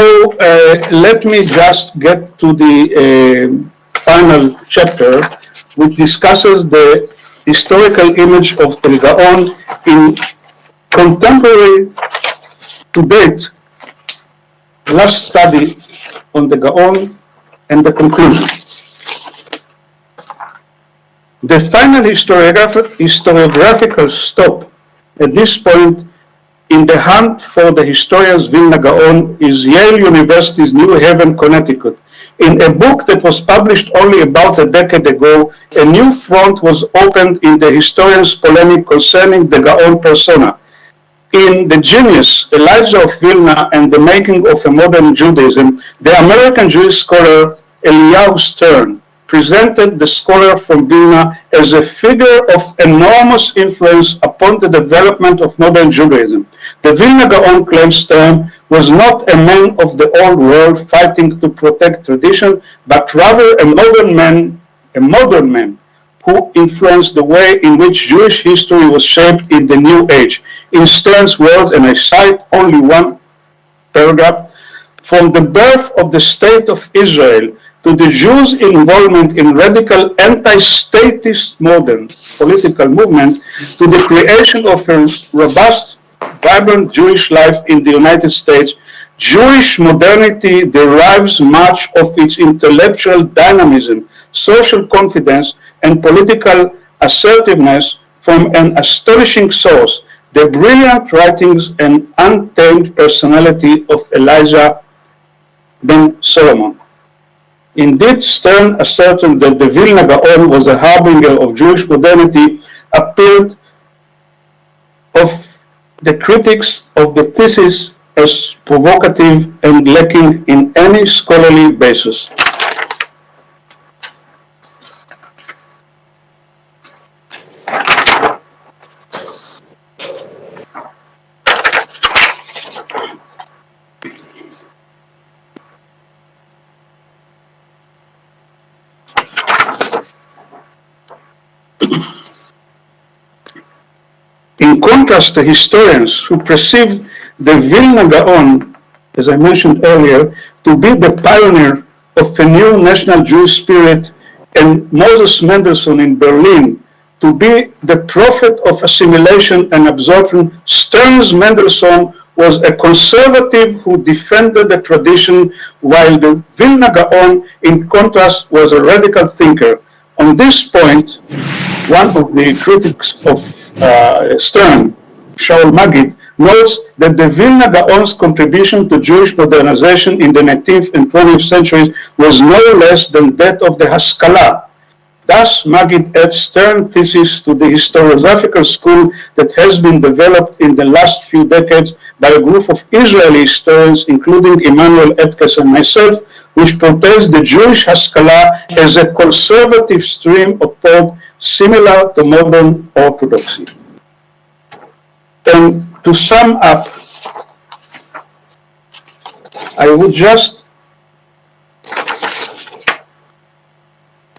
let me just get to the final chapter, which discusses the historical image of the Gaon in contemporary to date, last study on the Gaon and the conclusion. The final historiographical stop at this point in the hunt for the historian's Vilna Gaon is Yale University's New Haven, Connecticut. In a book that was published only about a decade ago, a new front was opened in the historian's polemic concerning the Gaon persona. In The Genius, Elijah of Vilna and the Making of a Modern Judaism, the American Jewish scholar Eliyahu Stern presented the scholar from Vilna as a figure of enormous influence upon the development of modern Judaism. The Vilna Gaon, claims Stern, was not a man of the old world fighting to protect tradition, but rather a modern man who influenced the way in which Jewish history was shaped in the New Age. In Stern's words, and I cite only one paragraph, from the birth of the State of Israel to the Jews' involvement in radical anti-statist modern political movement, to the creation of a robust, vibrant Jewish life in the United States, Jewish modernity derives much of its intellectual dynamism, social confidence, and political assertiveness from an astonishing source, the brilliant writings and untamed personality of Elijah ben Solomon. Indeed, Stern asserted that the Vilna Gaon was a harbinger of Jewish modernity, appealed of the critics of the thesis as provocative and lacking in any scholarly basis. In contrast, the historians who perceived the Vilna Gaon, as I mentioned earlier, to be the pioneer of a new national Jewish spirit, and Moses Mendelssohn in Berlin to be the prophet of assimilation and absorption, Stern's Mendelssohn was a conservative who defended the tradition, while the Vilna Gaon, in contrast, was a radical thinker. On this point, one of the critics of Stern, Shaul Magid, notes that the Vilna Gaon's contribution to Jewish modernization in the 19th and 20th centuries was no less than that of the Haskalah. Thus, Magid adds Stern's thesis to the historiographical school that has been developed in the last few decades by a group of Israeli historians, including Emmanuel Etkes and myself, which portrays the Jewish Haskalah as a conservative stream of thought similar to modern Orthodoxy. And to sum up, I would just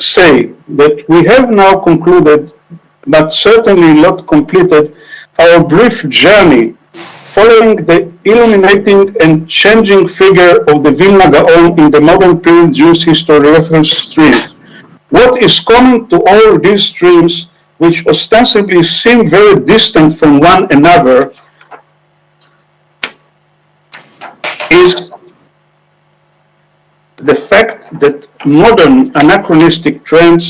say that we have now concluded, but certainly not completed, our brief journey following the illuminating and changing figure of the Vilna Gaon in the modern period Jewish historiographical streams. What is common to all these streams, which ostensibly seem very distant from one another, the fact that modern anachronistic trends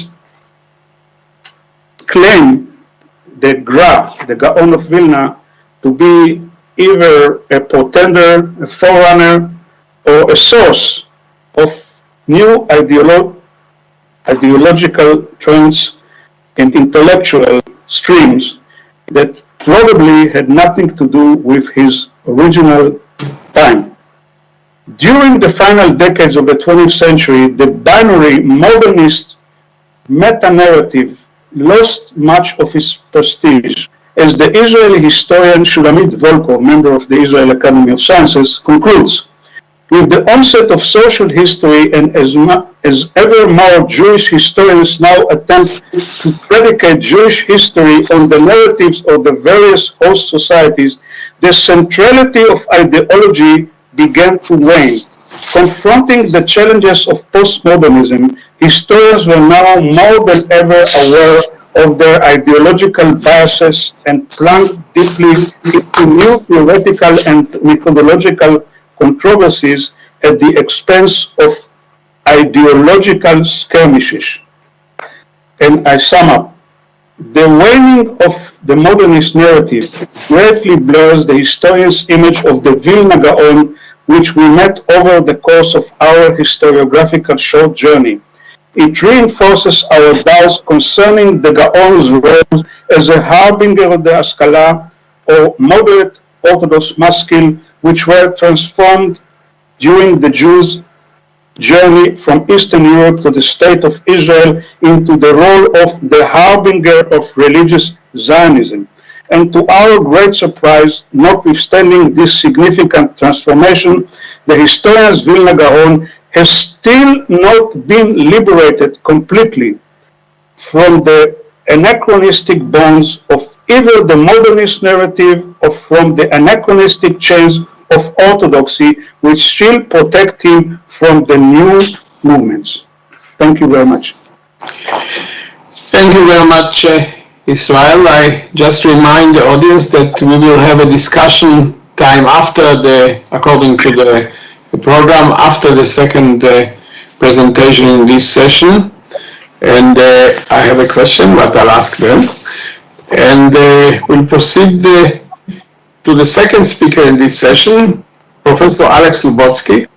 claim the Gaon of Vilna, to be either a portender, a forerunner, or a source of new ideological trends and intellectual streams that probably had nothing to do with his original time. During the final decades of the 20th century, the binary modernist meta-narrative lost much of its prestige. As the Israeli historian Shulamit Volko, member of the Israel Academy of Sciences, concludes, with the onset of social history and as ever more Jewish historians now attempt to predicate Jewish history on the narratives of the various host societies, the centrality of ideology began to wane. Confronting the challenges of postmodernism, historians were now more than ever aware of their ideological biases and plunged deeply into new theoretical and methodological controversies at the expense of ideological skirmishes. And I sum up. The waning of the modernist narrative greatly blurs the historian's image of the Vilna Gaon, which we met over the course of our historiographical short journey. It reinforces our doubts concerning the Gaon's role as a harbinger of the Haskalah or moderate Orthodox maskil, which were transformed during the Jews' journey from Eastern Europe to the State of Israel into the role of the harbinger of religious Zionism. And to our great surprise, notwithstanding this significant transformation, the historian's Vilna Gaon has still not been liberated completely from the anachronistic bonds of either the modernist narrative or from the anachronistic chains of orthodoxy, which still protect him from the new movements. Thank you very much. Thank you very much, Israel. I just remind the audience that we will have a discussion time according to the program, after the second presentation in this session. And I have a question, but I'll ask them. And we'll proceed to the second speaker in this session, Professor Alex Lubotsky.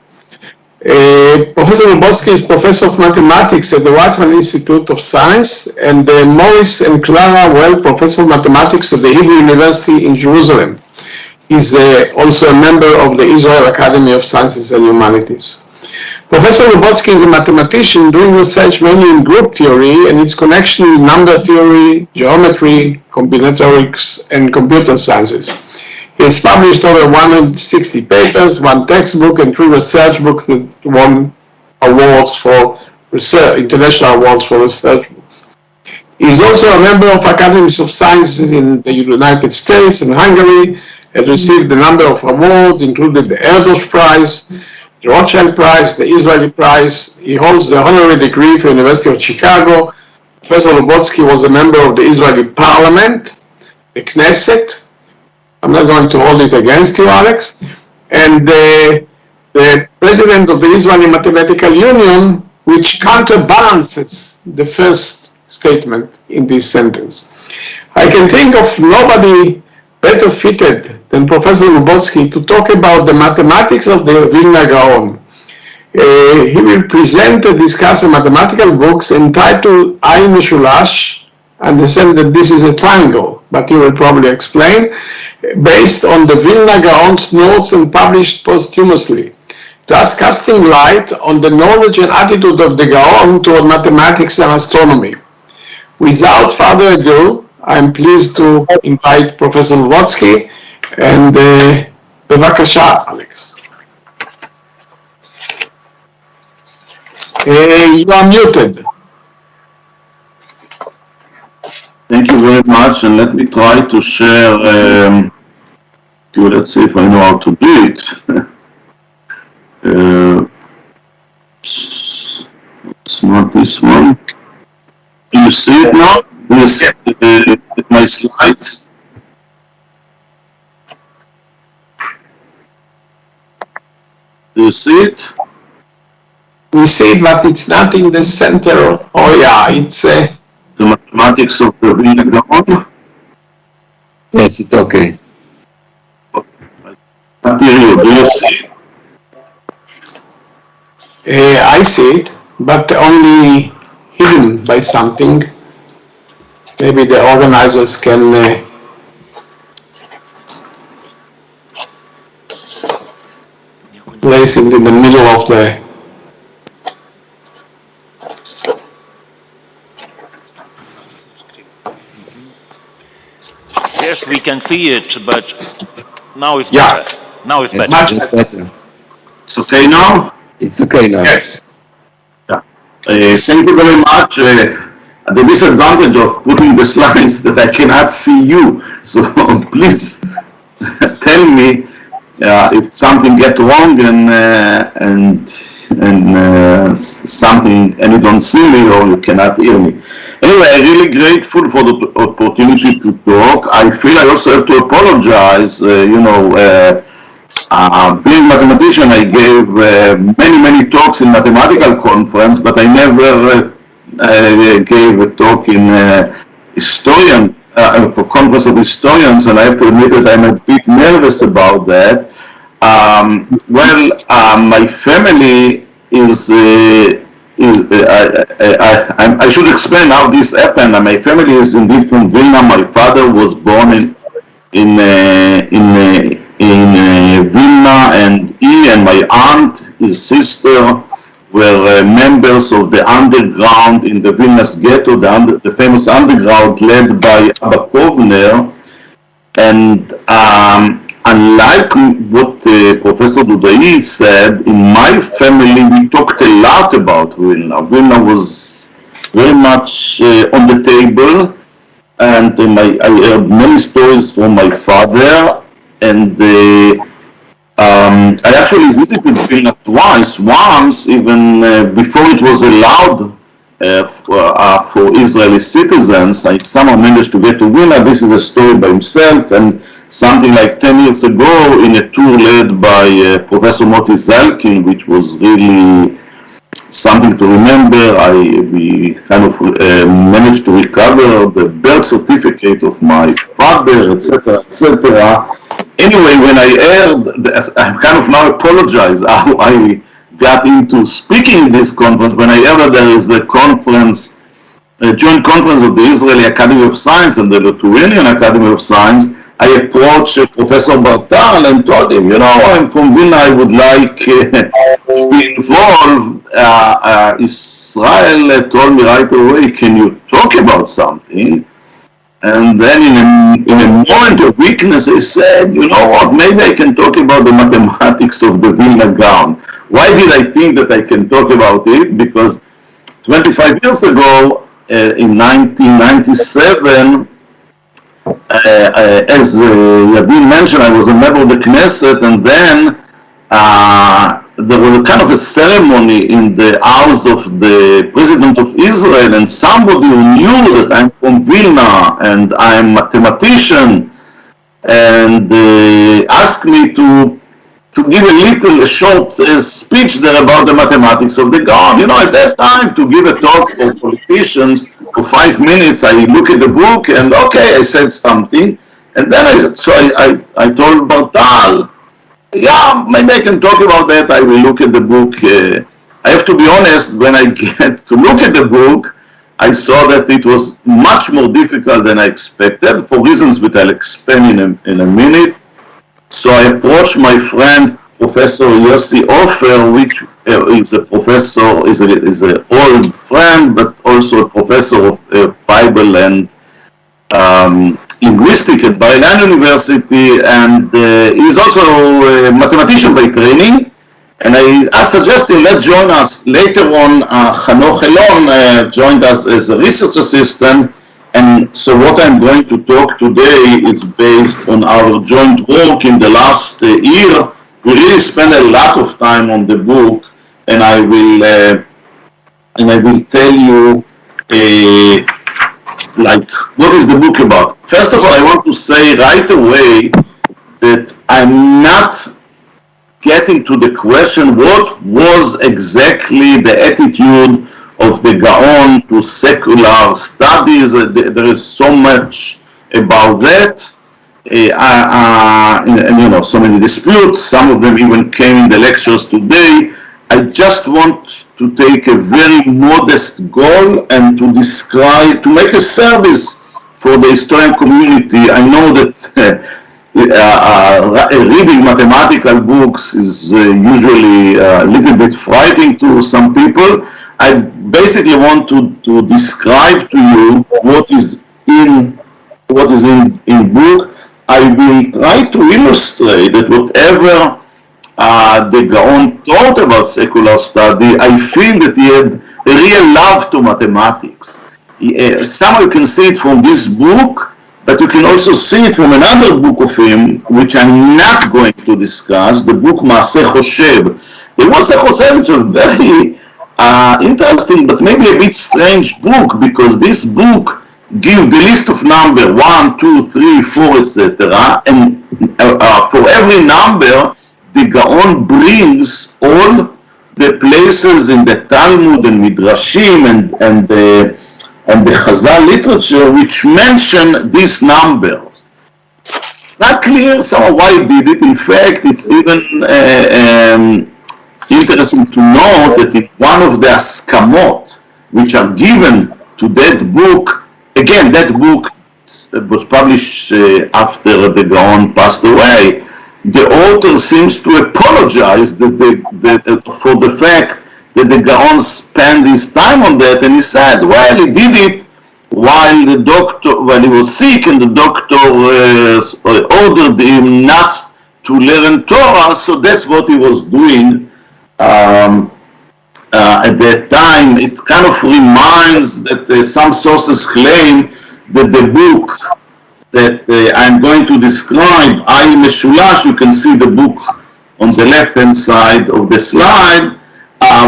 Professor Lubotsky is Professor of Mathematics at the Weizmann Institute of Science, and Maurice and Clara Well, Professor of Mathematics at the Hebrew University in Jerusalem. He's also a member of the Israel Academy of Sciences and Humanities. Professor Lubotsky is a mathematician doing research mainly in group theory and its connection with number theory, geometry, combinatorics, and computer sciences. He has published over 160 papers, one textbook, and 3 research books that won awards for research, international awards for research books. He is also a member of academies of sciences in the United States and Hungary, has received a number of awards, including the Erdos Prize, the Rothschild Prize, the Israeli Prize. He holds the honorary degree from the University of Chicago. Professor Lubotsky was a member of the Israeli Parliament, the Knesset. I'm not going to hold it against you, Alex. And the president of the Israeli Mathematical Union, which counterbalances the first statement in this sentence. I can think of nobody better fitted than Professor Lubotsky to talk about the mathematics of the Vilna Gaon. He will present and discuss a mathematical books entitled Ayin Mishulash, understand that this is a triangle, but he will probably explain, based on the Vilna Gaon's notes and published posthumously, thus casting light on the knowledge and attitude of the Gaon toward mathematics and astronomy. Without further ado, I'm pleased to invite Professor Lubotsky, and bevakasha, Alex. You are muted. Thank you very much, and let me try to share, let's see if I know how to do it. It's not this one. Do you see it now? Do you see my slides? Do you see it? We say that it's not in the center. Oh yeah, it's the mathematics of the Vilna Gaon. Yes, it's okay. Do you see it? I see it, but only hidden by something. Maybe the organizers can place it in the middle of the. Yes, we can see it, but now it's Yeah. better. Now it's Yes, better. it's better. It's okay now? It's okay now. Yes. Yeah. Thank you very much. The disadvantage of putting the slides that I cannot see you. So please tell me if something get wrong and something and you don't see me or you cannot hear me. Anyway, I'm really grateful for the opportunity to talk. I feel I also have to apologize. Being mathematician, I gave many talks in mathematical conference, but I never gave a talk in historian for conference of historians, and I have to admit that I'm a bit nervous about that. My family is. I should explain how this happened. My family is indeed from Vilna. My father was born in Vilna, and he and my aunt, his sister, were members of the underground in the Vilnius ghetto, the famous underground led by Abba Kovner. And unlike what Professor Dudai said, in my family we talked a lot about Vilna. Vilna was very much on the table, and I heard many stories from my father, and I actually visited Vilna twice, once even before it was allowed for Israeli citizens. I somehow managed to get to Vilna. This is a story by himself, and something like 10 years ago in a tour led by Professor Moti Zalkin, which was really something to remember. We kind of managed to recover the birth certificate of my father, etc., etc. Anyway, when I heard, I kind of now apologize how I got into speaking this conference. When I heard that there is a conference, a joint conference of the Israeli Academy of Science and the Lithuanian Academy of Science, I approached Professor Bartal and told him, I'm from Vilna, I would like to be involved. Israel told me right away, can you talk about something? And then in a moment of weakness, he said, you know what, maybe I can talk about the mathematics of the Vilna Gaon. Why did I think that I can talk about it? Because 25 years ago, in 1997, as Yadin mentioned, I was a member of the Knesset, and then there was a kind of a ceremony in the house of the President of Israel, and somebody who knew that I'm from Vilna and I'm a mathematician, and asked me to give a short speech there about the mathematics of the Gaon. At that time, to give a talk for politicians for 5 minutes, I look at the book and okay, I said something, and then I told Bartal, yeah, maybe I can talk about that. I will look at the book. I have to be honest, when I get to look at the book, I saw that it was much more difficult than I expected, for reasons which I'll explain in a minute. So I approached my friend, Professor Yossi Ofer, which is a professor, is an old friend, but also a professor of Bible and linguistics at Bar-Ilan University, and he's also a mathematician by training. And I suggested him, let's join us. Later on, Hanoch Elon joined us as a research assistant. And so what I'm going to talk today is based on our joint work in the last year. We really spent a lot of time on the book, and I will tell you what is the book about. First of all, I want to say right away that I'm not getting to the question, what was exactly the attitude of the Gaon to secular studies? There is so much about that. And so many disputes, some of them even came in the lectures today. I just want to take a very modest goal and to describe, to make a service for the historian community. I know that reading mathematical books is usually a little bit frightening to some people. I basically want to describe to you what is in book. I will try to illustrate that whatever the Gaon thought about secular study, I feel that he had a real love to mathematics. Somehow you can see it from this book, but you can also see it from another book of him, which I'm not going to discuss, the book Maaseh Choshev. The Maaseh Choshev is a very interesting, but maybe a bit strange book, because this book gives the list of number 1, 2, 3, 4, etc. And for every number, the Gaon brings all the places in the Talmud and Midrashim and the Chazal literature which mention this number. It's not clear somehow why he did it. In fact, it's even interesting to note that in one of the askamot which are given to that book, again, that book was published after the Gaon passed away, the author seems to apologize for the fact that the Gaon spent his time on that, and he said, well, he did it while he was sick, and the doctor ordered him not to learn Torah, so that's what he was doing at that time. It kind of reminds that some sources claim that the book that I'm going to describe, I Meshulash, you can see the book on the left-hand side of the slide,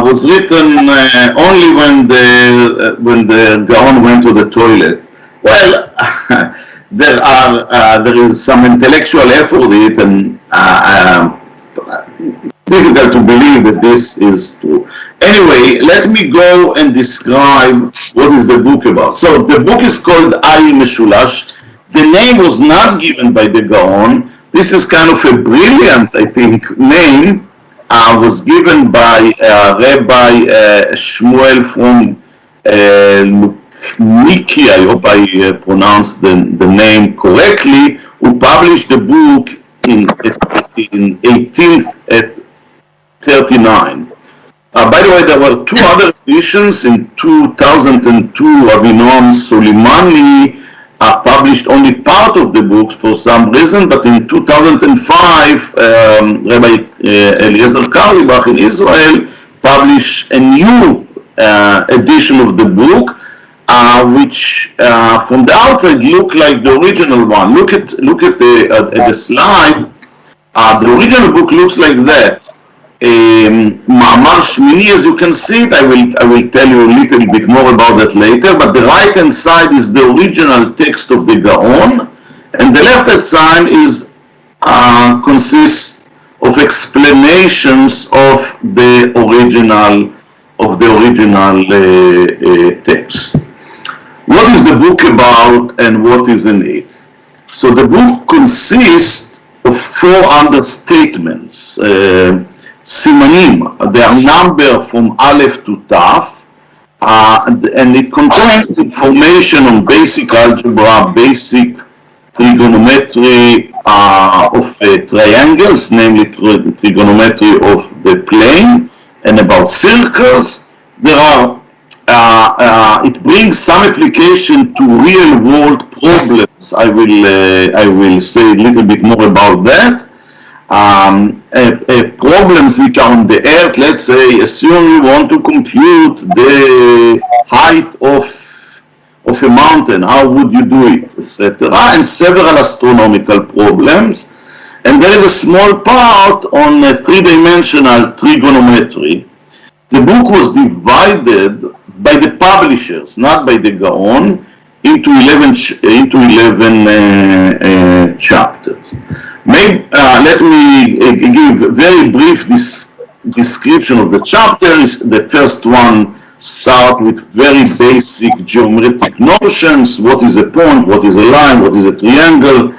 was written only when the Gaon went to the toilet. Well, there is some intellectual effort in it, and difficult to believe that this is true. Anyway, let me go and describe what is the book about. So the book is called I Meshulash. The name was not given by the Gaon. This is kind of a brilliant, I think, name. Was given by Rabbi Shmuel from Lubniki, I hope I pronounced the name correctly, who published the book in 1839. By the way, there were two other editions. In 2002, Avinoam Soleimani published only part of the books for some reason, but in 2005, Rabbi Eliezer Karlibach in Israel published a new edition of the book, which from the outside looked like the original one. Look at the slide. The original book looks like that. Ma'amar Shmini, as you can see it, I will tell you a little bit more about that later, but the right hand side is the original text of the Gaon, and the left hand side is consists of explanations of the original text. What is the book about and what is in it? So the book consists of 4 understatements. Simanim, they are numbered from Aleph to Taf, and it contains information on basic algebra, basic trigonometry of triangles, namely trigonometry of the plane, and about circles. There are it brings some application to real world problems. I will say a little bit more about that. Problems which are on the earth, let's say, assume you want to compute the height of a mountain, how would you do it, etc., and several astronomical problems. And there is a small part on three-dimensional trigonometry. The book was divided by the publishers, not by the Gaon, into 11 chapters. Let me give a very brief description of the chapters. The first one starts with very basic geometric notions. What is a point? What is a line? What is a triangle?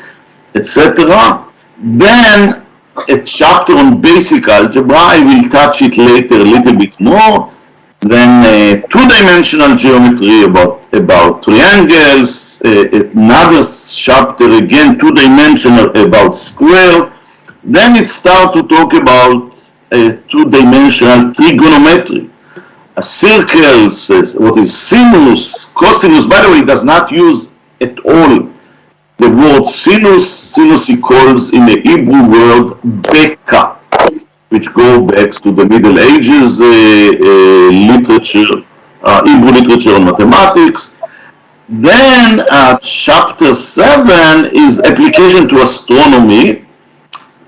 Etc. Then a chapter on basic algebra. I will touch it later a little bit more. Then two-dimensional geometry about triangles, another chapter again two-dimensional about square. Then it starts to talk about two-dimensional trigonometry. Circles, what is sinus, cosinus. By the way, it does not use at all the word sinus. Sinus he calls in the Hebrew word beka, which go back to the Middle Ages literature, Hebrew literature and mathematics. Then chapter 7 is application to astronomy.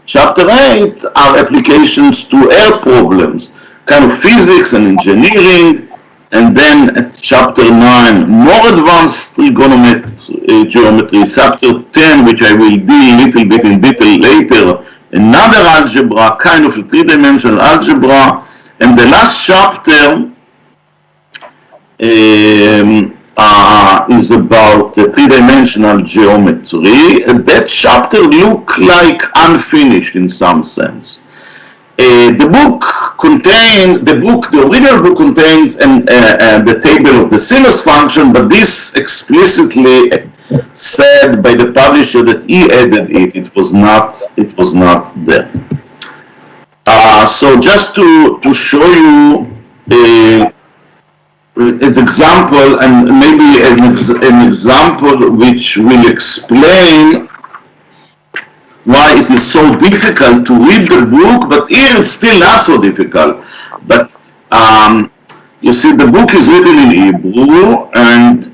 Chapter 8 are applications to air problems, kind of physics and engineering. And then chapter 9, more advanced trigonometry, geometry. Chapter 10, which I will deal a little bit in detail later, another algebra, kind of a three-dimensional algebra. And the last chapter is about three-dimensional geometry. That chapter looks like unfinished in some sense. The original book contains the table of the sinus function, but this explicitly said by the publisher that he added it. It was not there. So just to show you its example, and maybe an example which will explain why it is so difficult to read the book, but here it's still not so difficult. But you see, the book is written in Hebrew, and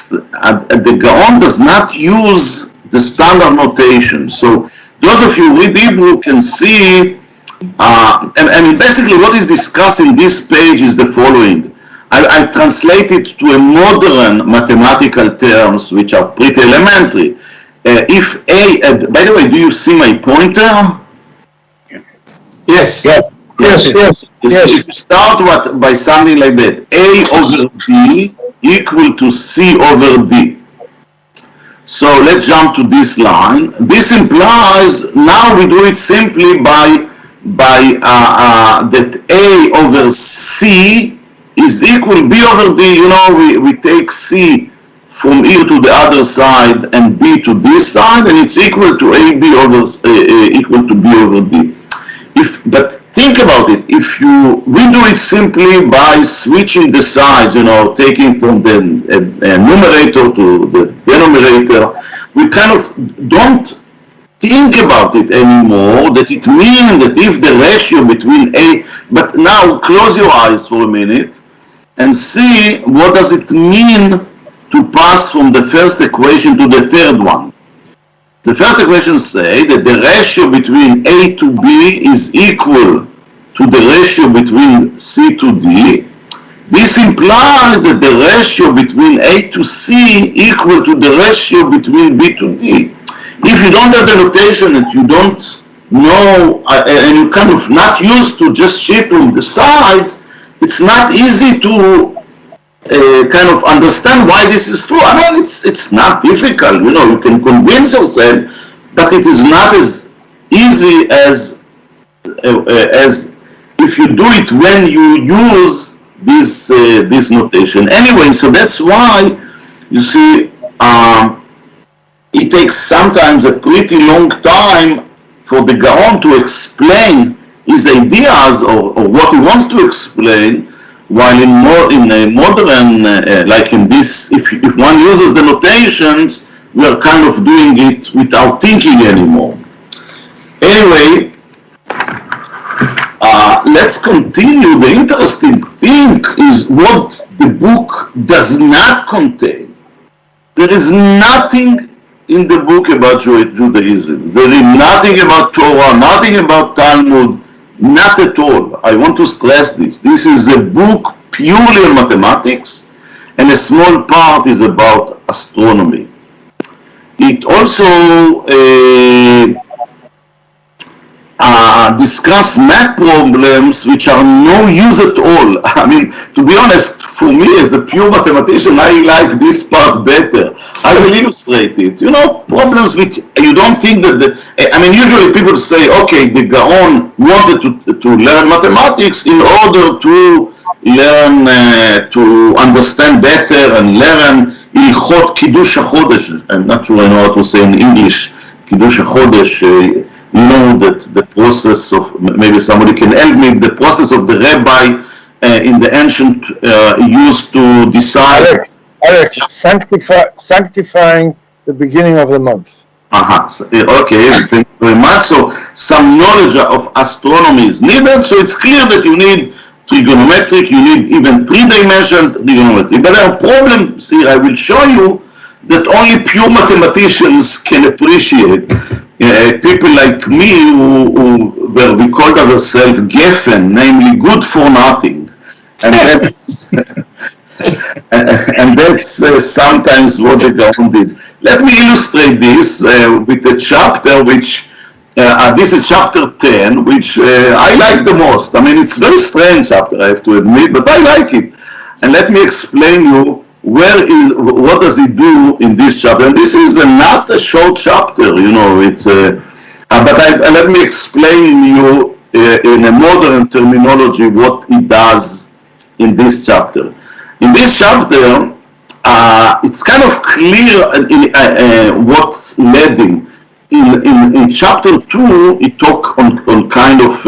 the Gaon does not use the standard notation. So those of you who read Hebrew can see, and basically what is discussed in this page is the following. I translate it to a modern mathematical terms, which are pretty elementary. If A, by the way, do you see my pointer? Yes. Yes. If you start by something like that, A over B equal to C over D. So let's jump to this line. This implies, now we do it simply by that A over C is equal B over D. You know, we take C from here to the other side and B to this side, and it's equal to AB over equal to B over D. But think about it. We do it simply by switching the sides, you know, taking from the numerator to the denominator. We kind of don't think about it anymore, that it means that if the ratio between A, but now close your eyes for a minute and see what does it mean to pass from the first equation to the third one. The first equation says that the ratio between A to B is equal to the ratio between C to D. This implies that the ratio between A to C equal to the ratio between B to D. If you don't have the notation and you don't know, and you're kind of not used to just shaping the sides, it's not easy to kind of understand why this is true. I mean, it's not difficult, you know, you can convince yourself, but it is not as easy as if you do it when you use this notation. Anyway, so that's why, you see, it takes sometimes a pretty long time for the Gaon to explain his ideas or what he wants to explain, while in a modern, like in this, if one uses the notations, we are kind of doing it without thinking anymore. Anyway, let's continue. The interesting thing is what the book does not contain. There is nothing in the book about Judaism. There is nothing about Torah, nothing about Talmud, not at all. I want to stress this. This is a book purely on mathematics, and a small part is about astronomy. it also discuss math problems which are no use at all. I mean, to be honest, for me as a pure mathematician, I like this part better. I will illustrate it. You know, problems which you don't think that I mean, usually people say, okay, the Gaon wanted to learn mathematics in order to learn, to understand better and learn Ilchot Kiddush HaChodesh. I'm not sure I know how to say in English, Kiddush HaChodesh. You know that the process of, maybe somebody can help me, the process of the rabbi in the ancient used to decide. Eric, sanctifying the beginning of the month. Okay, thank you very much. So some knowledge of astronomy is needed, so it's clear that you need trigonometric, you need even three-dimensional trigonometry. But there are problems here I will show you that only pure mathematicians can appreciate. People like me who well, we called ourselves Geffen, namely good for nothing. And that's and that's sometimes what the Gaon did. Let me illustrate this with a chapter which, this is chapter 10, which I like the most. I mean, it's a very strange chapter, I have to admit, but I like it. And let me explain you what does it do in this chapter. And this is not a short chapter, you know, it's, but let me explain you in a modern terminology what it does in this chapter. In this chapter, it's kind of clear what's led him. In chapter 2, it talks on kind of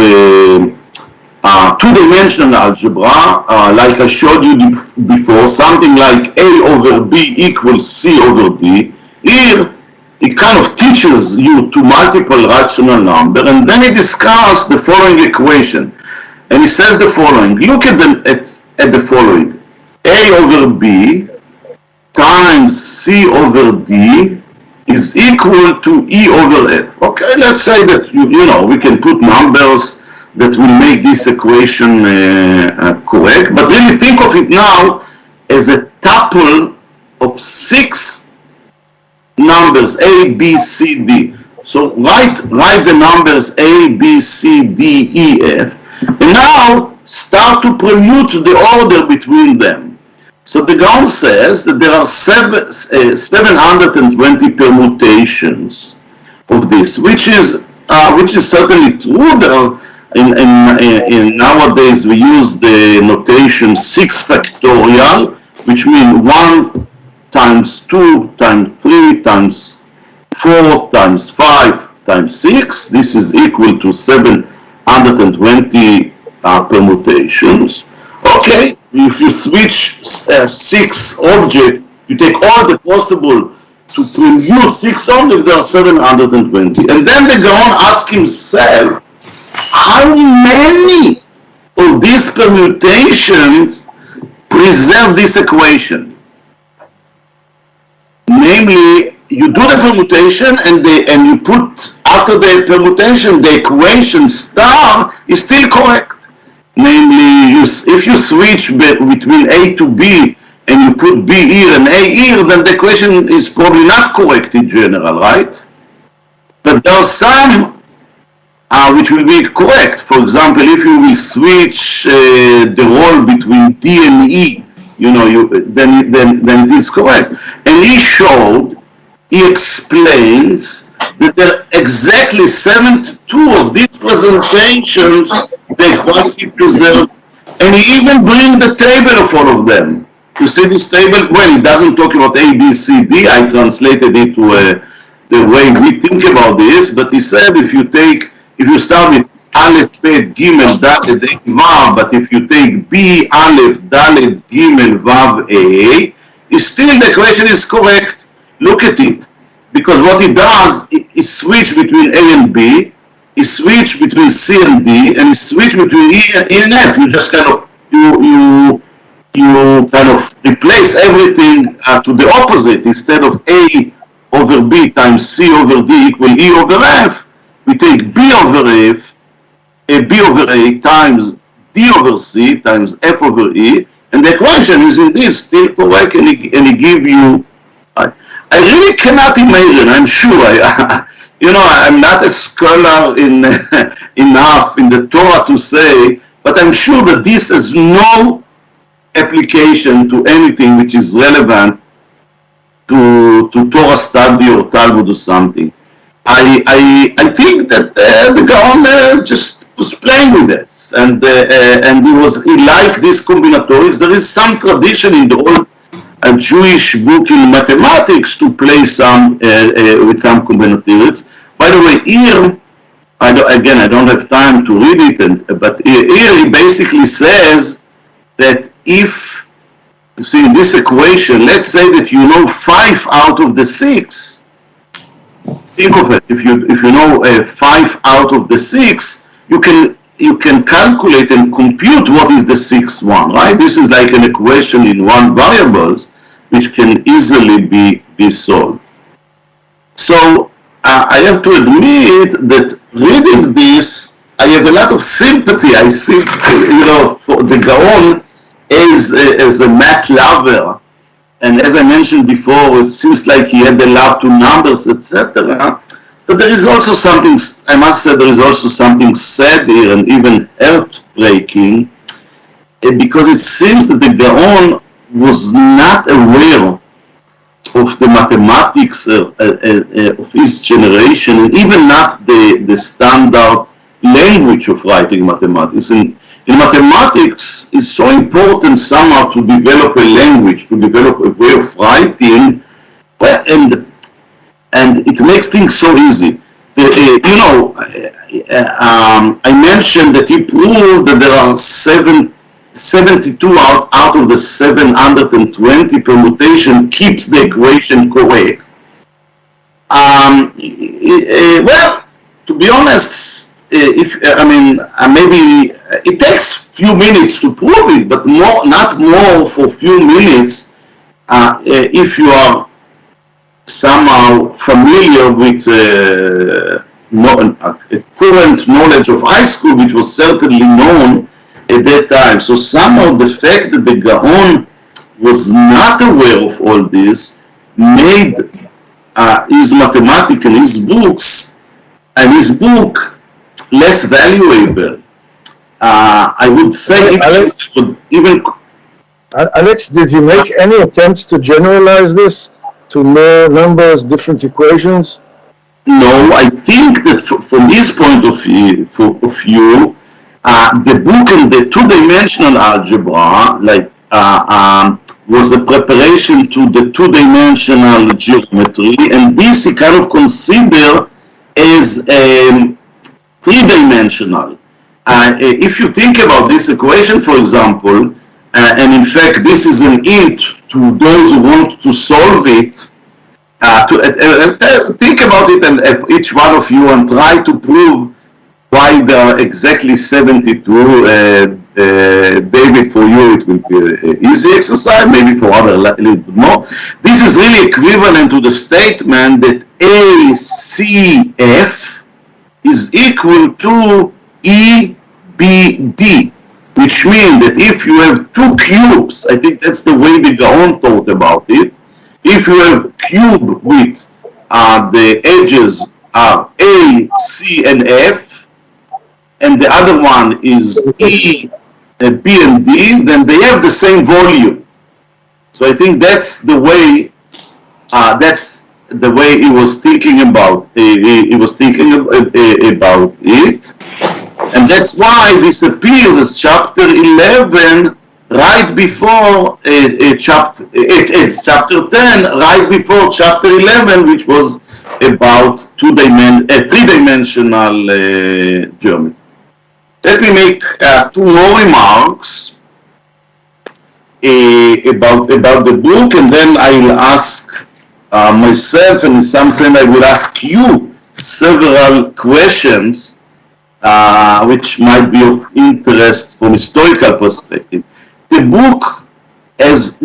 two-dimensional algebra, like I showed you before, something like A over B equals C over D. Here, it kind of teaches you to multiple rational number, and then he discusses the following equation. And he says the following, look at the following. A over B times C over D is equal to E over F. Okay, let's say that, you know, we can put numbers that will make this equation correct, but really think of it now as a tuple of 6 numbers, A, B, C, D. So write the numbers A, B, C, D, E, F, and now start to permute the order between them. So the Gaon says that there are 720 permutations of this, which is certainly true. There are, in nowadays we use the notation 6 factorial, which means 1 times 2 times 3 times 4 times 5 times 6. This is equal to 720 permutations. Okay, if you switch 6 objects, you take all the possible to permute 6 objects, there are 720. And then the Gaon asks himself, how many of these permutations preserve this equation? Namely, you do the permutation and you put, after the permutation, the equation star is still correct. Namely, if you switch between A to B and you put B here and A here, then the equation is probably not correct in general, right? But there are some which will be correct. For example, if you will switch the role between D and E, you know, then it is correct. And he explains that there are exactly 72 of these presentations they quality preserved, and he even brings the table of all of them. You see this table? Well, it doesn't talk about A, B, C, D. I translated it to the way we think about this, but he said if you start with Aleph, Bet, Gimel, Dalet, A, Vav, but if you take B, Aleph, Dalet, Gimel, Vav, A, still the equation is correct. Look at it. Because what it does, it switch between A and B, it switch between C and D, and it switch between E and F. You just kind of, you kind of replace everything to the opposite. Instead of A over B times C over D equal E over F, we take B over F, B over A times D over C times F over E, and the equation is indeed still correct, and it give you. I really cannot imagine. I'm sure. I'm not a scholar enough in the Torah to say, but I'm sure that this has no application to anything which is relevant to Torah study or Talmud or something. I think that the Gaon just was playing with this, and he liked these combinatorics. There is some tradition in the old Jewish book in mathematics to play some with some combinatorics. By the way, here I don't have time to read it, but here he basically says that if you see in this equation, let's say that you know 5 out of the 6. Think of it. If you know 5 out of the 6, you can calculate and compute what is the 6th one, right? This is like an equation in one variables, which can easily be solved. So I have to admit that reading this, I have a lot of sympathy. I see, for the Gaon as a math lover. And as I mentioned before, it seems like he had a love to numbers, etc. But there is also something, I must say, there is also something sad here and even heartbreaking, because it seems that the Gaon was not aware of the mathematics of his generation, and even not the standard language of writing mathematics. In mathematics, it's so important somehow to develop a language, to develop a way of writing, and it makes things so easy. I mentioned that he proved that there are 72 out of the 720 permutation keeps the equation correct. Well, to be honest, maybe it takes few minutes to prove it, but not more for few minutes if you are somehow familiar with current knowledge of high school, which was certainly known at that time. So somehow the fact that the Gaon was not aware of all this made his mathematics and his books and his book less valuable. I would say Alex, did you make any attempts to generalize this to more numbers, different equations? No, I think that from his point of view, the book in the two-dimensional algebra, was a preparation to the two-dimensional geometry, and this he kind of considered as three-dimensional. If you think about this equation, for example, and in fact this is an hint to those who want to solve it, think about it, and each one of you, and try to prove why there are exactly 72. David, for you it will be an easy exercise, maybe for others a little bit more. This is really equivalent to the statement that ACF is equal to EBD, which means that if you have two cubes, I think that's the way the Gaon thought about it, if you have cube with the edges are A, C, and F, and the other one is E, B, and D, then they have the same volume. So I think that's the way he was thinking about. He was thinking about it, and that's why this appears as chapter 11. Right before chapter 10, right before chapter 11, which was about three-dimensional geometry. Let me make two more remarks about the book, and then I will ask myself, and in some sense I will ask you several questions which might be of interest from historical perspective. The book does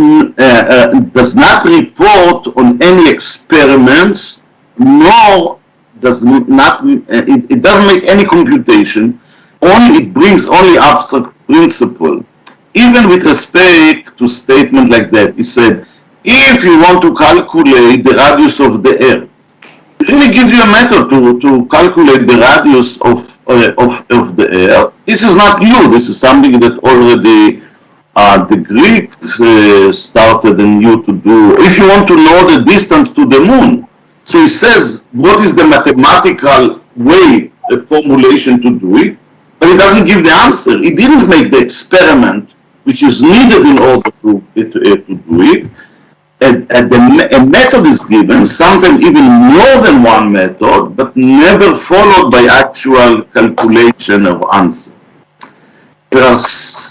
not report on any experiments, nor does not it doesn't make any computation. It brings only abstract principle. Even with respect to statement like that, he said if you want to calculate the radius of the Earth, it really gives you a method to calculate the radius of the Earth. This is not new. This is something that already the Greeks started and knew to do. If you want to know the distance to the moon, so he says what is the mathematical way, the formulation to do it, but he doesn't give the answer. He didn't make the experiment which is needed in order to do it. A method is given, sometimes even more than one method, but never followed by actual calculation of answer. There are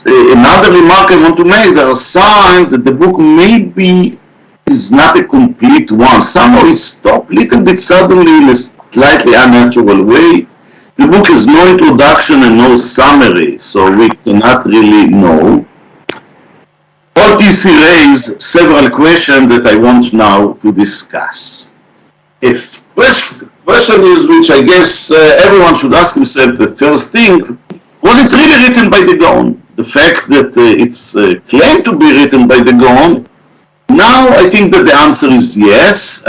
another remark I want to make. There are signs that the book maybe is not a complete one. Somehow it stopped a little bit suddenly in a slightly unnatural way. The book has no introduction and no summary, so we cannot really know. All this raises several questions that I want now to discuss. If question is, which I guess everyone should ask himself, the first thing, was it really written by the Gaon? The fact that it's claimed to be written by the Gaon, now I think that the answer is yes.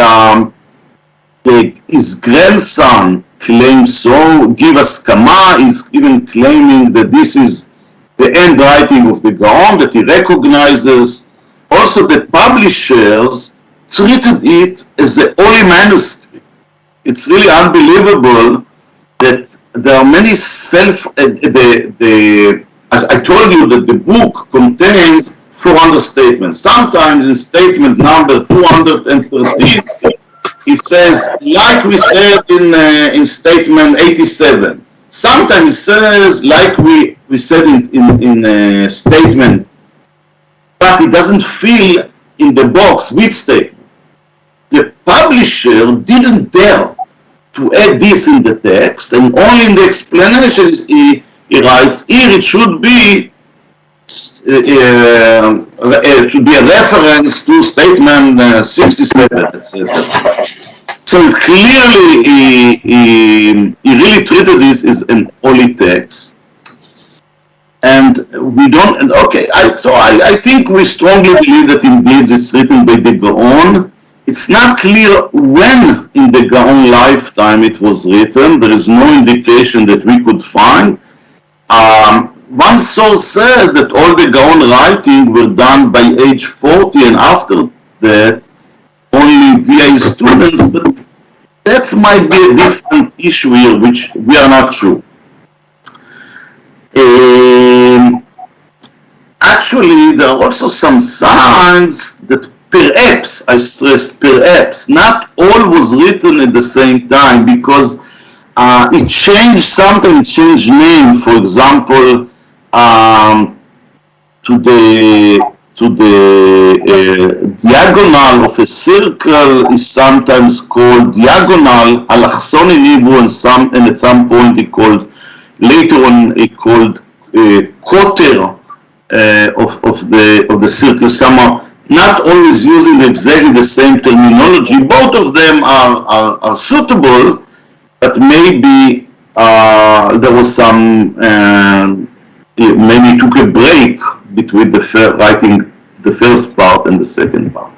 His grandson claims so, Give Askama is even claiming that this is the handwriting of the Gaon, that he recognizes. Also the publishers treated it as a holy manuscript. It's really unbelievable that there are many as I told you that the book contains 400 statements. Sometimes in statement number 213, it says, like we said in statement 87. Sometimes it says, like we said in statement, but it doesn't fill in the box which statement. The publisher didn't dare to add this in the text, and only in the explanations he writes, here it should be a reference to statement 67, etc. So clearly he really treated this as an holy text. And we don't, okay, I think we strongly believe that indeed it's written by the Gaon. It's not clear when in the Gaon lifetime it was written. There is no indication that we could find. One source said that all the Gaon writing were done by age 40, and after that only via his students, but that might be a different issue here, which we are not sure. Actually, there are also some signs that perhaps, I stress perhaps, not all was written at the same time, because it changed something, it changed name. For example, to the diagonal of a circle is sometimes called diagonal, Alachson in Hebrew, and at some point later on he called quarter of the circle. Somehow not always using exactly the same terminology. Both of them are suitable, but maybe there was some maybe took a break between writing the first part and the second part.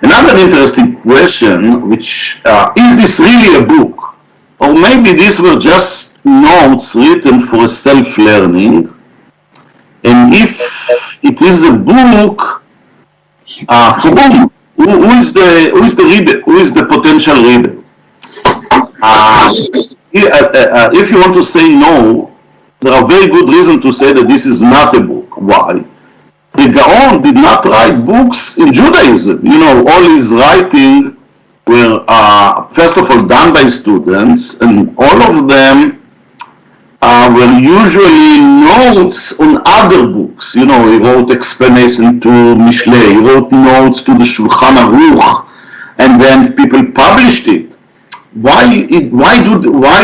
Another interesting question, which is this really a book? Or maybe these were just notes written for self-learning? And if it is a book, for whom? Who is the reader? Who is the potential reader? If you want to say no, there are very good reasons to say that this is not a book. Why? The Gaon did not write books in Judaism. You know, all his writing were first of all done by students, and all of them were usually notes on other books. You know, he wrote explanation to Mishlei, he wrote notes to the Shulchan Aruch, and then people published it. Why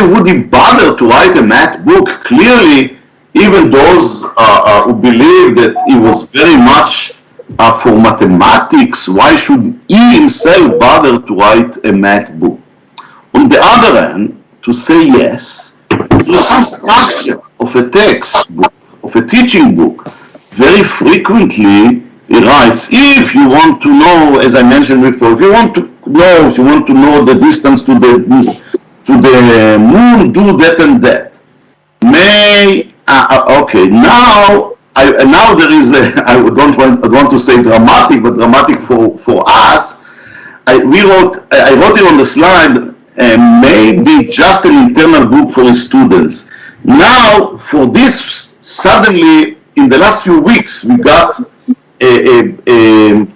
would he bother to write a math book? Clearly, even those who believe that he was very much for mathematics, why should he himself bother to write a math book? On the other hand, to say yes, to some structure of a textbook, of a teaching book, very frequently he writes, if you want to know, as I mentioned before, if you want to know the distance to the moon, do that and that. Okay, now there is I want to say dramatic, but dramatic for us. I wrote it on the slide, maybe just an internal book for his students. Now, for this, suddenly, in the last few weeks, we got in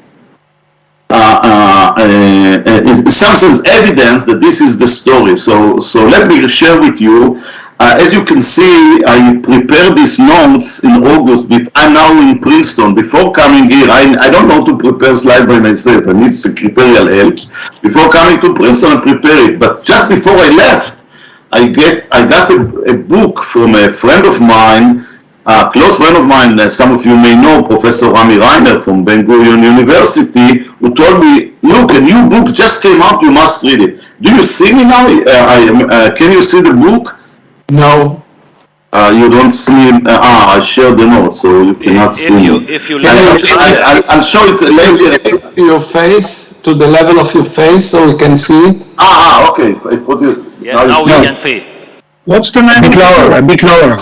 some sense evidence that this is the story. So let me share with you. As you can see, I prepared these notes in August. I'm now in Princeton. Before coming here, I don't know to prepare slides by myself. I need secretarial help. Before coming to Princeton, I prepare it. But just before I left, I got a book from a friend of mine, a close friend of mine, some of you may know, Professor Rami Reiner from Ben-Gurion University, who told me, look, a new book just came out, you must read it. Do you see me now? Can you see the book? No. You don't see, I shared the notes, so you cannot see me. If you I'll show it later. Your face, to the level of your face, so we can see it. Okay. I put it. Yeah, now we can see. What's the name? A bit lower.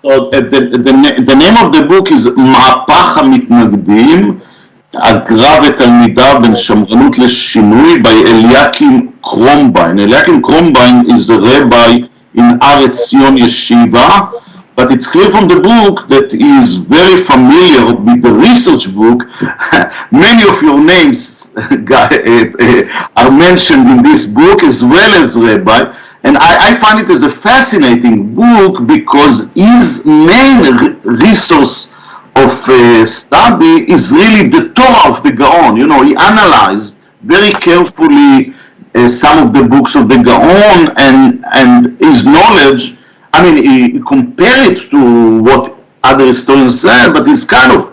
So the name of the book is מהפך המתנגדים, הגר"א ותלמידיו בין שמרנות לשינוי, by Eliakim Krombein. Eliakim Krombein is a rabbi in Aretz Zion Yeshiva, but it's clear from the book that he is very familiar with the research book. Many of your names are mentioned in this book as well as rabbi. And I find it as a fascinating book because his main resource of study is really the Torah of the Gaon. You know, he analyzed very carefully some of the books of the Gaon, and his knowledge, I mean, he compared it to what other historians said, but his kind of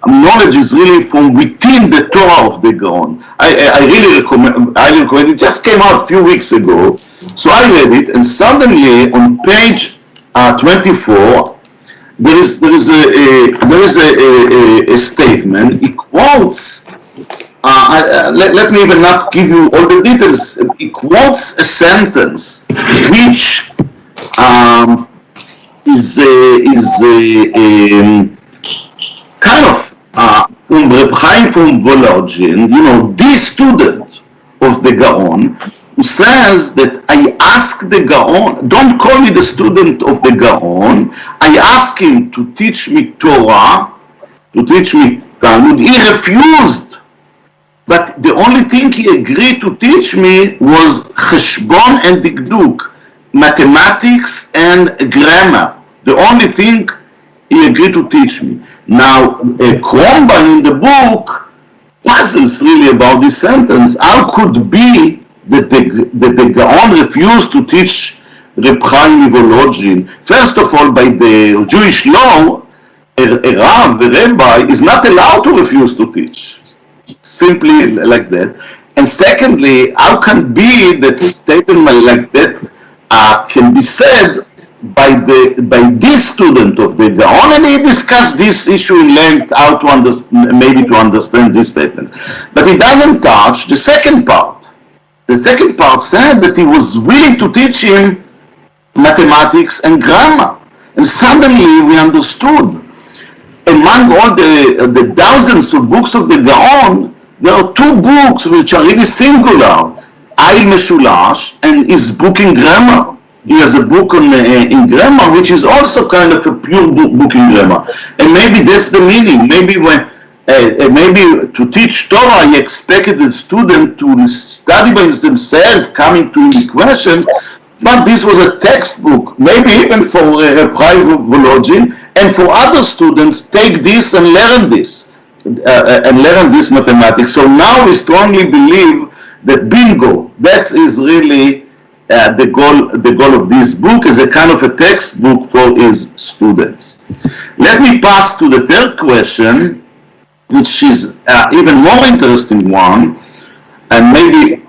knowledge is really from within the Torah of the Gaon. I really recommend it. It just came out a few weeks ago. So I read it, and suddenly on page 24, there is a statement. He quotes. Let me even not give you all the details. He quotes a sentence which is kind of from Reb Chaim from Volozhin, you know, this student of the Gaon, who says that I asked the Gaon, don't call me the student of the Gaon, I asked him to teach me Torah, to teach me Talmud. He refused, but the only thing he agreed to teach me was Cheshbon and Dikduk, mathematics and grammar. The only thing he agreed to teach me. Now, Krombein in the book puzzles really about this sentence. How could be that the Gaon refused to teach Reb Chaim Volozhin? First of all, by the Jewish law, a Rav, a rabbi, is not allowed to refuse to teach. Simply like that. And secondly, how can be that statement like that can be said by this student of the Gaon, and he discussed this issue in length, how to understand this statement. But he doesn't touch the second part. The second part said that he was willing to teach him mathematics and grammar. And suddenly we understood, among all the thousands of books of the Gaon, there are two books which are really singular, Ayil Meshulash and his book in grammar. He has a book in grammar, which is also kind of a pure book in grammar. And maybe that's the meaning. Maybe when maybe to teach Torah, he expected the student to study by themselves, coming to the questions, but this was a textbook, maybe even for private Volozhin, and for other students, take this and learn this, mathematics. So now we strongly believe that bingo, that is really the goal of this book, is a kind of a textbook for his students. Let me pass to the third question, which is even more interesting one, and maybe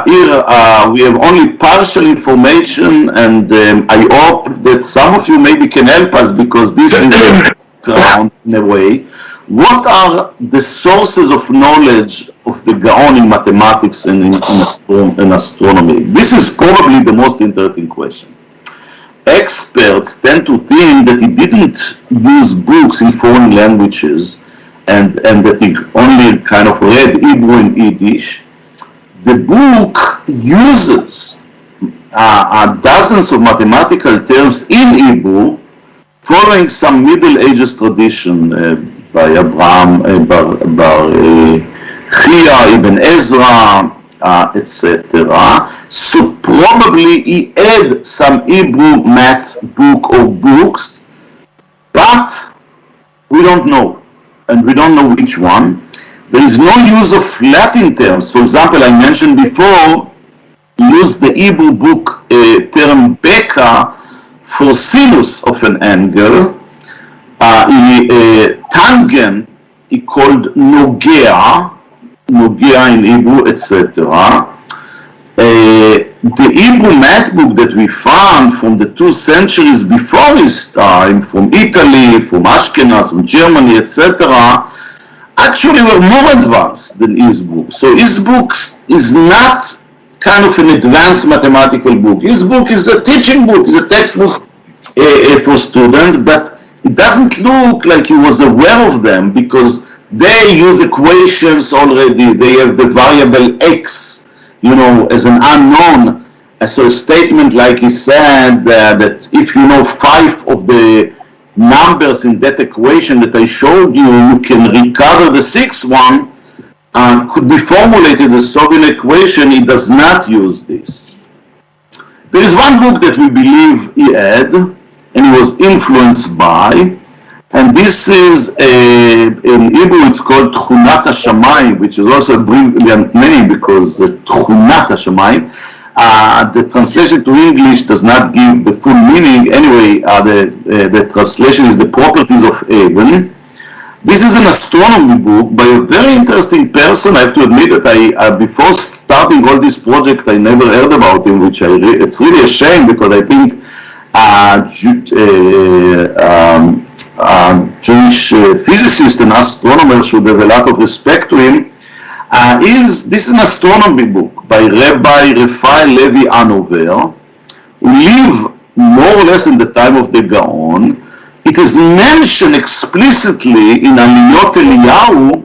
here we have only partial information, and I hope that some of you maybe can help us, because this is the ground in a way. what are the sources of knowledge of the Gaon in mathematics and in astronomy? This is probably the most interesting question. Experts tend to think that he didn't use books in foreign languages and that he only kind of read Hebrew and Yiddish. The book uses dozens of mathematical terms in Hebrew, following some Middle Ages tradition by Abraham Bar Chia, Ibn Ezra, etc. So probably he had some Hebrew math book or books, but we don't know, and we don't know which one. There is no use of Latin terms. For example, I mentioned before, he used the Hebrew book term beka for sinus of an angle. Tangent he called nogea in Hebrew, etc. The Hebrew math book that we found from the 2 centuries before his time, from Italy, from Ashkenaz, from Germany, etc., actually were more advanced than his book. So his book is not kind of an advanced mathematical book. His book is a teaching book, is a textbook for students, but it doesn't look like he was aware of them because they use equations already. They have the variable x, as an unknown. So a statement like he said that if you know 5 of the numbers in that equation that I showed you, you can recover the 6th one, could be formulated as solving equation. He does not use this. There is one book that we believe he had, and he was influenced by, and this is in Hebrew it's called Tchunat HaShamayim, which is also a brilliant name because Tchunat HaShamayim, the translation to English does not give the full meaning. Anyway, the translation is the properties of heaven. This is an astronomy book by a very interesting person. I have to admit that I before starting all this project, I never heard about him, which it's really a shame because I think Jewish physicist and astronomer should have a lot of respect to him. This is an astronomy book by Rabbi Raphael Levi Hanover, who lived more or less in the time of the Gaon. It is mentioned explicitly in Aliyot Eliyahu,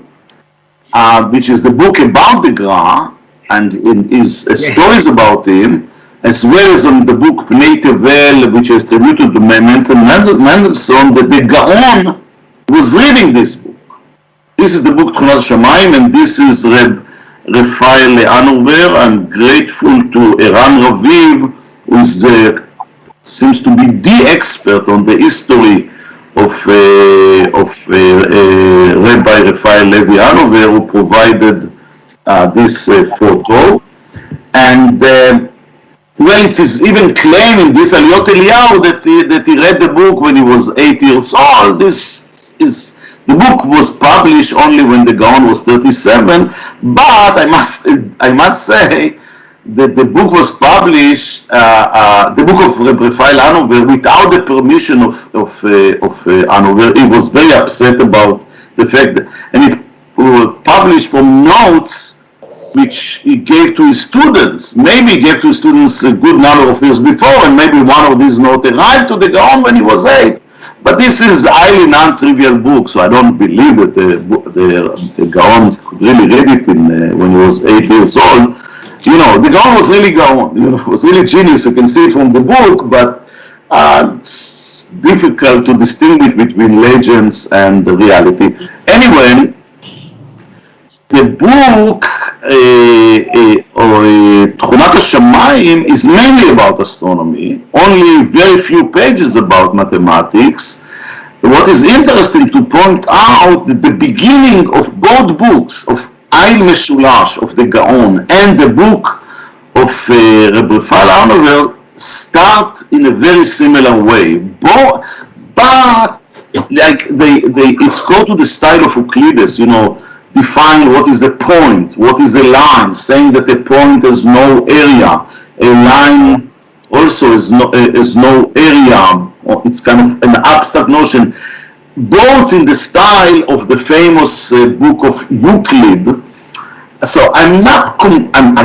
which is the book about the Gra, and in his stories about him, as well as on the book Pnei Tevel, which is attributed to Mendelssohn, that the Gaon was reading this book. This is the book Tchunat HaShamayim, and this is Raphael Hanover. I'm grateful to Eran Raviv, who seems to be the expert on the history of Rabbi Raphael Levi Hanover, who provided this photo. And well, it is even claimed in this Aliyot Eliyahu that he read the book when he was 8 years old. The book was published only when the Gaon was 37, but I must say that the book was published, the book of Raphael Hanover, without the permission of Hanover. He was very upset about the fact that, and it was published from notes which he gave to his students. Maybe he gave to his students a good number of years before, and maybe one of these notes arrived to the Gaon when he was 8. But this is highly non-trivial book, so I don't believe that the Gaon could really read it when he was 8 years old. The Gaon was really Gaon, was really genius. You can see it from the book, but it's difficult to distinguish between legends and the reality. Anyway, the book Tchunat HaShamayim is mainly about astronomy, only very few pages about mathematics. What is interesting to point out that the beginning of both books, of Ayin Meshulash of the Gaon and the book of Rabbi Raphael Hanover, start in a very similar way. But like it's go to the style of Euclides, define what is a point, what is a line, saying that a point has no area, a line also has no area. It's kind of an abstract notion. both in the style of the famous book of Euclid. So I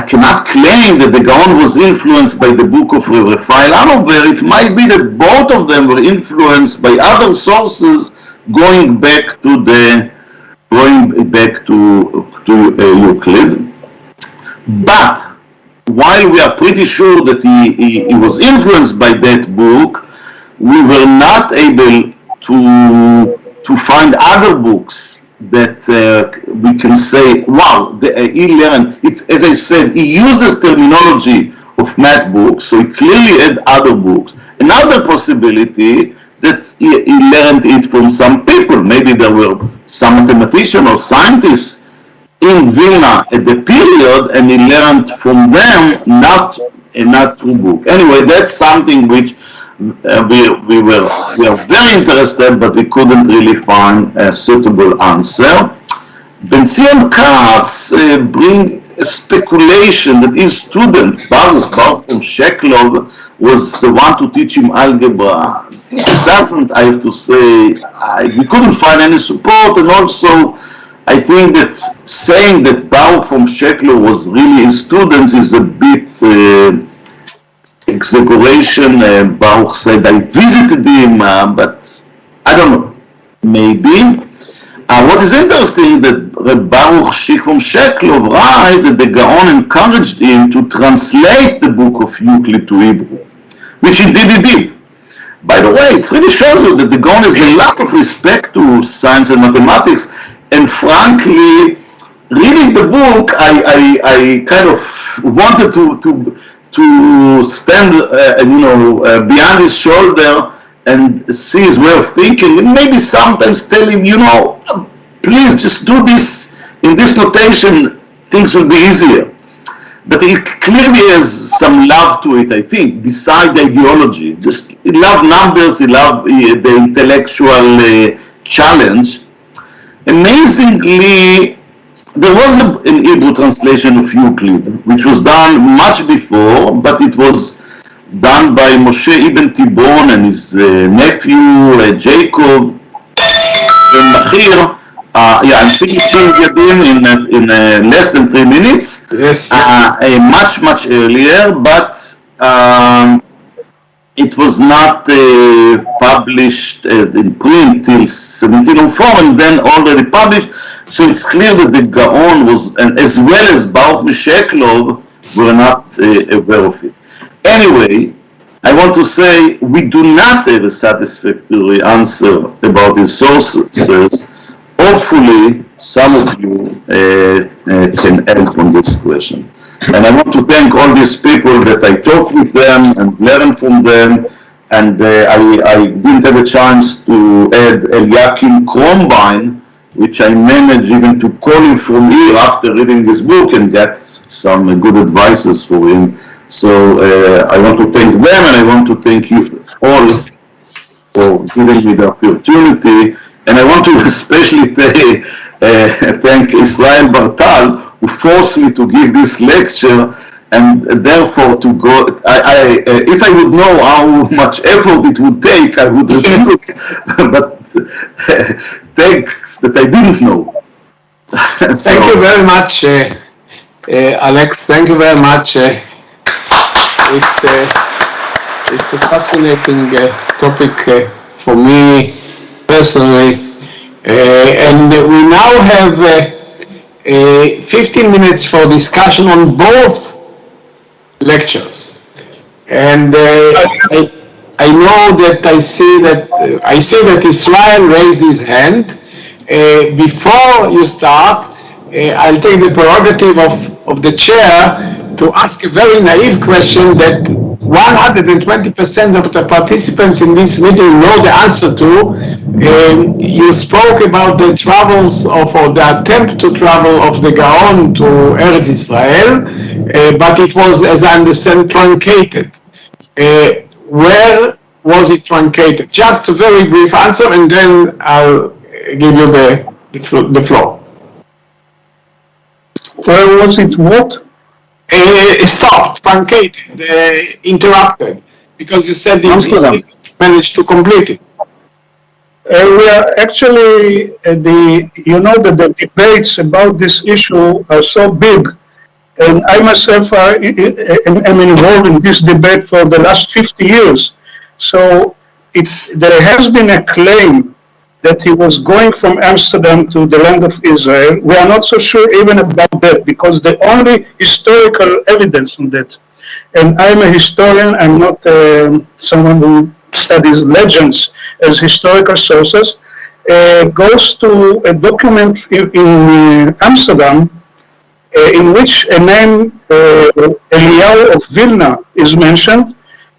cannot claim that the Gaon was influenced by the book of Raphael Anover. It might be that both of them were influenced by other sources going back to Euclid. But while we are pretty sure that he was influenced by that book, we were not able to find other books that we can say, wow, he learned. It's, as I said, he uses terminology of math books, so he clearly had other books. Another possibility that he learned it from some people. Maybe there were some mathematicians or scientists in Vilna at the period, and he learned from them, not through book. Anyway, that's something which we are very interested, but we couldn't really find a suitable answer. Ben-Zion Katz bring a speculation that his student, Baruch from Sheklov, was the one to teach him algebra. This doesn't, I have to say, we couldn't find any support, and also I think that saying that Baruch from Sheklov was really his student is a bit exaggeration. Baruch said, I visited him, but I don't know, maybe. What is interesting that Baruch from Sheklov writes that the Gaon encouraged him to translate the book of Euclid to Hebrew, which he did. By the way, it really shows you that the Gaon has a lot of respect to science and mathematics, and frankly, reading the book, I kind of wanted to stand, behind his shoulder and see his way of thinking, and maybe sometimes tell him, please just do this in this notation, things will be easier. But he clearly has some love to it, I think, beside the ideology. Just he loved numbers, he loved the intellectual challenge. Amazingly, there was an Hebrew translation of Euclid, which was done much before, but it was done by Moshe Ibn Tibon and his nephew Jacob Machir. I'm finishing Yadim in less than 3 minutes. Yes. Much earlier, but it was not published in print till 1704, and then already published. So it's clear that the Gaon was, and as well as Baruch Sheklov, were not aware of it. Anyway, I want to say we do not have a satisfactory answer about his sources. Hopefully, some of you can help on this question. And I want to thank all these people that I talked with them and learned from them. And I didn't have a chance to add Eliakim Krombine, which I managed even to call him from here after reading this book and get some good advices for him. So I want to thank them, and I want to thank you all for giving me the opportunity. And I want to especially thank Israel Bartal, who forced me to give this lecture, and therefore to go. If I would know how much effort it would take, I would refuse. But thanks that I didn't know. Thank you very much, Alex. Thank you very much. It's a fascinating topic for me personally, and we now have 15 minutes for discussion on both lectures. And I know that I see that Israel raised his hand. Before you start, I'll take the prerogative of the chair to ask a very naive question that 120% of the participants in this meeting know the answer to. You spoke about the travels or the attempt to travel of the Gaon to Eretz Israel, but it was, as I understand, truncated. Where was it truncated? Just a very brief answer, and then I'll give you the floor. Where was it what? Stopped, truncated, interrupted, because you said you managed to complete it. We are actually you know that the debates about this issue are so big, and I myself am involved in this debate for the last 50 years. So there has been a claim that he was going from Amsterdam to the land of Israel. We are not so sure even about that, because the only historical evidence on that, and I'm a historian, I'm not someone who studies legends as historical sources, goes to a document in Amsterdam in which a name Eliyahu of Vilna is mentioned,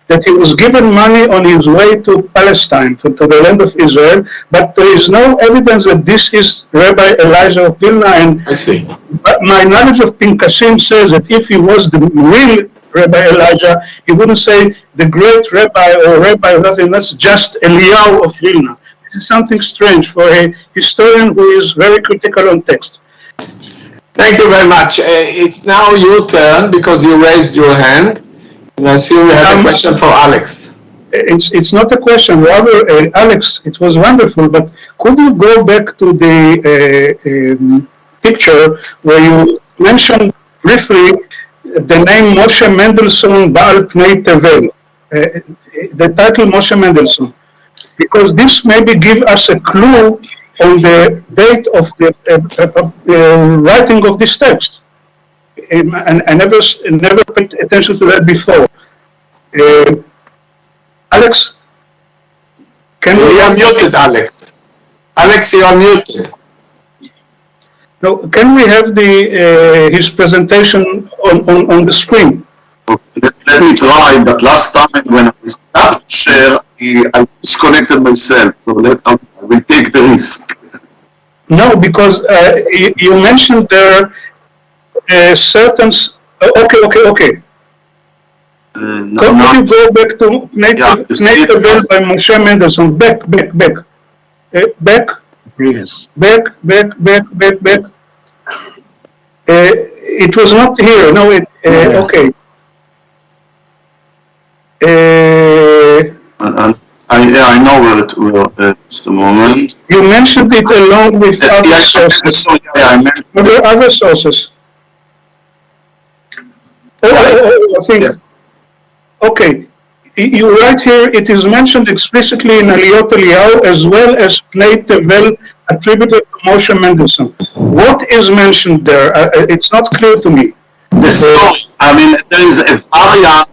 that he was given money on his way to Palestine, to the land of Israel, but there is no evidence that this is Rabbi Elijah of Vilna. And I see. But my knowledge of Pinkasim says that if he was the real Rabbi Elijah, he wouldn't say the great Rabbi or Rabbi of Vilna. That's just Eliyahu of Vilna. This is something strange for a historian who is very critical on text. Thank you very much. It's now your turn because you raised your hand. And I see we have a question for Alex. It's not a question, rather, Alex, it was wonderful, but could you go back to the picture where you mentioned briefly the name Moshe Mendelssohn Baal Pnei Tevel, the title Moshe Mendelssohn, because this maybe give us a clue on the date of the writing of this text. And I never paid attention to that before. Alex, can You are muted, Alex. Alex, you are muted. No, can we have his presentation on the screen? Let me try, but last time when I stopped to share, I disconnected myself, so I will take the risk. No, because you mentioned there certain... Okay. Could you go back to Native Well by Moshe Mendelssohn? Back. Back. Previous. Back. It was not here. No, okay. I know where it will, just a moment. You mentioned it along with other sources. Other sources. I think. Okay. You write here, it is mentioned explicitly in Aliyot Eliyahu as well as Pnei Tevel attributed to Moshe Mendelssohn. What is mentioned there? It's not clear to me. The story. I mean, there is a variant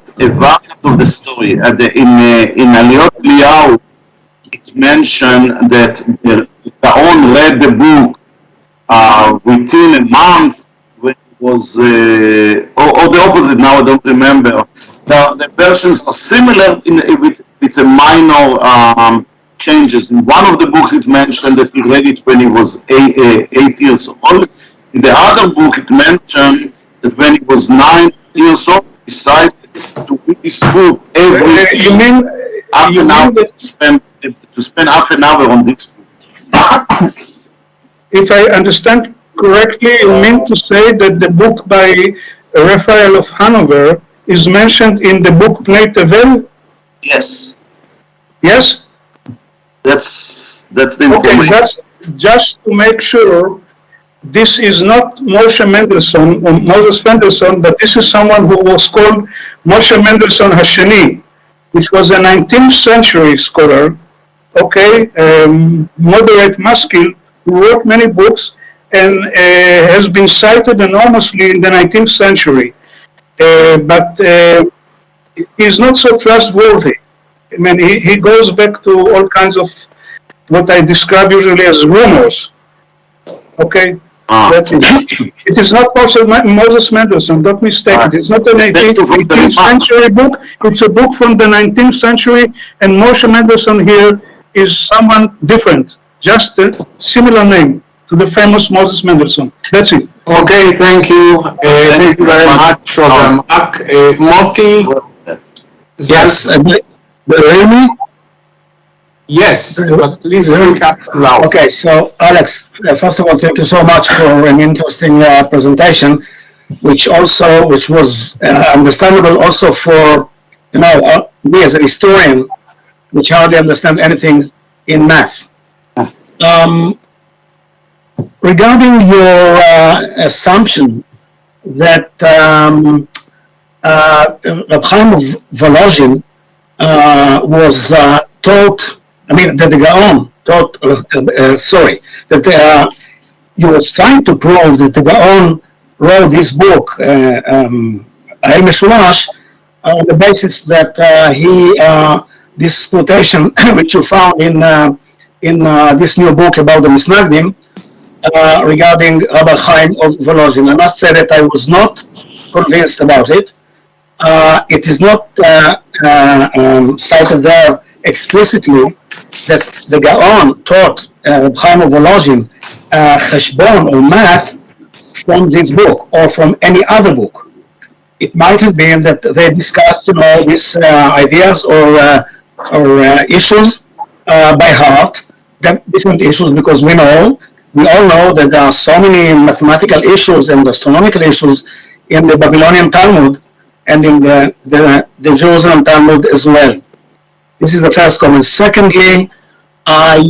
of the story. In Aliyot Eliyahu, it mentioned that the Gaon read the book within a month when it was, or the opposite, now I don't remember. The versions are similar with a minor changes. In one of the books it mentioned that he read it when he was 8 years old. In the other book it mentioned that when he was 9 years old, he decided to read this book every day. You mean half an hour to spend half an hour on this book. If I understand correctly, you mean to say that the book by Raphael of Hanover is mentioned in the book Pnei Tevel? Yes. Yes? That's the information. Okay, that's just to make sure this is not Moshe Mendelssohn or Moses Mendelssohn, but this is someone who was called Moshe Mendelssohn Hasheni, which was a 19th century scholar, moderate masculine, who wrote many books and has been cited enormously in the 19th century. But he's not so trustworthy. I mean, he goes back to all kinds of what I describe usually as rumors. Okay? It is not Moses Mendelssohn, don't mistake it. It's not an 18th century book. It's a book from the 19th century, and Moshe Mendelssohn here is someone different, just a similar name to the famous Moses Mendelssohn. That's it. Okay, thank you. Thank you very much for the mark. Moti? Yes, hear me? Yes, but please speak up loud. Okay, so Alex, first of all, thank you so much for an interesting presentation, which was understandable also for, me as a historian, which hardly understand anything in math. Um, regarding your assumption that Reb Chaim of Volozhin was taught, I mean, that the Gaon taught, that you was trying to prove that the Gaon wrote this book, El Meshulash, on the basis that this quotation which you found in this new book about the Misnagdim regarding Rabbi Chaim of Volozhin. I must say that I was not convinced about it. It is not cited there explicitly that the Gaon taught Rabbi Chaim of Volozhin cheshbon or math from this book or from any other book. It might have been that they discussed, these ideas or issues by heart, different issues, because we all know that there are so many mathematical issues and astronomical issues in the Babylonian Talmud and in the Jerusalem Talmud as well. This is the first comment. Secondly, I,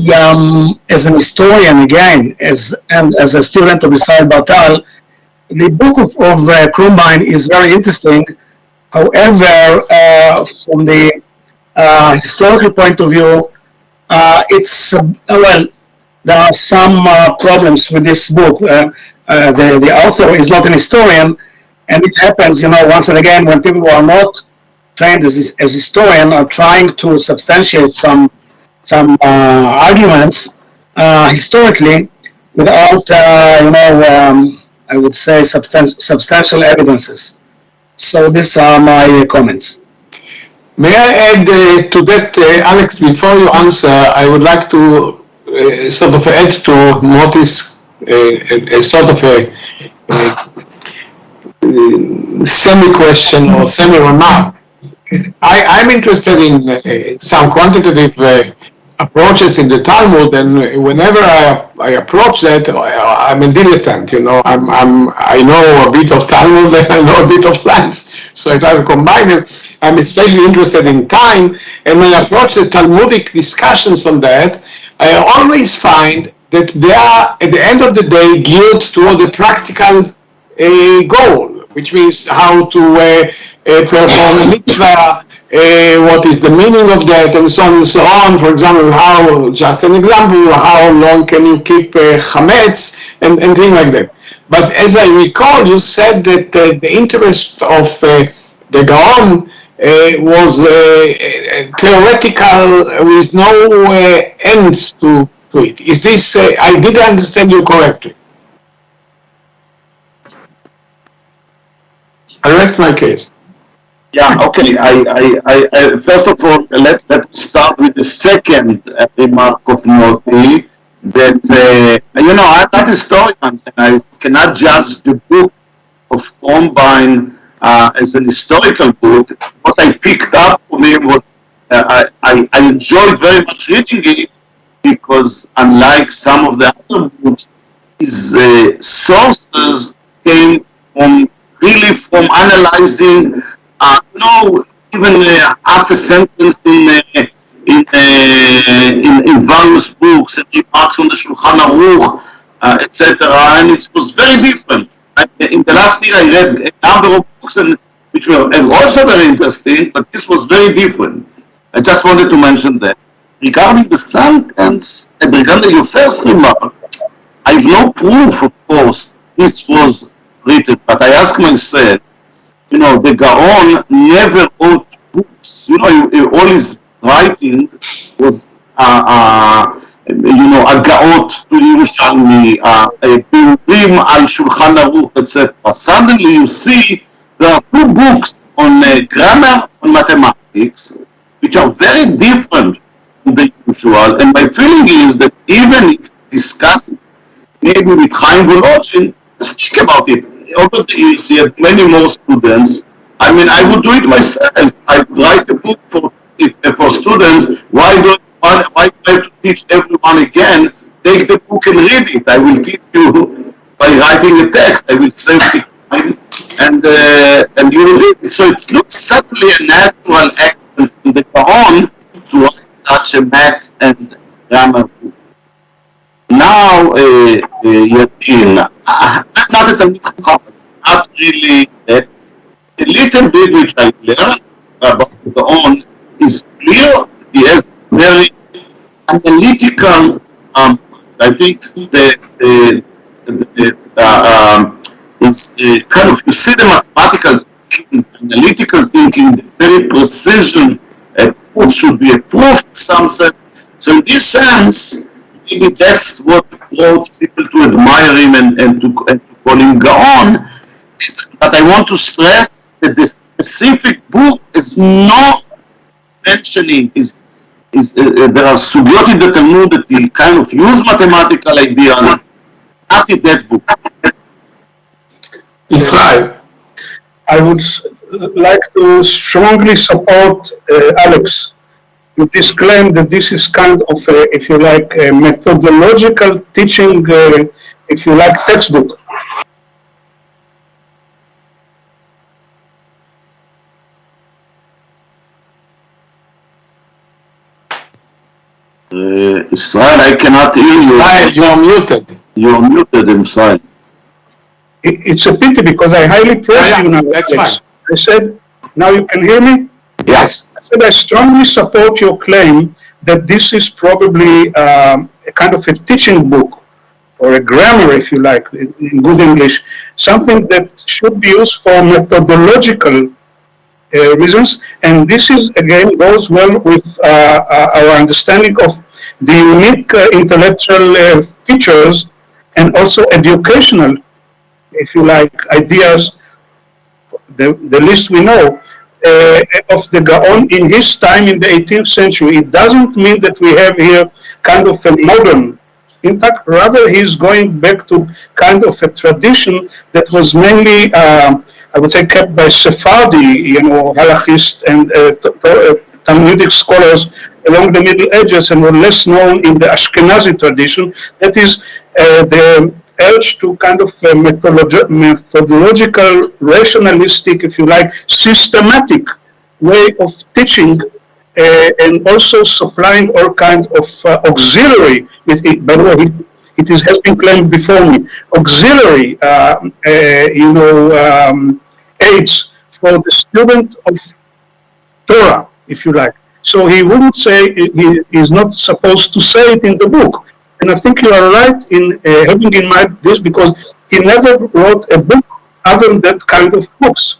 as an historian again, and as a student of Israel Bartal, the book of Krumbine is very interesting. However, from the historical point of view, it's, there are some problems with this book. The author is not an historian, and it happens, once and again, when people who are not trained as historian are trying to substantiate some arguments historically without, I would say, substantial evidences. So these are my comments. May I add to that, Alex, before you answer, I would like to sort of add to Moti's a sort of a semi-question or semi-remark. I'm interested in some quantitative approaches in the Talmud, and whenever I approach that, I'm a dilettante. I know a bit of Talmud and I know a bit of science, so I try to combine them. I'm especially interested in time, and when I approach the Talmudic discussions on that, I always find that they are, at the end of the day, geared toward a practical goal, which means how to perform a mitzvah, what is the meaning of that, and so on and so on. For example, just an example, how long can you keep chametz, and things like that. But as I recall, you said that the interest of the Gaon was theoretical with no ends to it. Is this, I did understand you correctly? I rest my case. Yeah, okay. I first of all, let's start with the second remark of Moti, that, I'm not a historian, and I cannot judge the book of Krumbine as an historical book. What I picked up from him was, I enjoyed very much reading it, because unlike some of the other books, his sources came really from analyzing even half a sentence in various books, and remarks on the Shulchan Aruch, etc. And it was very different. In the last year, I read a number of books which were also very interesting, but this was very different. I just wanted to mention that. Regarding the sentence, and regarding your first remark, I have no proof, of course, this was written, but I ask myself, the Gaon never wrote books. All his writing was, Agaot to Yerushalmi, Pirutim al Shulchan Aruch, etc. Suddenly you see there are two books on grammar and mathematics, which are very different from the usual. And my feeling is that even if discussing maybe with Chaim Volozhin, speak about it. Over the years, he had many more students. I mean, I would do it myself. I would write a book for students. Why do I have to teach everyone again? Take the book and read it. I will teach you by writing a text. I will save the time, and you will read it. So it looks certainly a natural action from the Gaon to write such a math and grammar book. Yatin, I'm not a Talmid Chacham, not really. A little bit which I learned about the own is clear. He has very analytical. I think is kind of, you see the mathematical thinking, analytical thinking, the very precision. A proof should be a proof in some sense. So in this sense, maybe that's what brought people to admire him and to call him Gaon. But I want to stress that the specific book is not mentioning, there are sugyot in the Talmud that he kind of use mathematical ideas, not in that book. Israel. I would like to strongly support Alex with this claim that this is kind of, if you like, a methodological teaching, if you like, textbook. Israel, I cannot hear you. Israel, you are muted. You are muted, Israel. It's a pity because I highly praise you now. That's Alex. fine. I said, now you can hear me? Yes. I said I strongly support your claim that this is probably a kind of a teaching book or a grammar, if you like, in good English, something that should be used for methodological reasons. And this is, again, goes well with our understanding of the unique intellectual features and also educational, if you like, ideas, the least we know, of the Gaon in his time in the 18th century. It doesn't mean that we have here kind of a modern. In fact, rather he's going back to kind of a tradition that was mainly, I would say, kept by Sephardi, halachist and Talmudic scholars along the Middle Ages, and were less known in the Ashkenazi tradition. That is the urge to kind of methodological, rationalistic, if you like, systematic way of teaching, and also supplying all kinds of auxiliary. By the way, has been claimed before me, auxiliary, aids for the student of Torah, if you like. So he wouldn't say, he is not supposed to say it in the book. And I think you are right in having in mind this, because he never wrote a book other than that kind of books.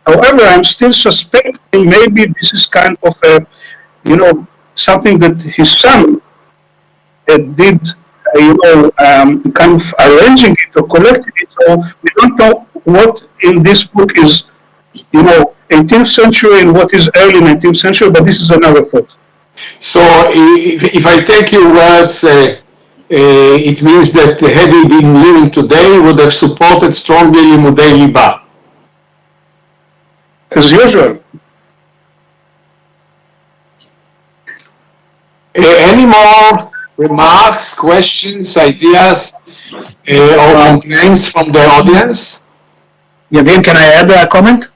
However, I'm still suspecting maybe this is kind of a, something that his son did, kind of arranging it or collecting it. So we don't know what in this book is, 18th century and what is early 19th century, but this is another thought. So if I take your words, it means that had he been living today, he would have supported strongly Limudei Liba. As usual. Any more remarks, questions, ideas, or complaints from the audience? Again, can I add a comment?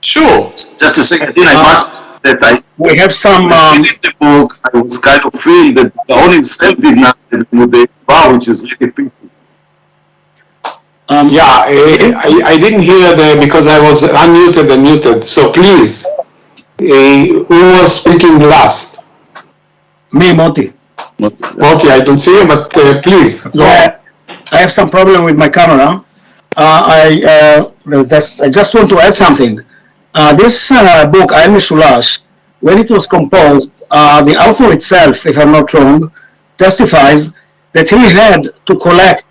Sure. Just a second, I must that we have some reading the book. I was kind of feel that the Gaon himself did not have Limudei Liba, which is really pity. I didn't hear because I was unmuted and muted. So please, who was speaking last? Me, Moti. Moti, I don't see you, but please go on. I have some problem with my camera. I just want to add something. This book, Al Mishulash, when it was composed, the author itself, if I'm not wrong, testifies that he had to collect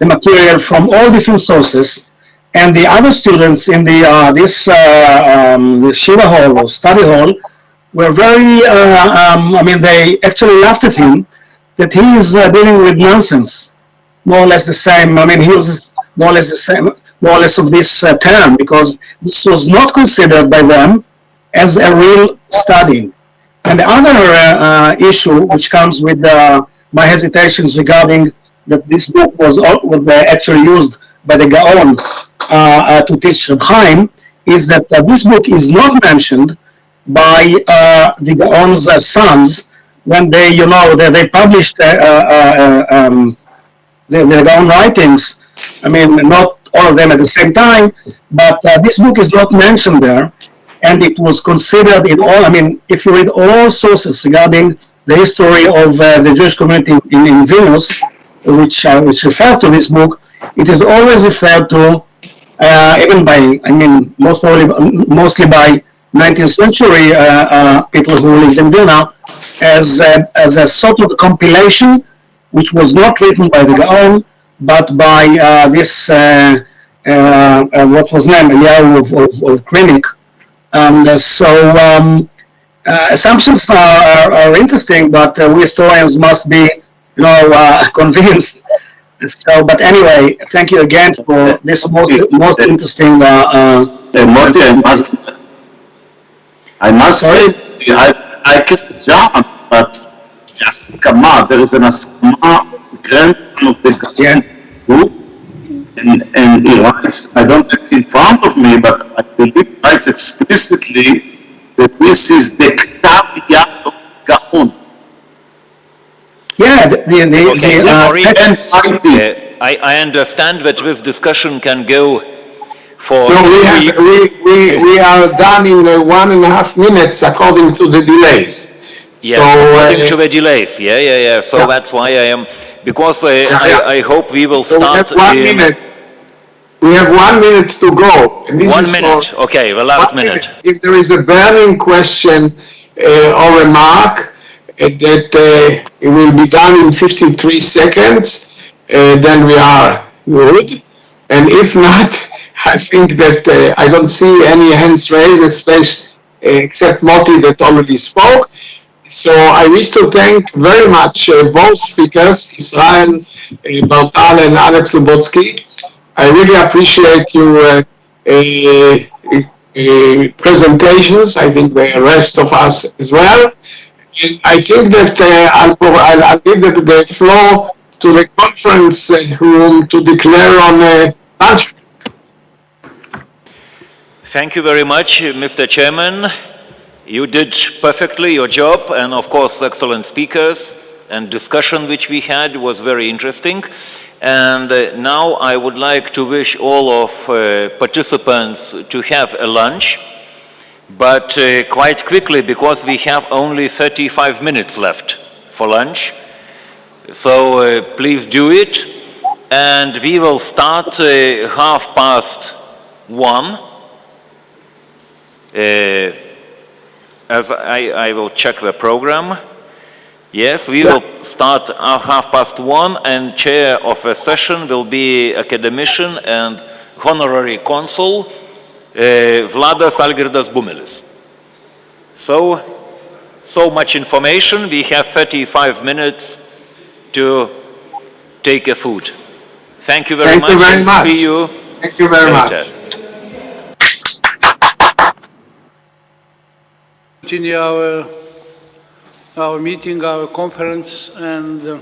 the material from all different sources, and the other students in the Shiva hall or study hall were very, they actually laughed at him that he is dealing with nonsense, more or less the same. He uses more or less the same, more or less of this term, because this was not considered by them as a real study. And the other issue, which comes with my hesitations regarding that this book was actually used by the Gaon to teach Reb Chaim, is that this book is not mentioned by the Gaon's sons when they, they published their own writings. I mean, not all of them at the same time, but this book is not mentioned there. And it was considered in all, I mean, if you read all sources regarding the history of the Jewish community in Vilnius, which refers to this book, it is always referred to, even by, I mean, mostly by 19th century people who lived in Vilna, as a sort of compilation, which was not written by the Gaon, but by this, what was named, Eliyahu of Klinik. Assumptions are interesting, but we historians must be, convinced. So, but anyway, thank you again for this most interesting. Moti, I must say, I can jump, but Askama, there is an Askama, grandson of the group, and he writes, I don't have it in front of me, but I believe he writes explicitly that this is the Ktav Yad of Gaon. Yeah, I understand that this discussion can go for we are done in 1.5 minutes according to the delays. Yeah, so, according to the delays. Yeah. So that's why I am, because I hope we will start. We have 1 minute. We have 1 minute to go. 1 minute. Okay, the last minute. If there is a burning question or remark, that it will be done in 53 seconds, then we are good. And if not, I think that I don't see any hands raised, especially except Moti that already spoke. So I wish to thank very much both speakers, Israel Bartal and Alex Lubotsky. I really appreciate your presentations. I think the rest of us as well. And I think that I'll give the floor to the conference room to declare on lunch. Thank you very much, Mr. Chairman. You did perfectly your job, and of course, excellent speakers, and discussion which we had was very interesting. And now I would like to wish all of participants to have a lunch. But quite quickly, because we have only 35 minutes left for lunch. So please do it. And we will start 1:30. As I will check the program. Yes, we will start 1:30, and chair of the session will be academician and honorary consul, Vladas Algirdas Bumelis. So much information. We have 35 minutes to take a food. Thank you very much. Thank you very much. See you. Thank you very much. Continue our meeting, our conference, and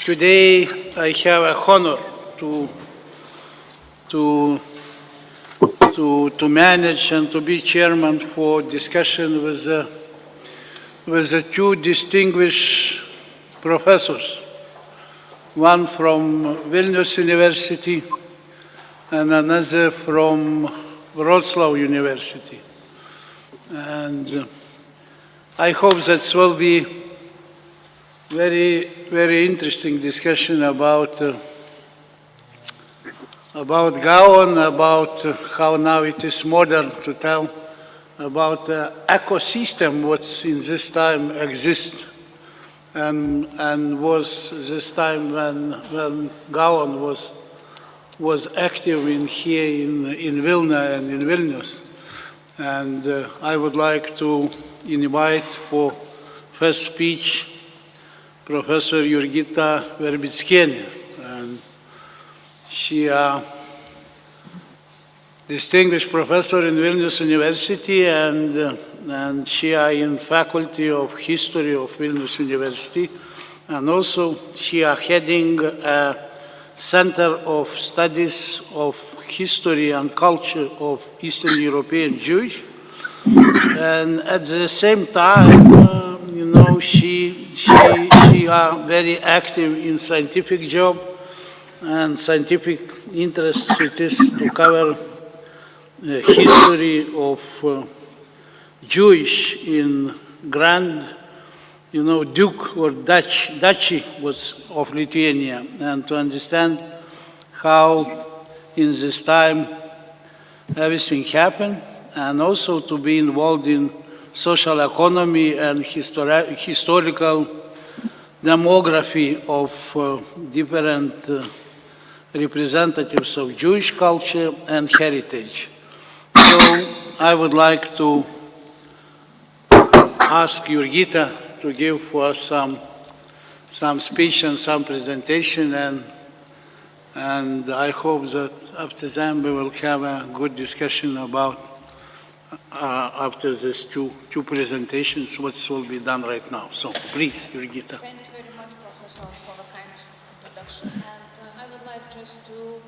today I have a honor to manage and to be chairman for discussion with the two distinguished professors, one from Vilnius University and another from Wrocław University. And I hope that will be very, very interesting discussion about Gaon, about how now it is modern to tell about the ecosystem what's in this time exists and was this time when Gaon was active here in Vilna and in Vilnius. And I would like to invite for first speech Professor Jurgita Verbickienė. And she is distinguished professor in Vilnius University, and she is in Faculty of History of Vilnius University. And also she is heading a Center of Studies of History and Culture of Eastern European Jewish. And at the same time, she we are very active in scientific job and scientific interests. It is to cover the history of Jewish in Grand, Duke or Duchy was of Lithuania, and to understand how in this time everything happened, and also to be involved in social economy and historical demography of different representatives of Jewish culture and heritage. So I would like to ask Jurgita to give for us some speech and some presentation, and I hope that after that we will have a good discussion about after these two presentations, what will be done right now. So please, Jurgita. Thank you very much, Professor, for a kind introduction. And I would like just to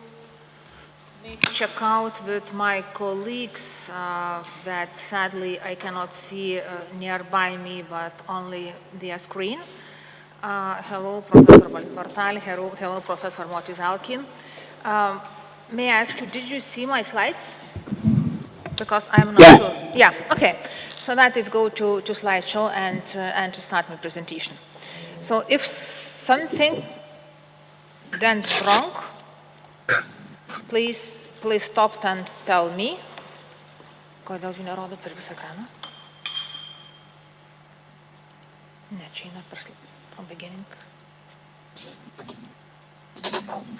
make a check out with my colleagues that sadly I cannot see nearby me, but only their screen. Hello, Professor Bartal. Hello, Professor Motizalkin. May I ask you, did you see my slides? Because I'm not sure. Yeah, okay. So that is go to slideshow and to start my presentation. So if something went wrong, please stop and tell me. Kodėl jų nerodo per visą ekraną? Ne, čia eina from beginning.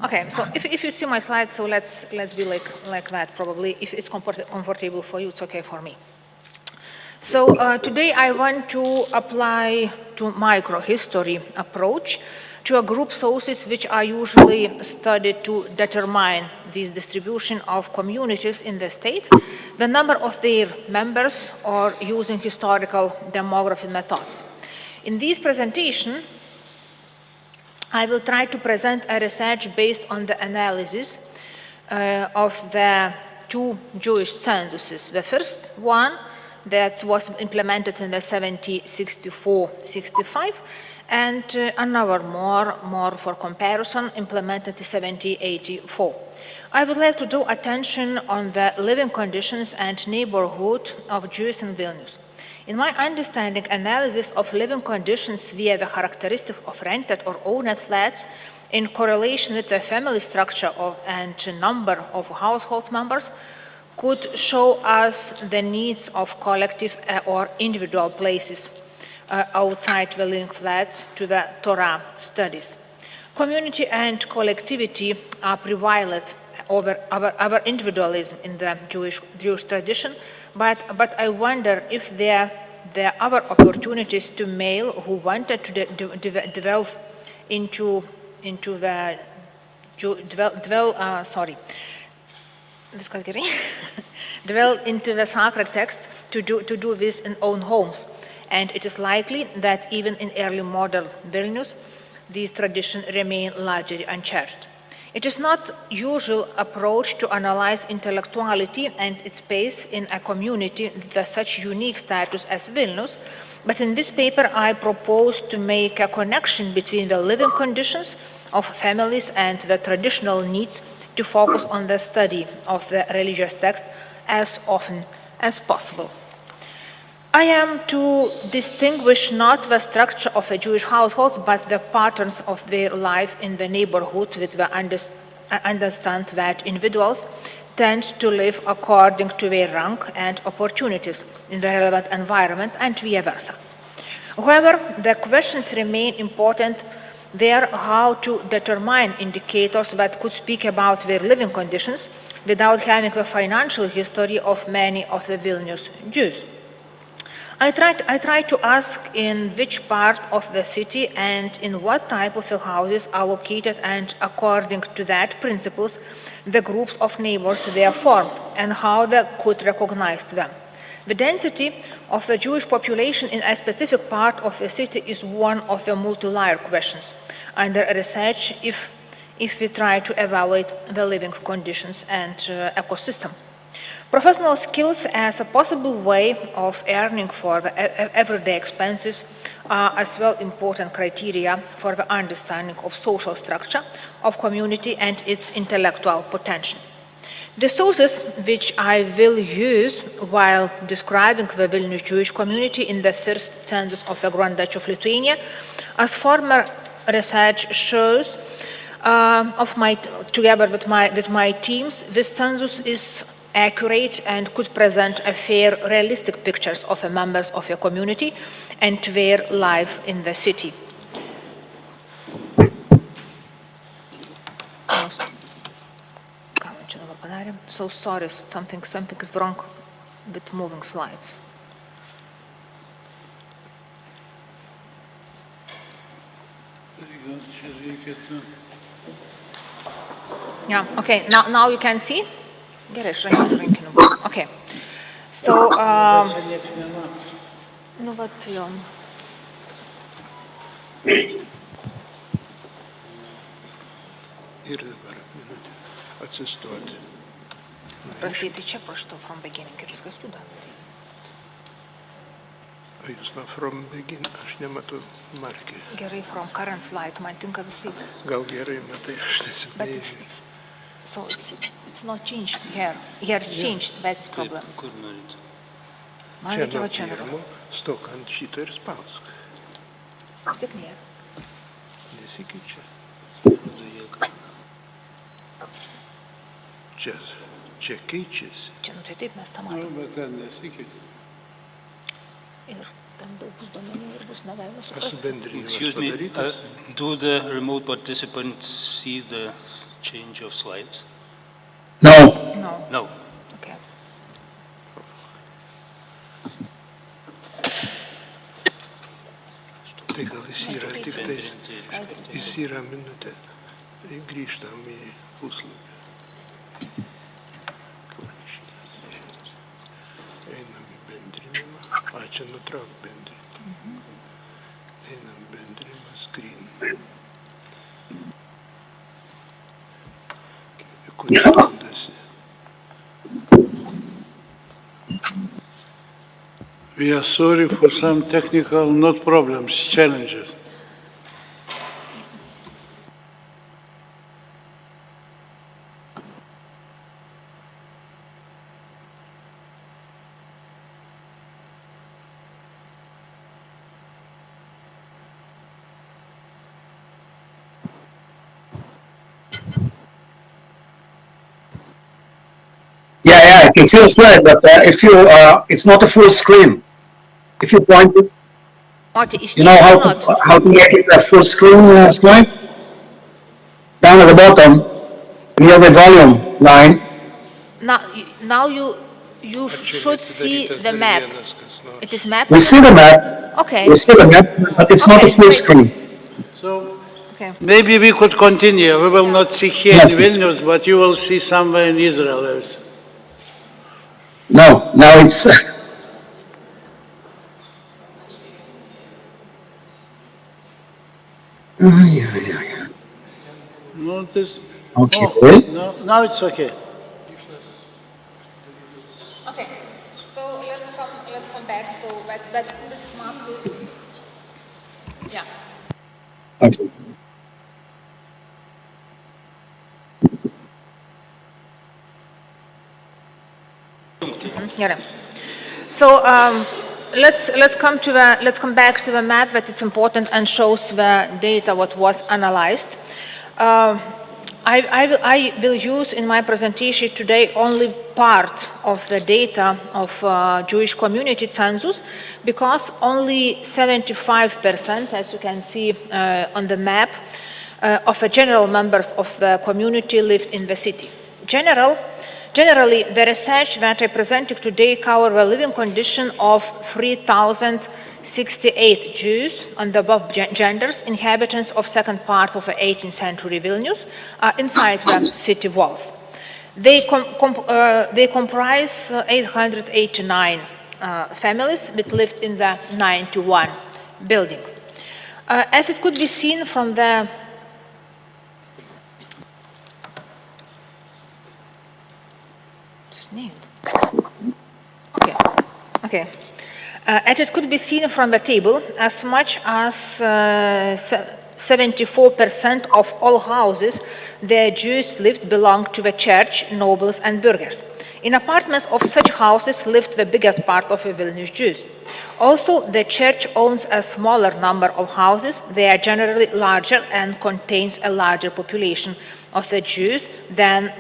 Okay, so if you see my slides, so let's be like that probably. If it's comfortable for you, it's okay for me. So today I want to apply to microhistory approach to a group sources which are usually studied to determine this distribution of communities in the state, the number of their members, or using historical demography methods. In this presentation, I will try to present a research based on the analysis of the two Jewish censuses. The first one that was implemented in the 1764-65, and another more for comparison, implemented in 1784. I would like to draw attention on the living conditions and neighborhood of Jews in Vilnius. In my understanding, analysis of living conditions via the characteristics of rented or owned flats in correlation with the family structure and number of household members could show us the needs of collective or individual places outside the living flats to the Torah studies. Community and collectivity are prevalent over individualism in the Jewish tradition, but I wonder if there are other opportunities to male who wanted to develop into the develop into the sacred text to do this in own homes, and it is likely that even in early modern Vilnius, these traditions remain largely unchanged. It is not usual approach to analyze intellectuality and its place in a community with such unique status as Vilnius, but in this paper I propose to make a connection between the living conditions of families and the traditional needs to focus on the study of the religious text as often as possible. I am to distinguish not the structure of a Jewish household, but the patterns of their life in the neighborhood, with the understand that individuals tend to live according to their rank and opportunities in the relevant environment, and vice versa. However, the questions remain important there: how to determine indicators that could speak about their living conditions without having the financial history of many of the Vilnius Jews. I tried to ask in which part of the city and in what type of houses are located, and according to that principles, the groups of neighbors they are formed and how they could recognize them. The density of the Jewish population in a specific part of the city is one of the multi-layered questions under research if we try to evaluate the living conditions and ecosystem. Professional skills as a possible way of earning for the everyday expenses are as well important criteria for the understanding of social structure of community and its intellectual potential. The sources which I will use while describing the Vilnius Jewish community in the first census of the Grand Duchy of Lithuania, as former research shows, together with my teams, this census is accurate and could present a fair, realistic pictures of the members of your community and their life in the city. So sorry, something is wrong with moving slides. Yeah, okay, now you can see? Okay, so, Простите, čia prašau from beginning ir viskas juda. Jūs from beginning, aš nematau markį. Gerai, from current slide, man tinka visai. Gal gerai matai, aš tiesiog. But it's not changed here. Here changed, that's the problem. Kur norit? Man reikia va čia dabar. Stok ant šito ir spausk. Tik nėra. Nesikeičia. Čia keičiasi. Čia, tai taip mes tą matome. Bet ten nesikeičia. Ir ten daug bus duomenų ir bus negalima suprasti. Excuse me, do the remote participants see the change of slides? No. No. Okay. Tai gal jis yra tik tais, jis yra minutė. Grįžtam į puslapį. Einam į bendrinimą. Čia nutrauk bendrinimą. Einam bendrinimą, screen. Kur randasi? We are sorry for some technical, not problems, challenges. Yeah, I can see the slide, but if you, it's not a full screen. If you point it, you know how to make it a full screen slide? Down at the bottom, near the volume line. Now you should see the map. It is map? We see the map. Okay. We see the map, but it's not a full screen. So maybe we could continue. We will not see here in Vilnius, but you will see somewhere in Israel also. No, now it's... No, this... Okay. No, now it's okay. Okay, so let's come back. So but this map is, yeah. Okay. Yeah. So let's come back to the map that it's important and shows the data what was analyzed. I will use in my presentation today only part of the data of Jewish community census because only 75%, as you can see on the map, of the general members of the community lived in the city. Generally, the research that I presented today cover the living condition of 3,068 Jews on the above genders, inhabitants of second part of the 18th century Vilnius, inside the city walls. They comprise 889 families that lived in the 91 building. As it could be seen from the Okay. As it could be seen from the table, as much as 74% of all houses where Jews lived belonged to the church, nobles, and burghers. In apartments of such houses lived the biggest part of the Vilnius Jews. Also, the church owns a smaller number of houses. They are generally larger and contains a larger population of the Jews than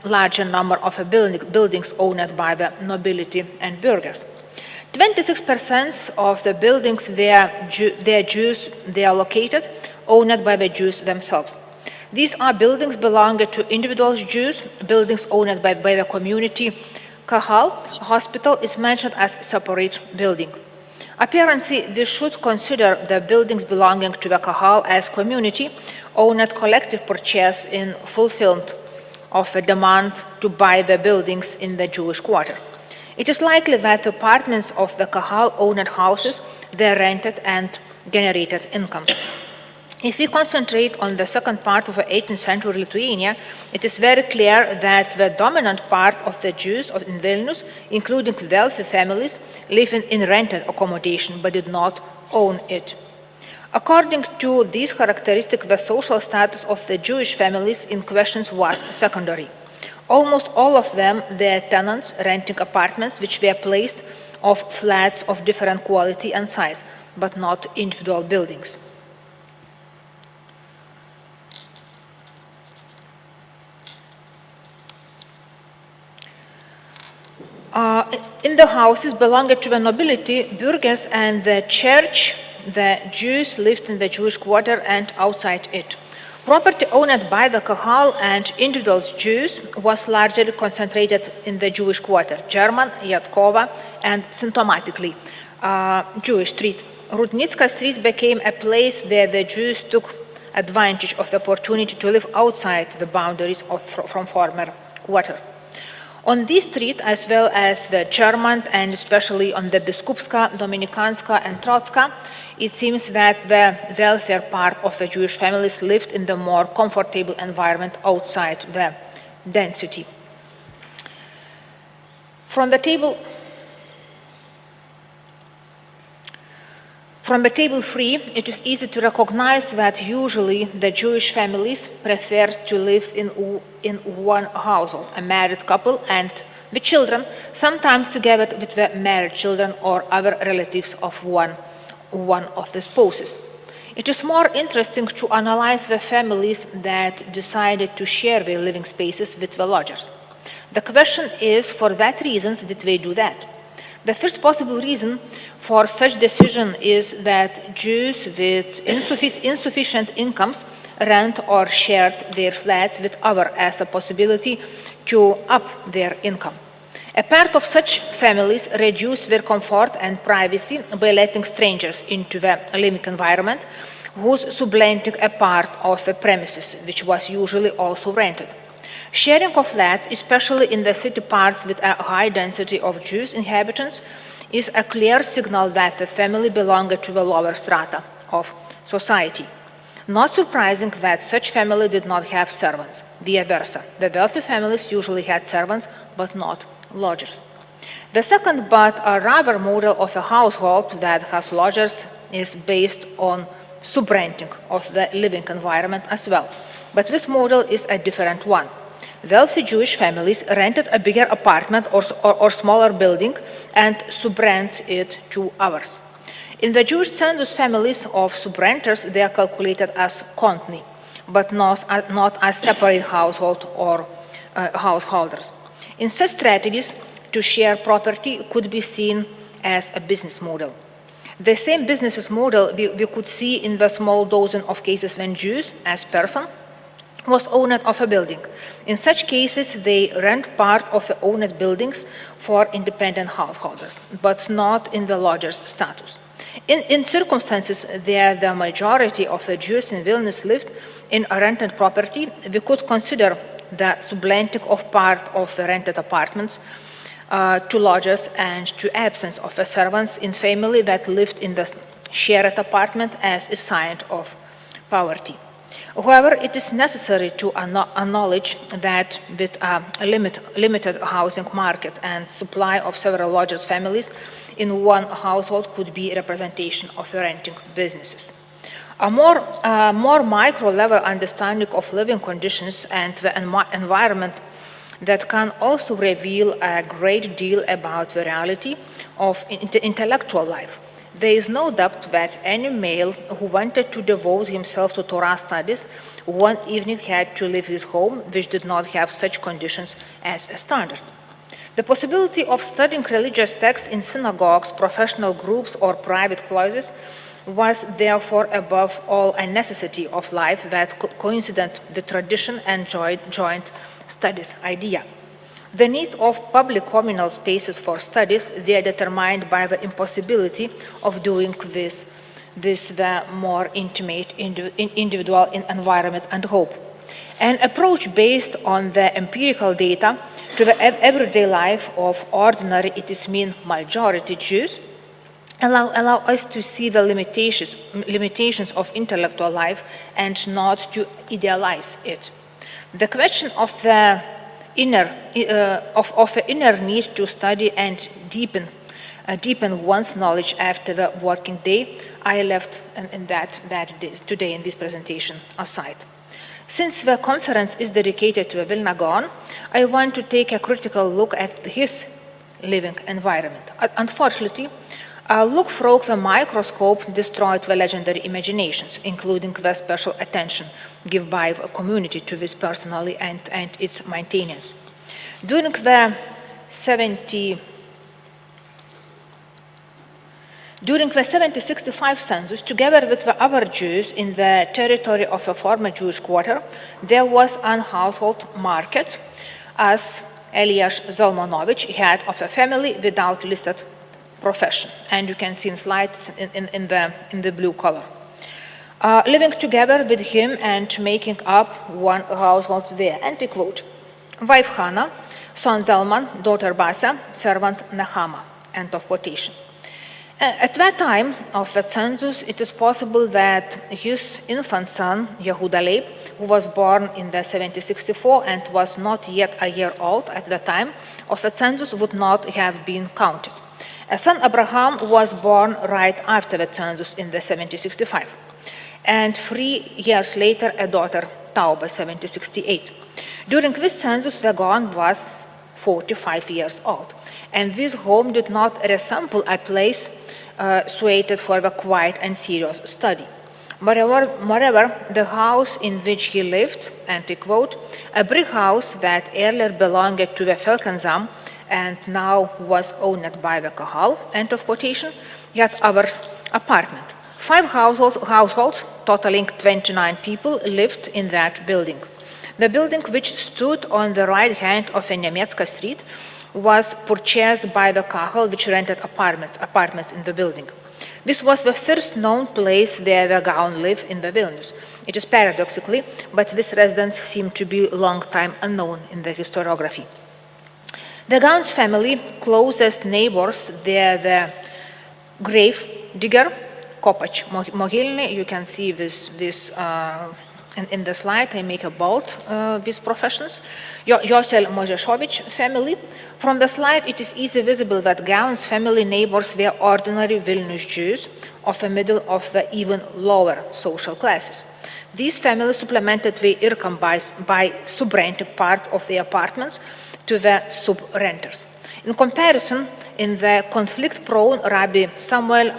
larger number of buildings owned by the nobility and burghers. 26% of the buildings where Jews they are located, owned by the Jews themselves. These are buildings belonging to individual Jews, buildings owned by the community. Kahal hospital is mentioned as a separate building. Apparently, we should consider the buildings belonging to the Kahal as community-owned collective purchase in fulfillment of a demand to buy the buildings in the Jewish quarter. It is likely that the apartments of the Kahal-owned houses, they rented and generated income. If we concentrate on the second part of the 18th century Lithuania, it is very clear that the dominant part of the Jews in Vilnius, including wealthy families, live in rented accommodation but did not own it. According to these characteristics, the social status of the Jewish families in question was secondary. Almost all of them were tenants renting apartments which were placed of flats of different quality and size, but not individual buildings. In the houses belonging to the nobility, burghers, and the church, the Jews lived in the Jewish quarter and outside it. Property owned by the Kahal and individual Jews was largely concentrated in the Jewish quarter, German, Yatkova, and symptomatically, Jewish Street. Rudnitska Street became a place where the Jews took advantage of the opportunity to live outside the boundaries from former quarter. On this street, as well as the German and especially on the Biskupska, Dominikanska, and Trotska, it seems that the welfare part of the Jewish families lived in the more comfortable environment outside the density. From the table 3, it is easy to recognize that usually the Jewish families prefer to live in one household, a married couple and the children, sometimes together with the married children or other relatives of one of the spouses. It is more interesting to analyze the families that decided to share their living spaces with the lodgers. The question is, for what reasons did they do that? The first possible reason for such decision is that Jews with insufficient incomes rent or shared their flats with others as a possibility to up their income. A part of such families reduced their comfort and privacy by letting strangers into the living environment, whose supplanting a part of the premises, which was usually also rented. Sharing of flats, especially in the city parts with a high density of Jewish inhabitants, is a clear signal that the family belonged to the lower strata of society. Not surprising that such family did not have servants, vice versa. The wealthy families usually had servants, but not lodgers. The second but a rather model of a household that has lodgers is based on subrenting of the living environment as well. But this model is a different one. Wealthy Jewish families rented a bigger apartment or smaller building and subrent it to others. In the Jewish census, families of subrenters, they are calculated as kontny, but not as separate household or householders. In such strategies, to share property could be seen as a business model. The same business model we could see in the small dozen of cases when Jews, as person, was owner of a building. In such cases, they rent part of the owned buildings for independent householders, but not in the lodger's status. In circumstances where the majority of the Jews in Vilnius lived in a rented property, we could consider the subletting of part of the rented apartments to lodgers and to absence of the servants in family that lived in the shared apartment as a sign of poverty. However, it is necessary to acknowledge that with a limited housing market and supply of several larger families in one household could be representation of renting businesses. A more micro-level understanding of living conditions and the environment that can also reveal a great deal about the reality of intellectual life. There is no doubt that any male who wanted to devote himself to Torah studies one evening had to leave his home, which did not have such conditions as a standard. The possibility of studying religious texts in synagogues, professional groups, or private closets was therefore above all a necessity of life that coincided the tradition and joint studies idea. The needs of public communal spaces for studies were determined by the impossibility of doing this the more intimate individual environment and hope. An approach based on the empirical data to the everyday life of ordinary, it is mean majority Jews, allow us to see the limitations of intellectual life and not to idealize it. The question of the inner need to study and deepen one's knowledge after the working day, I left today in this presentation aside. Since the conference is dedicated to Vilna Gaon, I want to take a critical look at his living environment. Unfortunately, a look through the microscope destroyed the legendary imaginations, including the special attention given by the community to this personally and its maintenance. During the 70-65 census, together with the other Jews in the territory of a former Jewish quarter, there was an household market, as Elias Zalmanovich, head of a family without listed profession. And you can see in slides in the blue color. Living together with him and making up one household there. And I quote, wife Hannah, son Zalman, daughter Basa, servant Nahama, end of quotation. At that time of the census, it is possible that his infant son, Yehuda Leib, who was born in the 1764 and was not yet a year old at the time of the census, would not have been counted. A son Abraham was born right after the census in the 1765. And 3 years later, a daughter, Tauba, 1768. During this census, the Gaon was 45 years old. And this home did not resemble a place suited for the quiet and serious study. Moreover, the house in which he lived, and I quote, a brick house that earlier belonged to the Felkensam and now was owned by the Kahal, end of quotation, yet others apartment. 5 households totaling 29 people lived in that building. The building, which stood on the right hand of a Nemetska street, was purchased by the Kahal, which rented apartments in the building. This was the first known place where the Gaon lived in the Vilnius. It is paradoxically, but this residence seemed to be a long time unknown in the historiography. The Gaon's family closest neighbors were the grave digger, Kopach Mogilny. You can see this in the slide. I make a bold these professions. Yosel Moješović family. From the slide, it is easily visible that Gaon's family neighbors were ordinary Vilnius Jews of a middle of the even lower social classes. These families supplemented the income by sub-rented parts of the apartments to the sub-renters. In comparison, in the conflict-prone Rabbi Samuel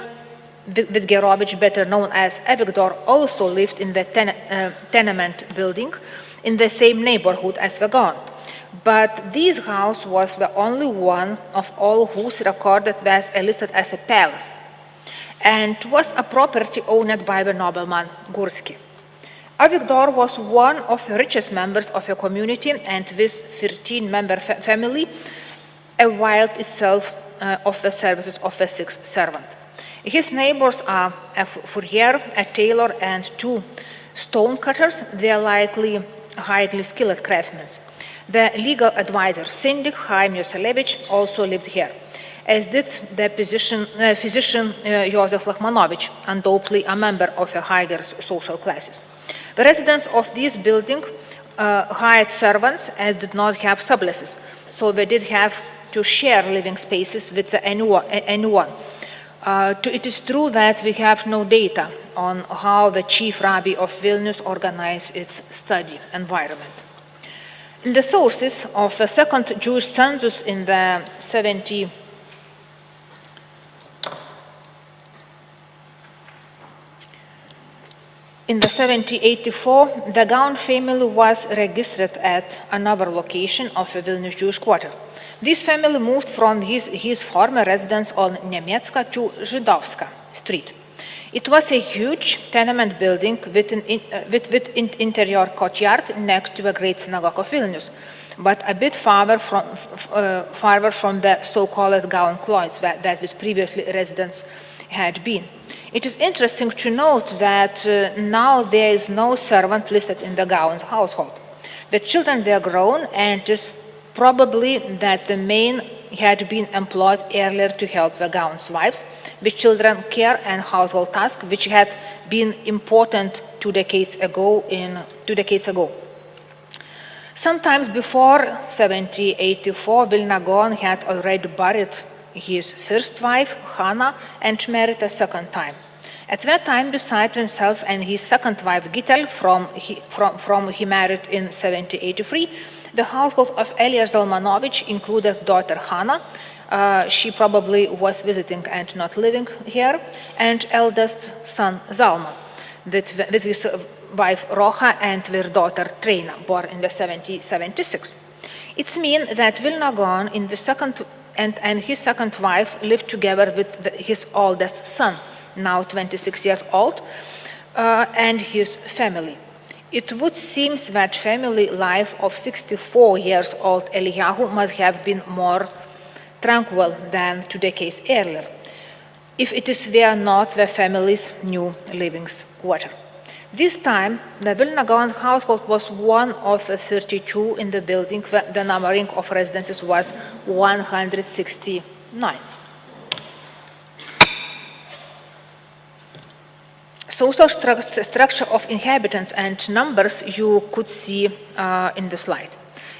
Vidgerovich, better known as Avigdor, also lived in the tenement building in the same neighborhood as the Gaon. But this house was the only one of all whose recorded was listed as a palace, and was a property owned by the nobleman Gursky. Avigdor was one of the richest members of a community, and this 13-member family availed itself of the services of a 6th servant. His neighbors are a furrier, a tailor, and 2 stonecutters. They are likely highly skilled craftsmen. The legal advisor, Syndic Chaim Yoselevich, also lived here, as did the physician Joseph Lachmanovich, undoubtedly a member of the higher social classes. The residents of this building hired servants and did not have subleases, so they did have to share living spaces with anyone. It is true that we have no data on how the chief rabbi of Vilnius organized its study environment. In the sources of the second Jewish census in the 1784, the Gaon family was registered at another location of the Vilnius Jewish quarter. This family moved from his former residence on Niemiecka to Żydowska Street. It was a huge tenement building with an interior courtyard next to the Great Synagogue of Vilnius, but a bit farther from the so-called Gaon Clois that its previously residence had been. It is interesting to note that now there is no servant listed in the Gaon's household. The children were grown, and it is probably that the men had been employed earlier to help the Gaon's wives with children care and household tasks, which had been important 2 decades ago. Sometimes before 1784, Vilna Gaon had already buried his first wife, Hannah, and married a second time. At that time, besides themselves and his second wife, Gitel, from he married in 1783, the household of Elia Zalmanovich included daughter Hannah. She probably was visiting and not living here, and eldest son Zalman, with his wife Rocha and their daughter Trina, born in the 1776. It means that Vilna Gaon and his second wife lived together with his oldest son, now 26 years old, and his family. It would seem that family life of 64 years old Eliyahu must have been more tranquil than 2 decades earlier, if it were not the family's new living quarter. This time, the Vilna Gaon's household was one of the 32 in the building. The numbering of residences was 169. Social structure of inhabitants and numbers you could see in the slide.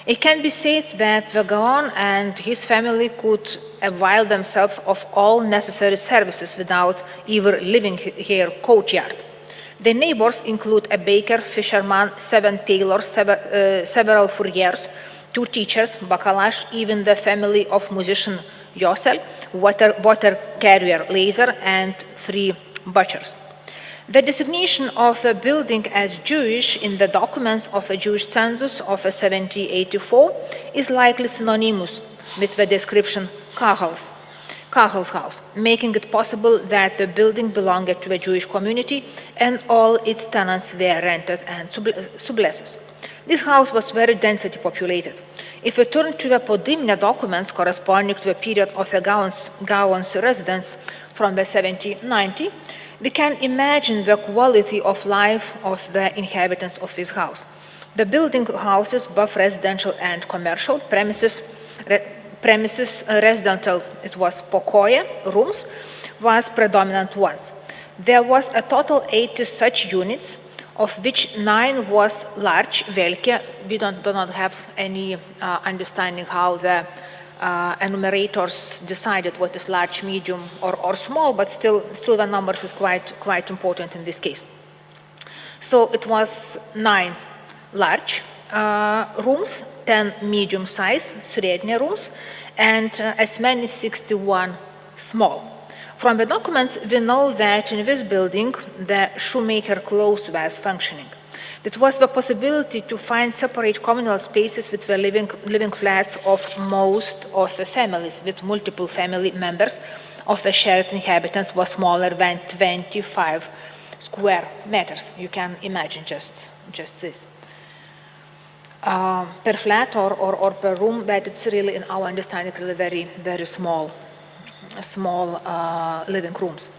It can be said that the Gaon and his family could avail themselves of all necessary services without ever leaving their courtyard. The neighbors include a baker, fisherman, 7 tailors, several furriers, 2 teachers, Bakalash, even the family of musician Yosel, water carrier Laser, and 3 butchers. The designation of the building as Jewish in the documents of a Jewish census of 1784 is likely synonymous with the description Kahel's house, making it possible that the building belonged to a Jewish community and all its tenants were rented and subleases. This house was very densely populated. If we turn to the Podimna documents corresponding to the period of the Gaon's residence from the 1790, we can imagine the quality of life of the inhabitants of this house. The building houses both residential and commercial premises, residential, it was pokoje, rooms, was predominant ones. There was a total 80 such units, of which 9 was large, velke. We do not have any understanding how the enumerators decided what is large, medium, or small, but still the numbers is quite important in this case. So it was 9 large rooms, 10 medium size, srednje rooms, and as many 61 small. From the documents, we know that in this building, the shoemaker close was functioning. It was the possibility to find separate communal spaces with the living flats of most of the families, with multiple family members of the shared inhabitants was smaller than 25 square meters. You can imagine just this. Per flat or per room, but it's really, in our understanding, really very, very small living rooms.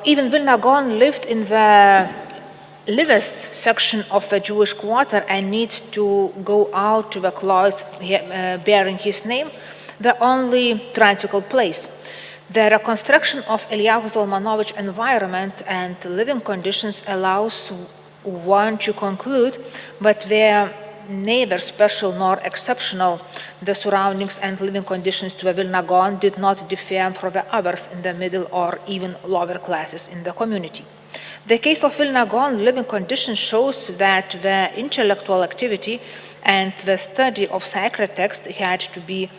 Even Vilna Gaon lived in the livest section of the Jewish quarter and need to go out to the closet bearing his name, the only transical place. The reconstruction of Eliyahu Zalmanovich environment and living conditions allows want to conclude, but they're neither special nor exceptional. The surroundings and living conditions to the Vilna Gaon did not differ from the others in the middle or even lower classes in the community. The case of Vilna Gaon living conditions shows that the intellectual activity and the study of sacred text had to be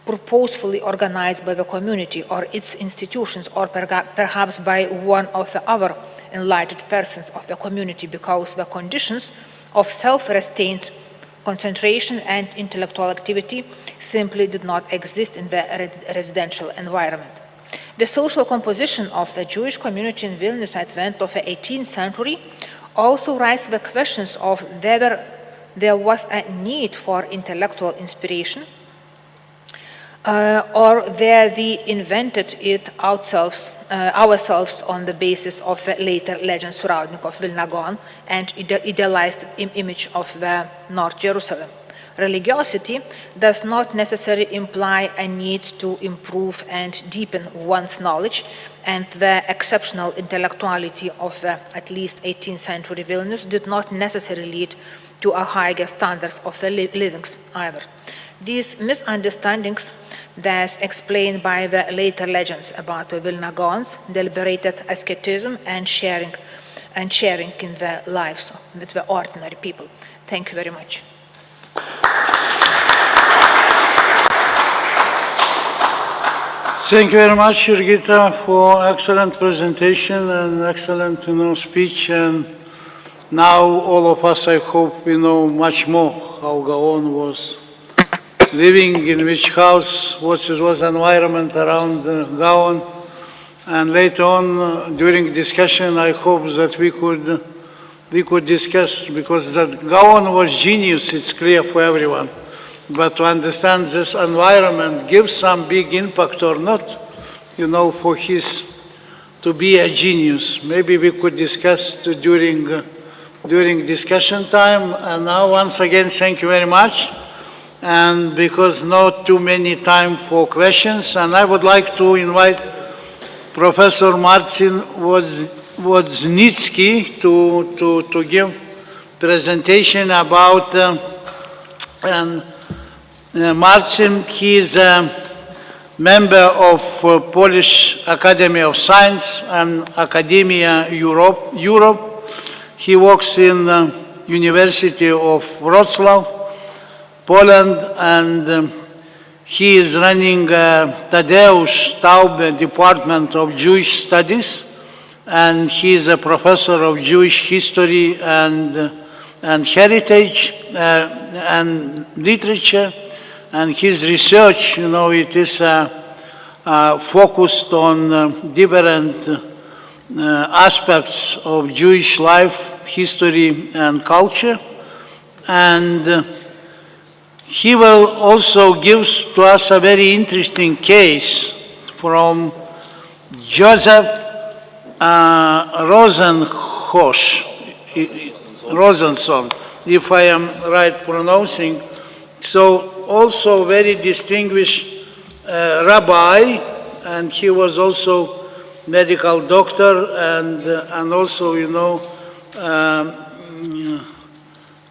purposefully organized by the community or its institutions, or perhaps by one of the other enlightened persons of the community, because the conditions of self-restraint, concentration, and intellectual activity simply did not exist in the residential environment. The social composition of the Jewish community in Vilnius at the end of the 18th century also raises the questions of whether there was a need for intellectual inspiration or where we invented it ourselves on the basis of the later legend surrounding of Vilna Gaon and idealized image of the North Jerusalem. Religiosity does not necessarily imply a need to improve and deepen one's knowledge, and the exceptional intellectuality of the at least 18th century Vilnius did not necessarily lead to a higher standards of the livings either. These misunderstandings, thus explained by the later legends about the Vilna Gaon's deliberated asceticism and sharing in the lives with the ordinary people. Thank you very much. Thank you very much, Jurgita, for excellent presentation and excellent speech. And now all of us, I hope, we know much more how Gaon was living, in which house, what was the environment around Gaon. And later on, during discussion, I hope that we could discuss, because that Gaon was genius, it's clear for everyone. But to understand this environment gives some big impact or not, for his to be a genius. Maybe we could discuss during discussion time. And now, once again, thank you very much. And because not too many time for questions, and I would like to invite Professor Marcin Wodznicki to give presentation about Marcin. He is a member of Polish Academy of Science and Academia Europe. He works in University of Wrocław, Poland, and he is running Tadeusz Taube Department of Jewish Studies, and he is a professor of Jewish history and heritage and literature. And his research, it is focused on different aspects of Jewish life, history, and culture. And he will also give to us a very interesting case from Joseph Rosenson, if I am right pronouncing. So also very distinguished rabbi, and he was also medical doctor and also,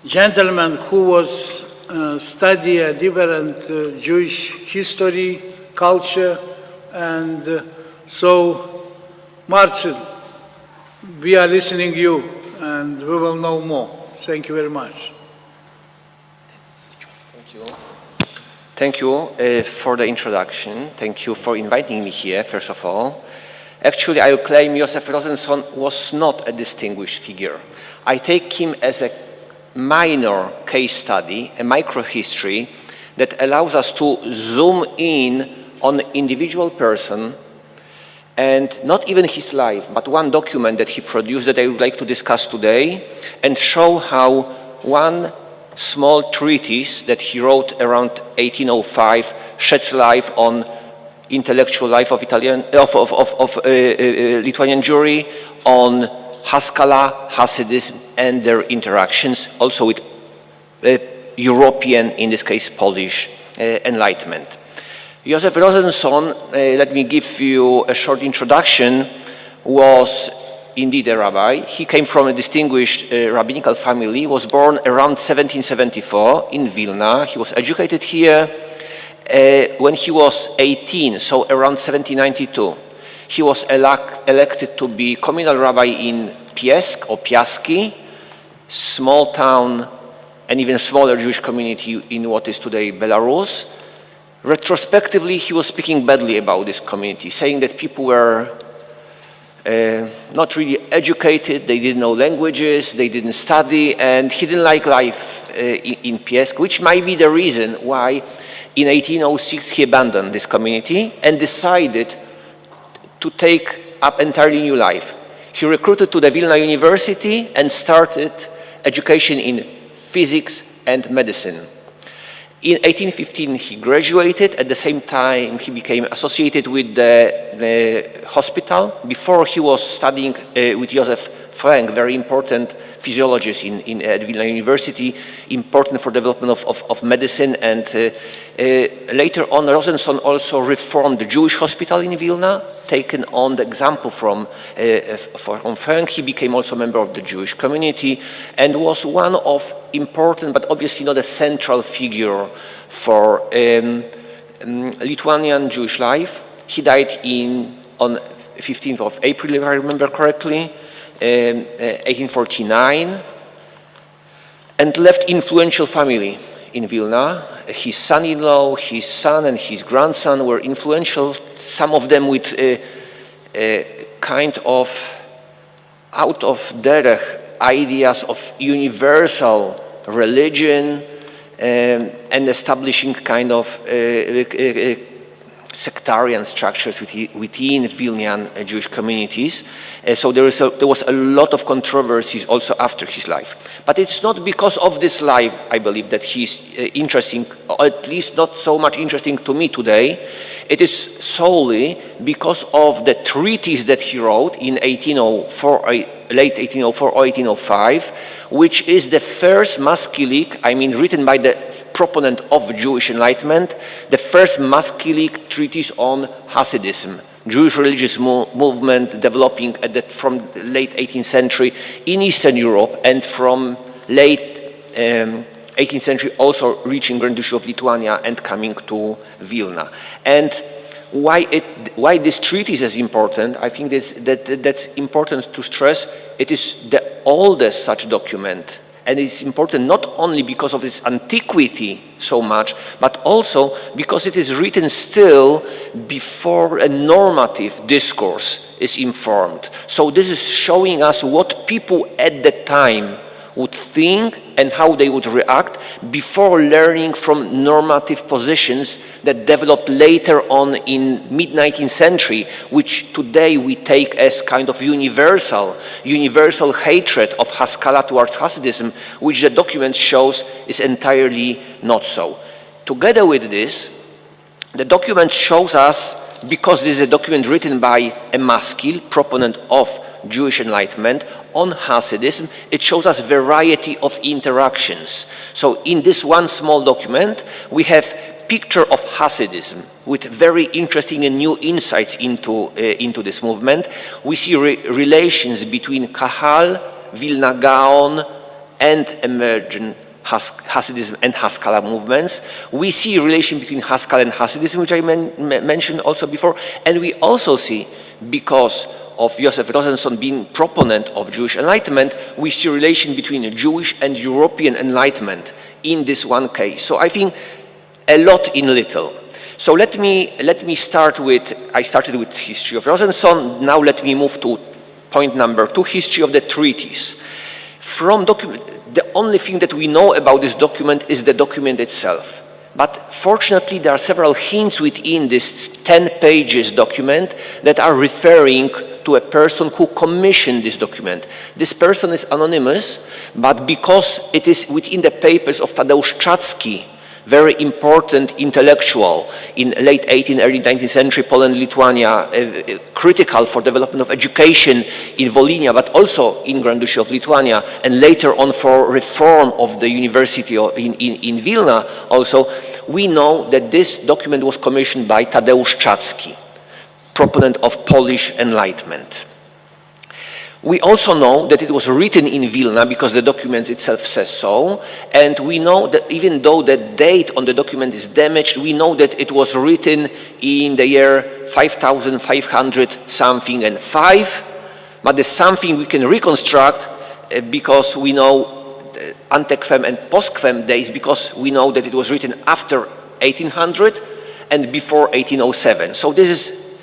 gentleman who was study a different Jewish history, culture, and so, Marcin, we are listening to you, and we will know more. Thank you very much. Thank you for the introduction. Thank you for inviting me here, first of all. Actually, I claim Joseph Rosenson was not a distinguished figure. I take him as a minor case study, a microhistory that allows us to zoom in on an individual person, and not even his life, but one document that he produced that I would like to discuss today, and show how one small treatise that he wrote around 1805 sheds light on intellectual life of Lithuanian Jewry, on Haskalah, Hasidism, and their interactions, also with European, in this case Polish, Enlightenment. Joseph Rosenson, let me give you a short introduction, was indeed a rabbi. He came from a distinguished rabbinical family, was born around 1774 in Vilna. He was educated here when he was 18, so around 1792. He was elected to be communal rabbi in Piesk or Piaski, small town and even smaller Jewish community in what is today Belarus. Retrospectively, he was speaking badly about this community, saying that people were not really educated, they didn't know languages, they didn't study, and he didn't like life in Piesk, which might be the reason why in 1806 he abandoned this community and decided to take up entirely new life. He recruited to the Vilna University and started education in physics and medicine. In 1815 he graduated. At the same time he became associated with the hospital. Before he was studying with Joseph Frank, very important physiologist at Vilna University, important for development of medicine, and later on Rosenson also reformed the Jewish hospital in Vilna, taken on the example from Frank. He became also a member of the Jewish community and was one of important, but obviously not a central figure for Lithuanian Jewish life. He died on 15th of April, if I remember correctly, 1849, and left influential family in Vilna. His son-in-law, his son and his grandson were influential, some of them with kind of out of derech ideas of universal religion and establishing kind of sectarian structures within Vilnian Jewish communities. So there was a lot of controversies also after his life. But it's not because of this life, I believe, that he's interesting, or at least not so much interesting to me today. It is solely because of the treatise that he wrote in 1804, late 1804 or 1805, which is the first maskilic, I mean written by the proponent of Jewish Enlightenment, the first maskilic treatise on Hasidism, Jewish religious movement developing from the late 18th century in Eastern Europe, and from late 18th century also reaching Grand Duchy of Lithuania and coming to Vilna. And why this treatise is important, I think that's important to stress. It is the oldest such document, and it's important not only because of its antiquity so much, but also because it is written still before a normative discourse is informed. So this is showing us what people at the time would think and how they would react before learning from normative positions that developed later on in mid-19th century, which today we take as kind of universal hatred of Haskalah towards Hasidism, which the document shows is entirely not so. Together with this, the document shows us, because this is a document written by a maskil, proponent of Jewish Enlightenment, on Hasidism, it shows us variety of interactions. So in this one small document, we have picture of Hasidism with very interesting and new insights into this movement. We see relations between Kahal, Vilna Gaon, and emergent Hasidism and Haskalah movements. We see relation between Haskalah and Hasidism, which I mentioned also before, and we also see, because of Joseph Rosenson being proponent of Jewish Enlightenment, we see relation between Jewish and European Enlightenment in this one case. So I think a lot in little. So let me start with, I started with history of Rosenson, now let me move to point number 2, history of the treatise. From the only thing that we know about this document is the document itself. But fortunately, there are several hints within this 10 pages document that are referring to a person who commissioned this document. This person is anonymous, but because it is within the papers of Tadeusz Czacki, very important intellectual in late 18th, early 19th century Poland, Lithuania, critical for development of education in Volhynia, but also in Grand Duchy of Lithuania, and later on for reform of the university in Vilna also, we know that this document was commissioned by Tadeusz Czacki, proponent of Polish Enlightenment. We also know that it was written in Vilna because the document itself says so, and we know that even though the date on the document is damaged, we know that it was written in the year 5500 something and 5, but the something we can reconstruct because we know antequem and postquem days, because we know that it was written after 1800 and before 1807. So this is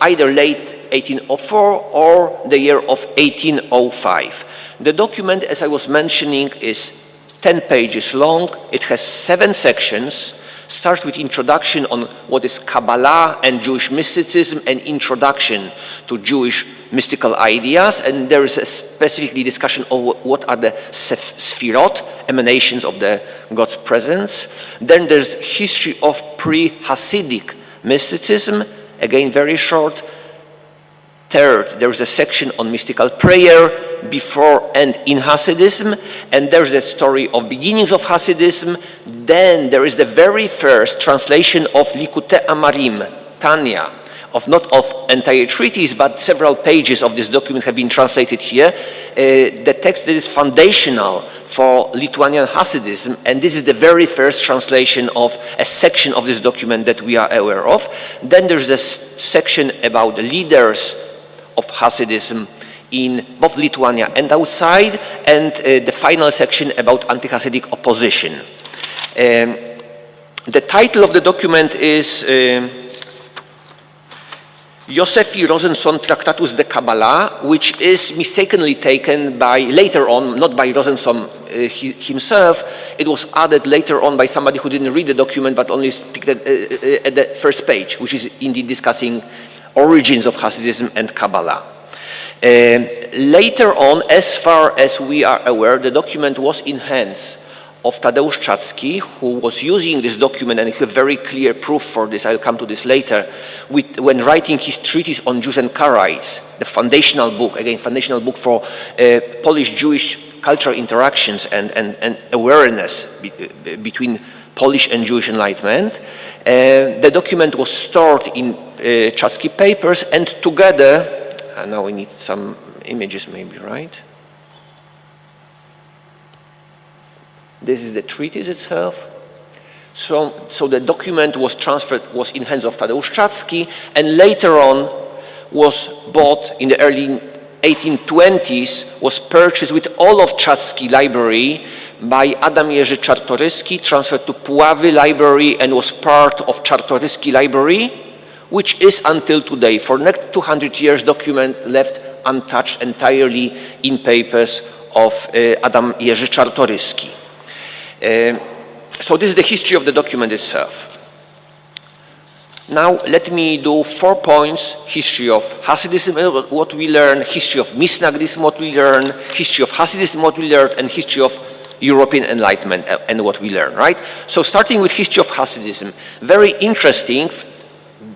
either late 1804 or the year of 1805. The document, as I was mentioning, is 10 pages long. It has 7 sections. Starts with introduction on what is Kabbalah and Jewish mysticism and introduction to Jewish mystical ideas, and there is a specifically discussion of what are the Sfirot, emanations of the God's presence. Then there's history of pre-Hasidic mysticism, again very short. Third, there's a section on mystical prayer before and in Hasidism, and there's a story of beginnings of Hasidism. Then there is the very first translation of Likutei Amarim, Tanya, of not of entire treatise, but several pages of this document have been translated here. The text that is foundational for Lithuanian Hasidism, and this is the very first translation of a section of this document that we are aware of. Then there's a section about the leaders of Hasidism in both Lithuania and outside, and the final section about anti-Hasidic opposition. The title of the document is Józefi Rozenson Tractatus de Kabbalah, which is mistakenly taken by, later on, not by Rozenson himself, it was added later on by somebody who didn't read the document but only picked it at the first page, which is indeed discussing origins of Hasidism and Kabbalah. Later on, as far as we are aware, the document was in hands of Tadeusz Czacki, who was using this document, and I have very clear proof for this, I'll come to this later, when writing his treatise on Jews and Karaites, the foundational book, again, foundational book for Polish-Jewish cultural interactions and awareness between Polish and Jewish enlightenment. The document was stored in Czacki papers, and together, now we need some images maybe, right? This is the treatise itself. So the document was transferred, was in hands of Tadeusz Czacki, and later on was bought in the early 1820s, was purchased with all of Czacki library by Adam Jerzy Czartoryski, transferred to Puławy library, and was part of Czartoryski library, which is until today. For the next 200 years, document left untouched entirely in papers of Adam Jerzy Czartoryski. So this is the history of the document itself. Now let me do 4 points: history of Hasidism, what we learn; history of Misnagdism, what we learn; history of Hasidism, what we learned; and history of European Enlightenment and what we learn, right? So starting with history of Hasidism, very interesting.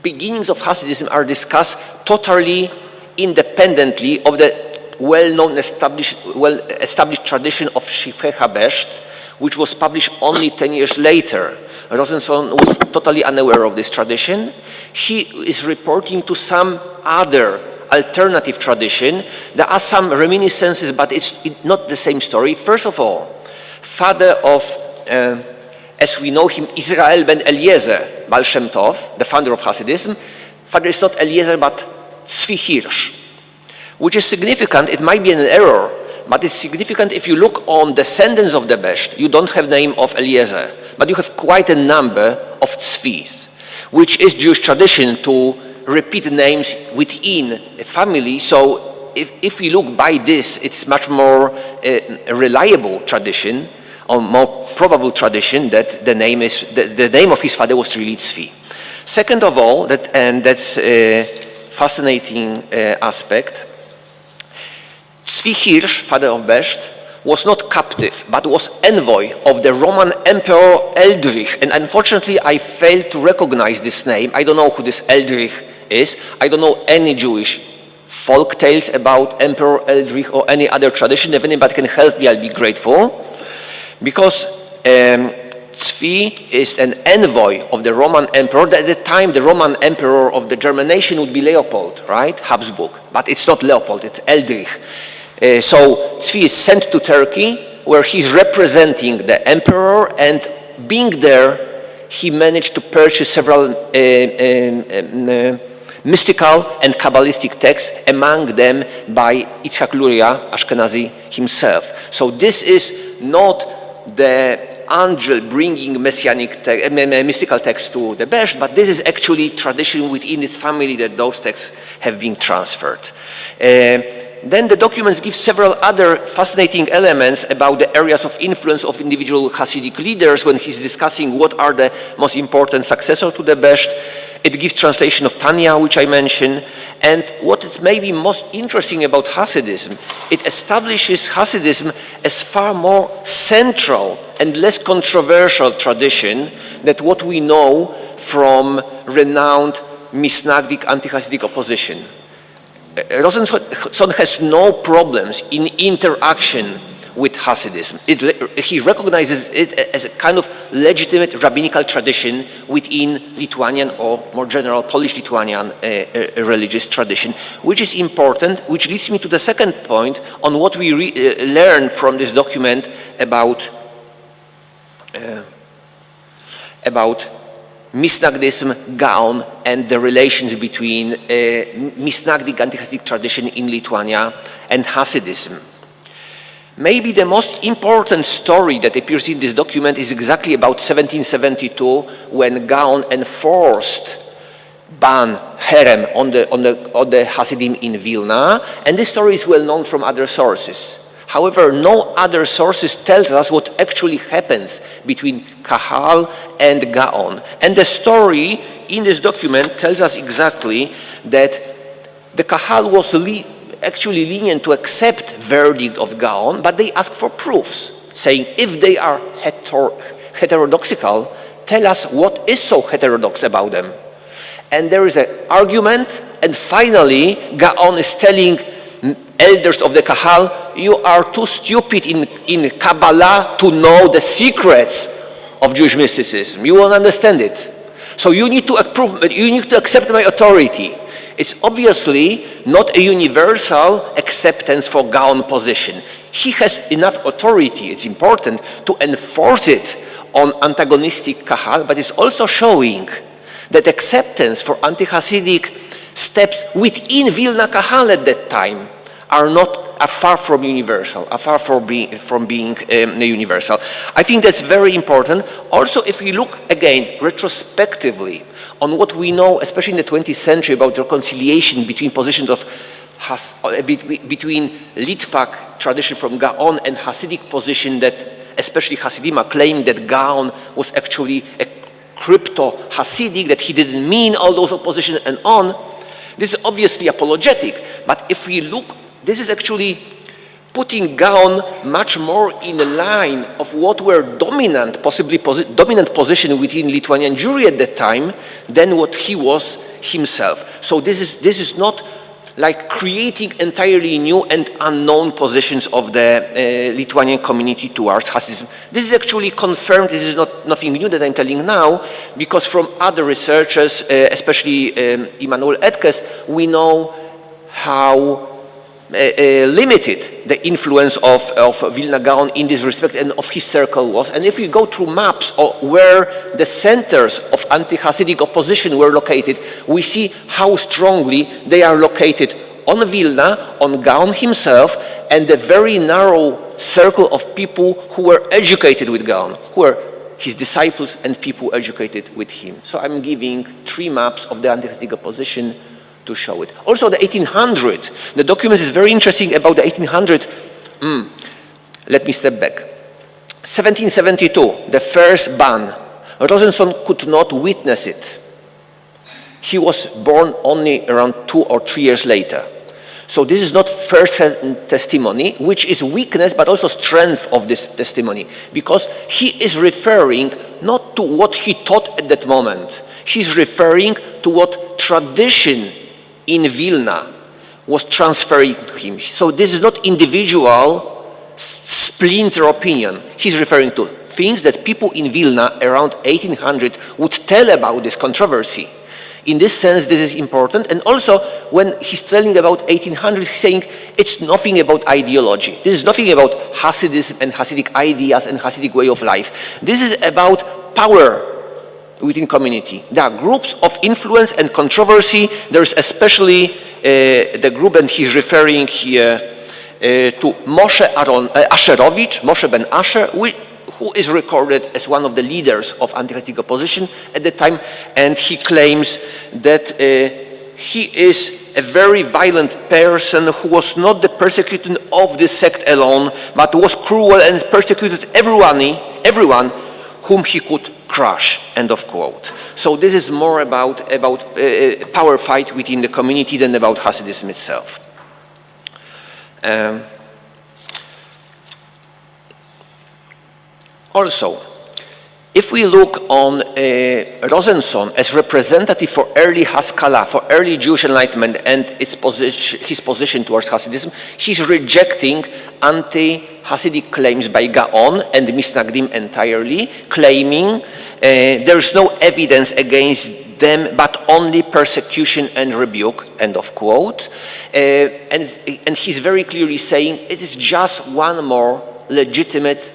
Beginnings of Hasidism are discussed totally independently of the well-known well-established tradition of Shifrei HaBesht, which was published only 10 years later. Rozenson was totally unaware of this tradition. He is reporting to some other alternative tradition. There are some reminiscences, but it's not the same story. First of all, father of, as we know him, Israel ben Eliezer, Baal Shem Tov, the founder of Hasidism. Father is not Eliezer, but Tzvi Hirsch, which is significant. It might be an error, but it's significant if you look on descendants of the Besht. You don't have name of Eliezer, but you have quite a number of Tzvis, which is Jewish tradition to repeat names within a family. So if we look by this, it's much more a reliable tradition, or more probable tradition, that the name is the name of his father was really Tzvi. Second of all, and that's a fascinating aspect, Tzvi Hirsch, father of Besht, was not captive, but was envoy of the Roman Emperor Eldrich. And unfortunately, I failed to recognize this name. I don't know who this Eldrich is. I don't know any Jewish folk tales about Emperor Eldrich or any other tradition. If anybody can help me, I'll be grateful. Because Tzvi is an envoy of the Roman emperor. At the time, the Roman emperor of the German nation would be Leopold, right? Habsburg. But it's not Leopold, it's Eldrich. So Tzvi is sent to Turkey, where he's representing the emperor, and being there, he managed to purchase several mystical and Kabbalistic texts, among them by Yitzhak Luria, Ashkenazi himself. So this is not the angel bringing messianic mystical texts to the Besht, but this is actually tradition within his family that those texts have been transferred. Then the documents give several other fascinating elements about the areas of influence of individual Hasidic leaders when he's discussing what are the most important successors to the Besht. It gives translation of Tanya, which I mentioned. And what is maybe most interesting about Hasidism, it establishes Hasidism as far more central and less controversial tradition than what we know from renowned Misnagdic anti-Hasidic opposition. Rosenson has no problems in interaction with Hasidism. He recognizes it as a kind of legitimate rabbinical tradition within Lithuanian or more general Polish-Lithuanian religious tradition, which is important, which leads me to the second point on what we learn from this document about Misnagdism, Gaon, and the relations between Misnagdic anti-Hasidic tradition in Lithuania and Hasidism. Maybe the most important story that appears in this document is exactly about 1772, when Gaon enforced ban, herem, on the Hasidim in Vilna, and this story is well known from other sources. However, no other sources tells us what actually happens between Kahal and Gaon. And the story in this document tells us exactly that the Kahal was actually lenient to accept verdict of Gaon, but they asked for proofs, saying if they are heterodoxical, tell us what is so heterodox about them. And there is an argument, and finally Gaon is telling elders of the Kahal, you are too stupid in Kabbalah to know the secrets of Jewish mysticism. You won't understand it. So you need to accept my authority. It's obviously not a universal acceptance for Gaon position. He has enough authority, it's important, to enforce it on antagonistic Kahal, but it's also showing that acceptance for anti-Hasidic steps within Vilna Kahal at that time are far from universal, are far from being universal. I think that's very important. Also, if we look again retrospectively on what we know, especially in the 20th century, about reconciliation between positions of between Litvak tradition from Gaon and Hasidic position, that especially Hasidim are claiming that Gaon was actually a crypto-Hasidic, that he didn't mean all those opposition and on. This is obviously apologetic, but if we look, this is actually putting Gaon much more in line of what were dominant, possibly dominant position within Lithuanian Jewry at that time than what he was himself. So this is not like creating entirely new and unknown positions of the Lithuanian community towards Hasidism. This is actually confirmed. This is nothing new that I'm telling now, because from other researchers, especially Immanuel Edkes, we know how limited the influence of Vilna Gaon in this respect and of his circle was. And if we go through maps of where the centers of anti-Hasidic opposition were located, we see how strongly they are located on Vilna, on Gaon himself, and the very narrow circle of people who were educated with Gaon, who were his disciples and people educated with him. So I'm giving 3 maps of the anti-Hasidic opposition to show it. Also the 1800, the document is very interesting about the 1800. Let me step back. 1772, the first ban. Rosenson could not witness it. He was born only around 2 or 3 years later. So this is not first testimony, which is weakness but also strength of this testimony, because he is referring not to what he thought at that moment. He's referring to what tradition in Vilna was transferring to him. So this is not individual splinter opinion. He's referring to things that people in Vilna around 1800 would tell about this controversy. In this sense, this is important. And also, when he's telling about 1800s, he's saying it's nothing about ideology. This is nothing about Hasidism and Hasidic ideas and Hasidic way of life. This is about power within community. There are groups of influence and controversy. There's especially the group, and he's referring here to Moshe Asherovich, Moshe ben Asher, who is recorded as one of the leaders of anti-Hasidic opposition at the time, and he claims that he is a very violent person who was not the persecutor of this sect alone, but was cruel and persecuted everyone whom he could crush, end of quote. So this is more about power fight within the community than about Hasidism itself. Also, if we look on Rosenson as representative for early Haskalah, for early Jewish Enlightenment and his position towards Hasidism, he's rejecting anti-Hasidic claims by Gaon and Misnagdim entirely, claiming there is no evidence against them but only persecution and rebuke, end of quote. And he's very clearly saying it is just one more legitimate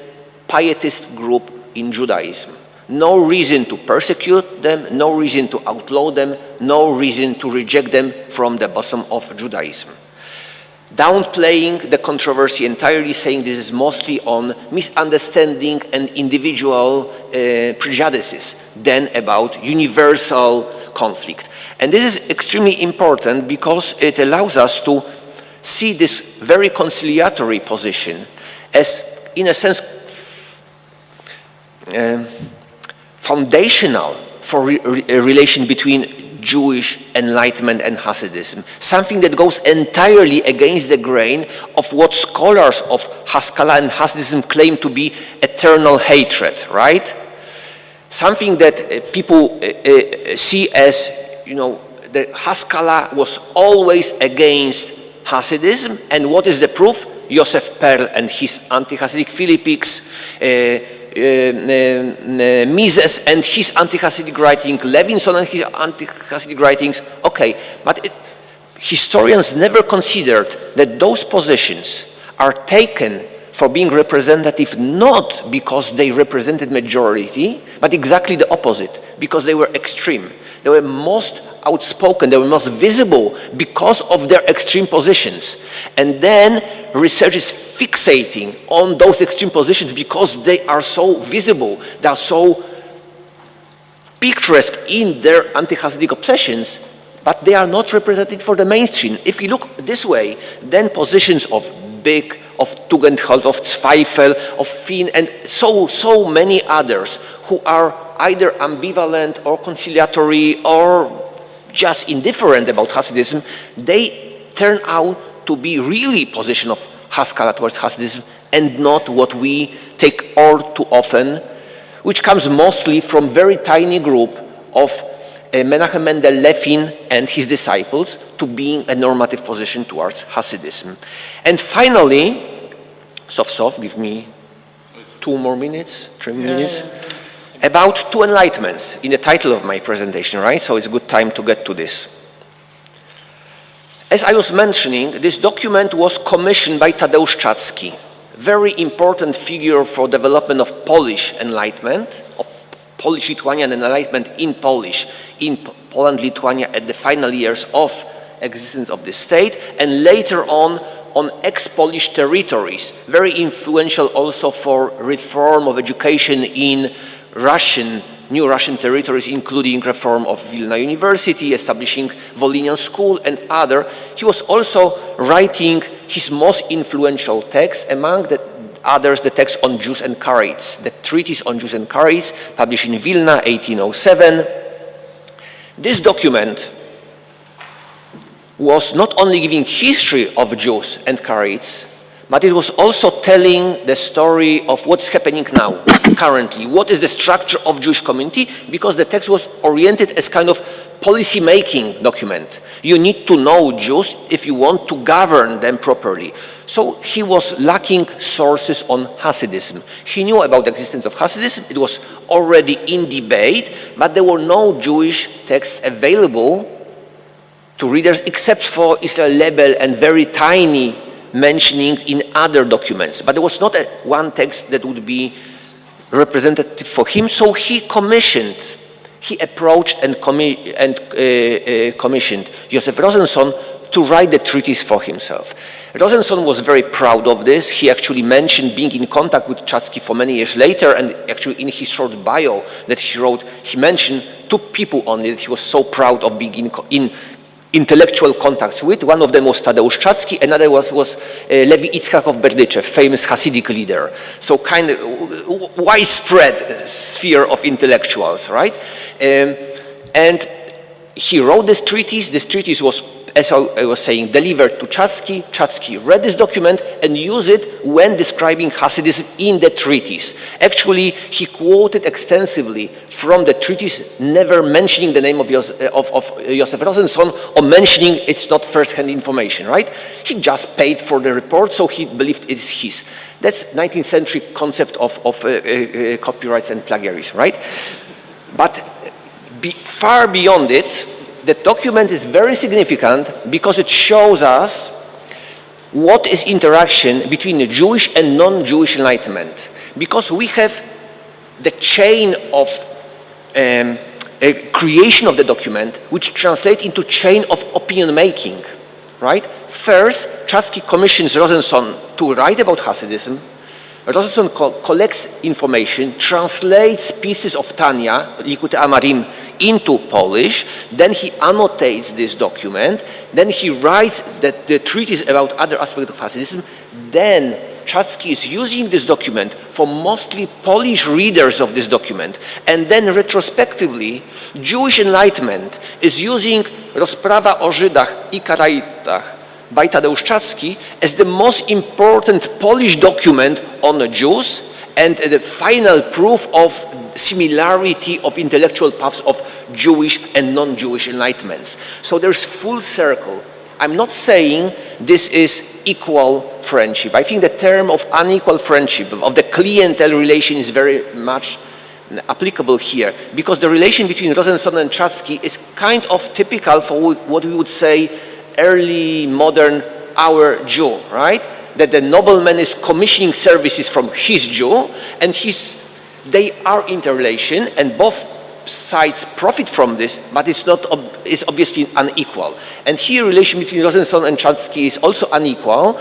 pietist group in Judaism. No reason to persecute them, no reason to outlaw them, no reason to reject them from the bottom of Judaism. Downplaying the controversy entirely, saying this is mostly on misunderstanding and individual prejudices than about universal conflict. And this is extremely important because it allows us to see this very conciliatory position as, in a sense, foundational for a relation between Jewish Enlightenment and Hasidism, something that goes entirely against the grain of what scholars of Haskalah and Hasidism claim to be eternal hatred, right? Something that people see as, the Haskalah was always against Hasidism, and what is the proof? Yosef Perl and his anti-Hasidic Philippics, Mises and his anti-Hasidic writing, Levinson and his anti-Hasidic writings. Okay, but historians never considered that those positions are taken for being representative not because they represented majority, but exactly the opposite, because they were extreme. They were most outspoken, they were most visible because of their extreme positions. And then research is fixating on those extreme positions because they are so visible, they are so picturesque in their anti-Hasidic obsessions, but they are not represented for the mainstream. If you look this way, then positions of Bick, of Tugendhat, of Zweifel, of Finn, and so many others who are either ambivalent or conciliatory or just indifferent about Hasidism, they turn out to be really position of Haskalah towards Hasidism and not what we take all too often, which comes mostly from very tiny group of Menachem Mendel Levin and his disciples to being a normative position towards Hasidism. And finally, Sof, give me 2 more minutes, 3 minutes. About 2 enlightenments in the title of my presentation, right? So it's a good time to get to this. As I was mentioning, this document was commissioned by Tadeusz Czacki, very important figure for development of Polish enlightenment, of Polish-Lithuanian enlightenment in Polish, in Poland, Lithuania at the final years of existence of the state, and later on ex-Polish territories, very influential also for reform of education in new Russian territories, including reform of Vilna University, establishing Volhynian School and other. He was also writing his most influential text, among the others, the text on Jews and Karaites, the treatise on Jews and Karaites, published in Vilna, 1807. This document was not only giving history of Jews and Karaites, but it was also telling the story of what's happening now, currently. What is the structure of Jewish community? Because the text was oriented as kind of policy-making document. You need to know Jews if you want to govern them properly. So he was lacking sources on Hasidism. He knew about the existence of Hasidism. It was already in debate, but there were no Jewish texts available to readers except for Israel Lebel and very tiny mentioning in other documents. But there was not one text that would be representative for him, so he approached and commissioned Joseph Rosenson to write the treatise for himself. Rosenson was very proud of this. He actually mentioned being in contact with Czacki for many years later, and actually in his short bio that he wrote, he mentioned 2 people only that he was so proud of being in intellectual contacts with. One of them was Tadeusz Czacki, another was Levi Yitzhak of Berdychev, famous Hasidic leader. So kind of widespread sphere of intellectuals, right? And he wrote this treatise. This treatise was, as I was saying, delivered to Czacki. Czacki read this document and used it when describing Hasidism in the treatise. Actually, he quoted extensively from the treatise, never mentioning the name of Joseph Rosenson or mentioning it's not first-hand information, right? He just paid for the report, so he believed it's his. That's 19th century concept of copyrights and plagiarism, right? But far beyond it, the document is very significant because it shows us what is interaction between the Jewish and non-Jewish Enlightenment. Because we have the chain of creation of the document, which translates into chain of opinion making, right? First, Czacki commissions Rosenson to write about Hasidism. Rosenson collects information, translates pieces of Tanya, Likutei Amarim, into Polish, then he annotates this document, then he writes the treatise about other aspects of Hasidism, then Czacki is using this document for mostly Polish readers of this document, and then retrospectively, Jewish Enlightenment is using Rozprawa o Żydach i Karaitach by Tadeusz Czacki as the most important Polish document on the Jews and the final proof of similarity of intellectual paths of Jewish and non-Jewish enlightenments. So there's full circle. I'm not saying this is equal friendship. I think the term of unequal friendship, of the clientele relation is very much applicable here, because the relation between Rosenson and Czacki is kind of typical for what we would say early modern our Jew, right? That the nobleman is commissioning services from his Jew, and they are interrelation, and both sides profit from this, but it's obviously unequal. And here relation between Rosenson and Czacki is also unequal,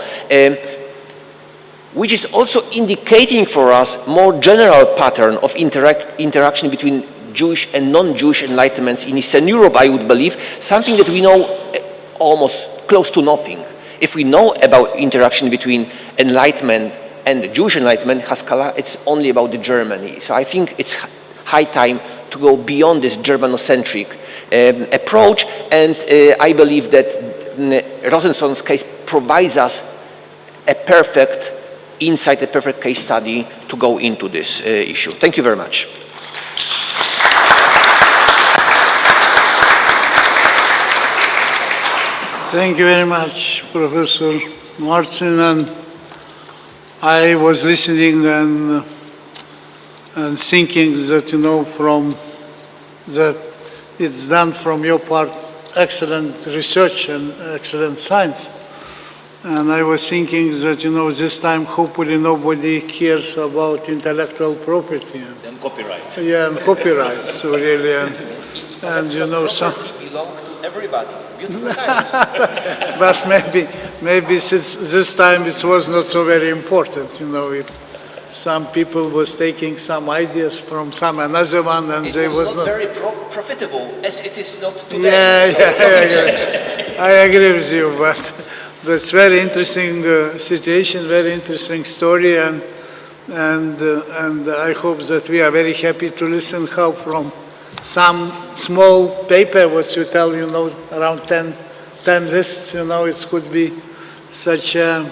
which is also indicating for us more general pattern of interaction between Jewish and non-Jewish enlightenments in Eastern Europe, I would believe, something that we know almost close to nothing. If we know about interaction between Enlightenment and the Jewish Enlightenment, Haskalah, it's only about the Germany. So I think it's high time to go beyond this Germanocentric approach, and I believe that Rosenson's case provides us a perfect insight, a perfect case study to go into this issue. Thank you very much. Thank you very much, Professor Martin. And I was listening and thinking that, from that it's done from your part, excellent research and excellent science. And I was thinking that, this time hopefully nobody cares about intellectual property. And copyright. Yeah, and copyright, so really, and some... belong to everybody. Beautiful times. But maybe since this time it was not so very important, if some people was taking some ideas from some another one, and they was not very profitable as it is not today. Yeah, I agree with you, but it's very interesting situation, very interesting story, and I hope that we are very happy to listen how from some small paper, what you tell, around 10 lists, it could be such a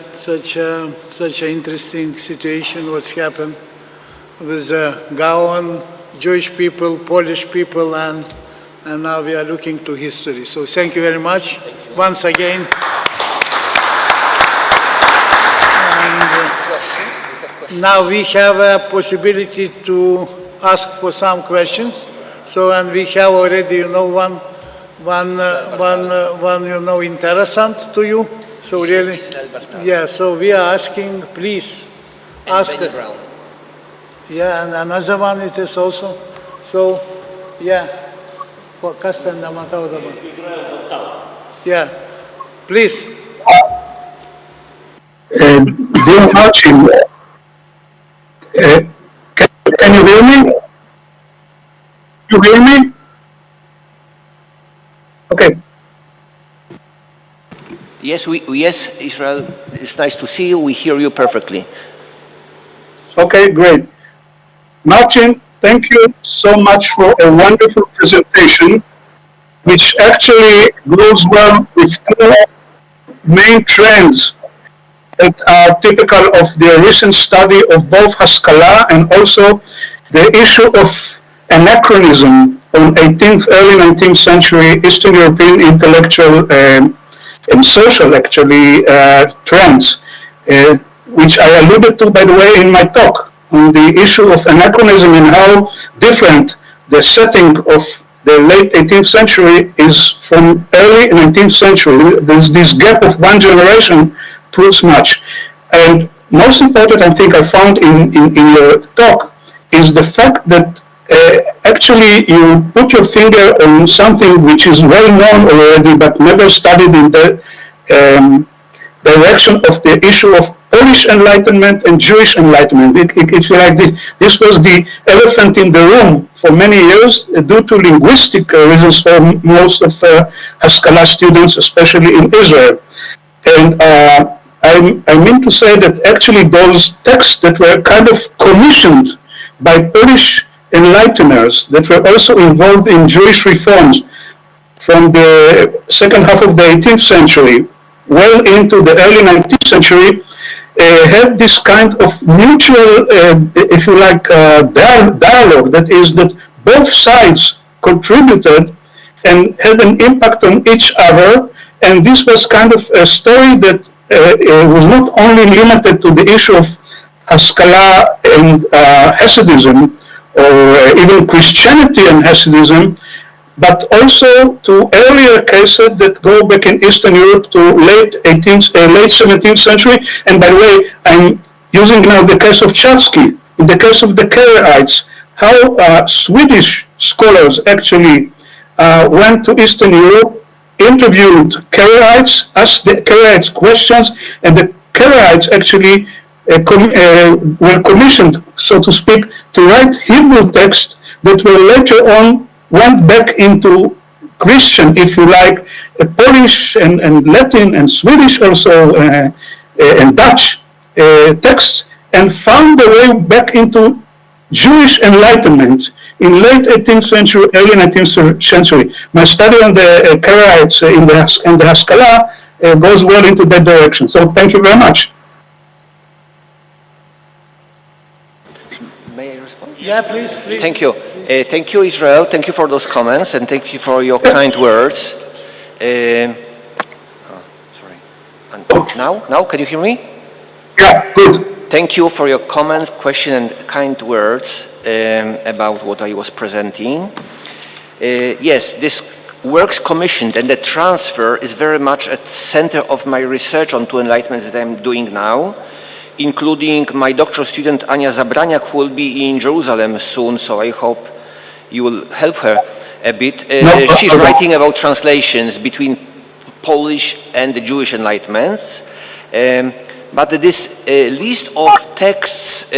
interesting situation, what's happened with Gaon, Jewish people, Polish people, and and now we are looking to history. So thank you very much once again. And now we have a possibility to ask for some questions. So, and we have already, one interessant to you. So really, yeah. So we are asking, please ask. Yeah, and another one it is also. So, yeah. Yeah, please. Dear Martin, can you hear me? You hear me? Okay. Yes, yes, Israel, it's nice to see you. We hear you perfectly. Okay, great. Martin, thank you so much for a wonderful presentation, which actually goes well with two main trends that are typical of the recent study of both Haskalah and also the issue of anachronism on early 19th century Eastern European intellectual and social actually trends, which I alluded to, by the way, in my talk on the issue of anachronism and how different the setting of the late 18th century is from early 19th century. There's this gap of one generation proves much. And most important, I think I found in your talk is the fact that actually you put your finger on something which is well known already but never studied in the direction of the issue of Polish Enlightenment and Jewish Enlightenment. If you like, this was the elephant in the room for many years due to linguistic reasons for most of Haskalah students, especially in Israel. And I mean to say that actually those texts that were kind of commissioned by Polish enlighteners that were also involved in Jewish reforms from the second half of the 18th century well into the early 19th century had this kind of mutual, if you like, dialogue. That is that both sides contributed and had an impact on each other. And this was kind of a story that was not only limited to the issue of Haskalah and Hasidism, or even Christianity and Hasidism, but also to earlier cases that go back in Eastern Europe to late 17th century. And by the way, I'm using now the case of Chatsky. In the case of the Karaites, how Swedish scholars actually went to Eastern Europe, interviewed Karaites, asked the Karaites questions, and the Karaites actually were commissioned, so to speak, to write Hebrew texts that were later on went back into Christian, if you like, Polish and Latin and Swedish also and Dutch texts, and found their way back into Jewish Enlightenment in late 18th century, early 19th century. My study on the Karaites in the Haskalah goes well into that direction. So thank you very much. May I respond? Yeah, please. Thank you. Thank you, Israel. Thank you for those comments, and thank you for your kind words. Sorry. And now, can you hear me? Yeah, good. Thank you for your comments, question, and kind words about what I was presenting. Yes, this works commissioned and the transfer is very much at the center of my research on two enlightenments that I'm doing now, including my doctoral student Ania Zabraniak, who will be in Jerusalem soon, so I hope you will help her a bit. She's writing about translations between Polish and the Jewish enlightenments. But this list of texts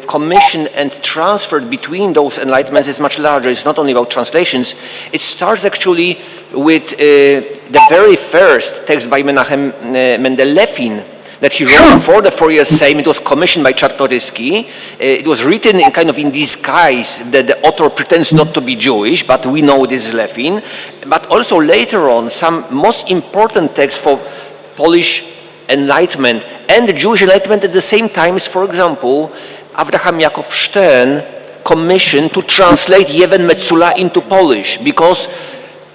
commissioned and transferred between those enlightenments is much larger. It's not only about translations. It starts actually with the very first text by Menachem Mendel Levin that he wrote for the Fourier Sejm. It was commissioned by Czartoryski. It was written in kind of in disguise that the author pretends not to be Jewish, but we know this is Levin. But also later on, some most important texts for Polish Enlightenment and the Jewish Enlightenment at the same time is, for example, Abraham Yaakov Stern commission to translate Jewen Metzula into Polish, because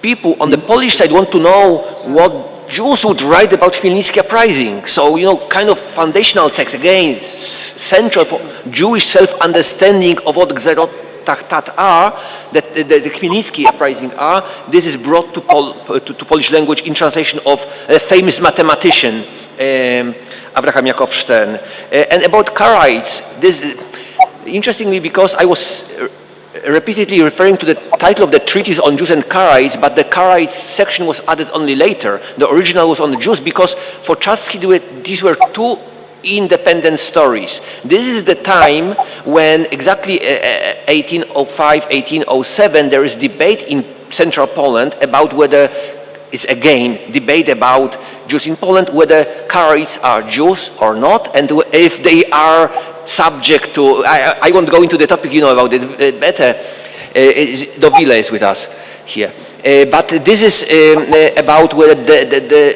people on the Polish side want to know what Jews would write about Chmielnicki uprising. So, kind of foundational text, again, central for Jewish self-understanding of what Gzerot Tachtat are, that the Chmielnicki uprising are. This is brought to Polish language in translation of a famous mathematician, Abraham Yakov Stern. And about Karaites, this, interestingly, because I was repeatedly referring to the title of the treatise on Jews and Karaites, but the Karaites section was added only later. The original was on the Jews, because for Czacki these were two independent stories. This is the time when exactly 1805, 1807, there is debate in central Poland about whether, it's again debate about Jews in Poland, whether Karaites are Jews or not, and if they are subject to, I won't go into the topic, you know about it better. Dovile is with us here. But this is about whether the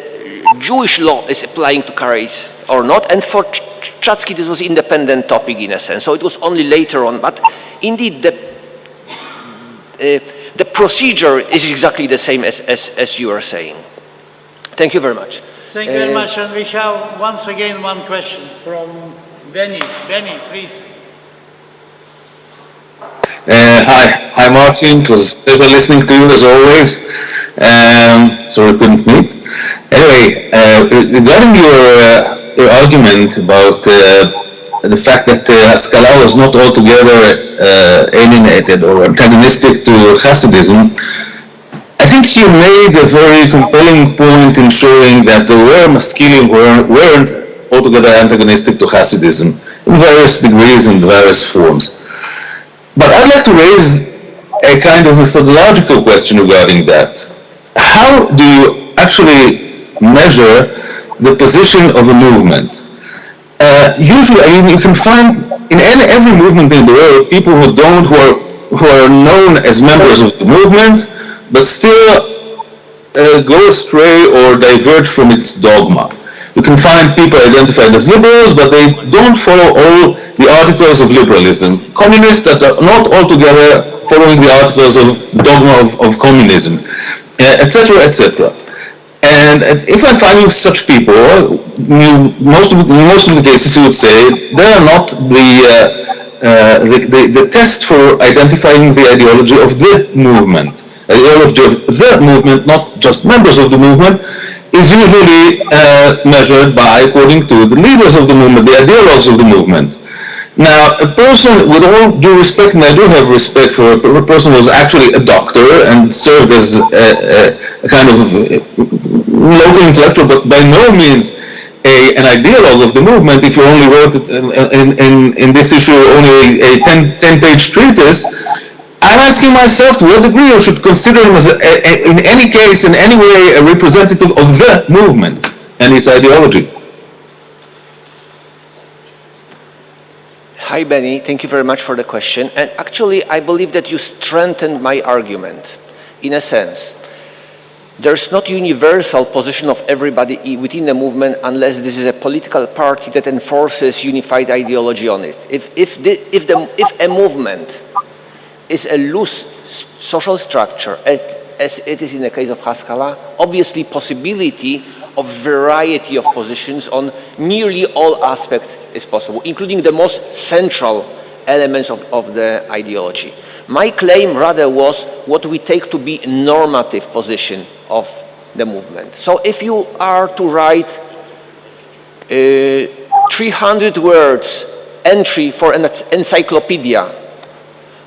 Jewish law is applying to Karaites or not, and for Czacki this was independent topic in a sense, so it was only later on, but indeed the procedure is exactly the same as you are saying. Thank you very much. Thank you very much, and we have once again one question from Benny. Benny, please. Hi Martin, it was a pleasure listening to you as always. Sorry I couldn't meet. Anyway, regarding your argument about the fact that Haskalah was not altogether alienated or antagonistic to Hasidism, I think you made a very compelling point in showing that there were Maskilim who weren't altogether antagonistic to Hasidism in various degrees and various forms. But I'd like to raise a kind of methodological question regarding that. How do you actually measure the position of a movement? Usually, you can find in every movement in the world people who are known as members of the movement, but still go astray or diverge from its dogma. You can find people identified as liberals, but they don't follow all the articles of liberalism. Communists that are not altogether following the articles of dogma of communism, etc., etc. And if I find such people, most of the cases you would say they are not the test for identifying the ideology of the movement. The ideology of the movement, not just members of the movement, is usually measured by, according to the leaders of the movement, the ideologues of the movement. Now, a person, with all due respect, and I do have respect for a person who was actually a doctor and served as a kind of local intellectual, but by no means an ideologue of the movement, if you only wrote in this issue only a 10-page treatise, I'm asking myself to what degree I should consider him as, in any case, in any way, a representative of the movement and its ideology. Hi, Benny. Thank you very much for the question. And actually, I believe that you strengthened my argument, in a sense. There's not universal position of everybody within the movement unless this is a political party that enforces unified ideology on it. If a movement is a loose social structure, as it is in the case of Haskalah, obviously possibility of variety of positions on nearly all aspects is possible, including the most central elements of the ideology. My claim rather was what we take to be normative position of the movement. So if you are to write 300 words entry for an encyclopedia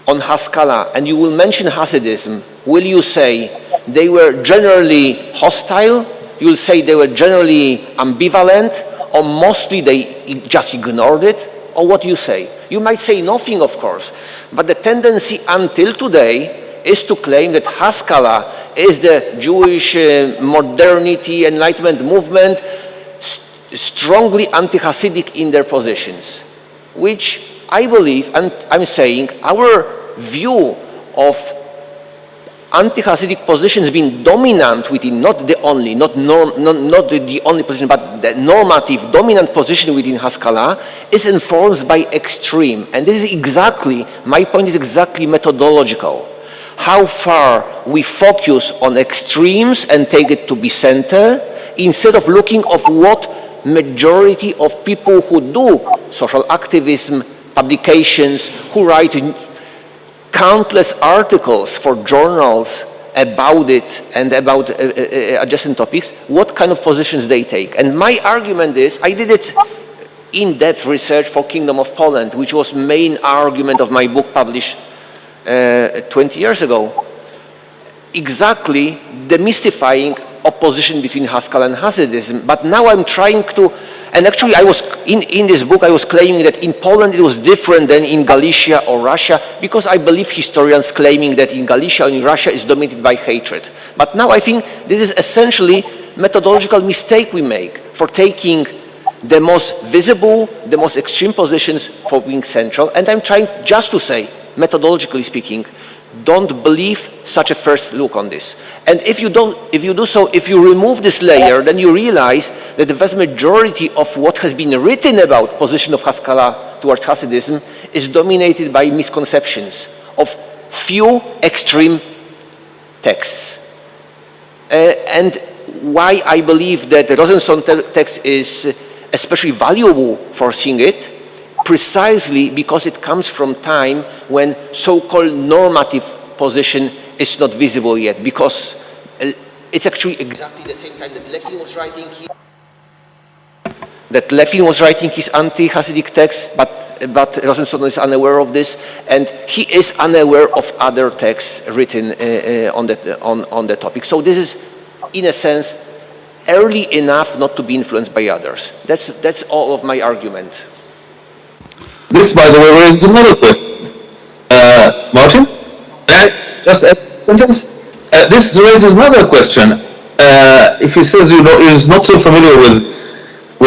on Haskalah, and you will mention Hasidism, will you say they were generally hostile? You will say they were generally ambivalent, or mostly they just ignored it? Or what do you say? You might say nothing, of course, but the tendency until today is to claim that Haskalah is the Jewish modernity, enlightenment movement, strongly anti-Hasidic in their positions, which I believe, and I'm saying, our view of anti-Hasidic positions being dominant within, not the only, not the only position, but the normative dominant position within Haskalah is informed by extreme. And this is exactly, my point is exactly methodological. How far we focus on extremes and take it to be center, instead of looking of what majority of people who do social activism, publications, who write countless articles for journals about it and about adjacent topics, what kind of positions they take. And my argument is, I did it in-depth research for Kingdom of Poland, which was main argument of my book published 20 years ago. Exactly demystifying opposition between Haskalah and Hasidism. But now I'm trying to, and actually I was, in this book I was claiming that in Poland it was different than in Galicia or Russia, because I believe historians claiming that in Galicia or in Russia is dominated by hatred. But now I think this is essentially methodological mistake we make for taking the most visible, the most extreme positions for being central. And I'm trying just to say, methodologically speaking, don't believe such a first look on this. And if you do so, if you remove this layer, then you realize that the vast majority of what has been written about position of Haskalah towards Hasidism is dominated by misconceptions of few extreme texts. And why I believe that the Rosenson text is especially valuable for seeing it, precisely because it comes from time when so-called normative position is not visible yet, because it's actually exactly the same time that Levin was writing his anti-Hasidic text, but Rosenson is unaware of this, and he is unaware of other texts written on the topic. So this is, in a sense, early enough not to be influenced by others. That's all of my argument. This, by the way, raises another question. Martin? Just a sentence? This raises another question. If he says is not so familiar with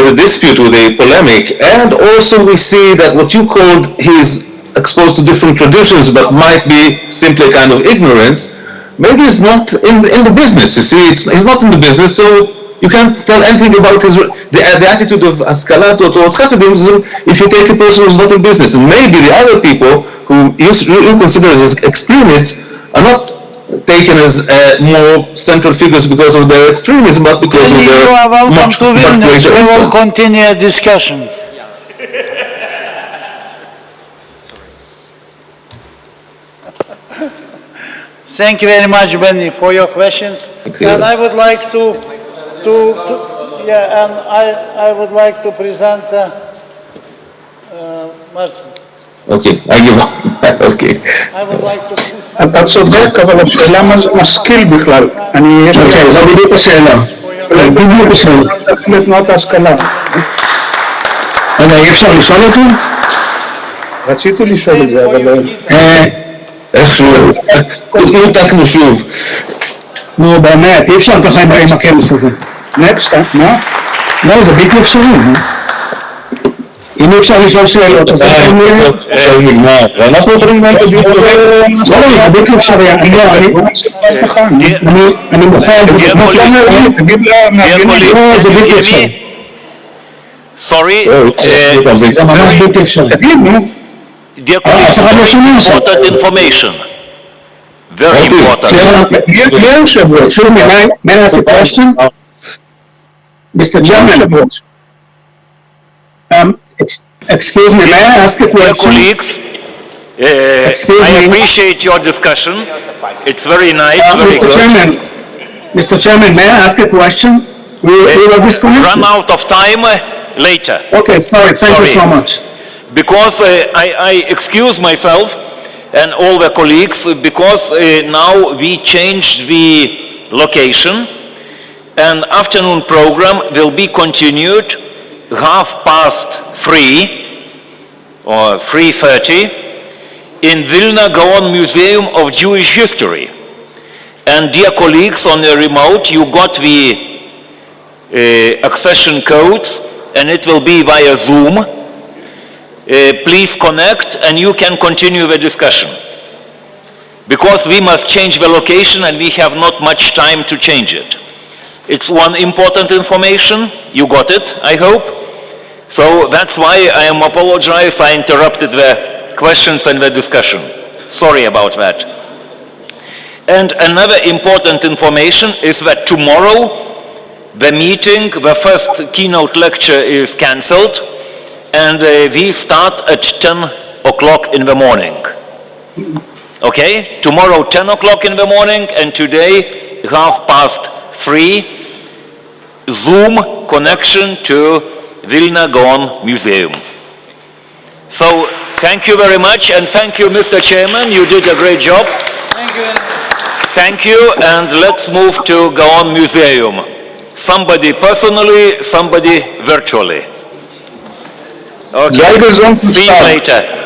a dispute, with a polemic, and also we see that what you called he's exposed to different traditions but might be simply a kind of ignorance, maybe he's not in the business, you see, he's not in the business, so you can't tell anything about the attitude of Haskalah towards Hasidism if you take a person who's not in business. And maybe the other people who you consider as extremists are not taken as more central figures because of their extremism, but because of their you are welcome to Vilnius. We will continue a discussion. Thank you very much, Benny, for your questions. And I would like to I would like to present Marcin. Okay, I give up. Okay. I would like to present... אתה צודק, אבל השאלה משכיל בכלל. אני... אוקיי, זו בדיוק השאלה. בדיוק השאלה. לתנועת ההשכלה. רגע, אי אפשר לשאול אותי? רציתי לשאול את זה, אבל... איך נותקנו שוב. נו, באמת, אי אפשר ככה עם הכנס הזה. נקסט, מה? לא, זה בלתי אפשרי. אם אי אפשר לשאול שאלות, אז עכשיו נגמר. ואנחנו יכולים לנהל את הדיון. לא, זה בלתי אפשרי. אני מוכן... תגיד למארגנים. לא, זה בלתי אפשרי. Sorry, זה ממש בלתי אפשרי. תגיד, נו. dear colleagues, important information. Very important. Excuse me, may I ask a question? Mr. Chairman, excuse me, may I ask a question? Dear colleagues, I appreciate your discussion. It's very nice, very Mr. good. Mr. Chairman, may I ask a question? We were disconnected. Run out of time later. Okay, sorry, thank you so much. Because I excuse myself and all the colleagues, because now we changed the location, and afternoon program will be continued 3:30 or 3:30 in Vilna Gaon Museum of Jewish History. And dear colleagues on the remote, you got the accession codes, and it will be via Zoom. Please connect and you can continue the discussion. because we must change the location and we have not much time to change it. It's one important information. You got it, I hope. So that's why I am apologize. I interrupted the questions and the discussion. Sorry about that. And another important information is that tomorrow the meeting, the first keynote lecture is cancelled, and we start at 10 o'clock in the morning. Okay? Tomorrow 10 o'clock in the morning, and today 3:30, Zoom connection to Vilna Gaon Museum. So thank you very much, and thank you, Mr. Chairman. You did a great job. Thank you. Thank you, and let's move to Gaon Museum. Somebody personally, somebody virtually. Okay. See you later.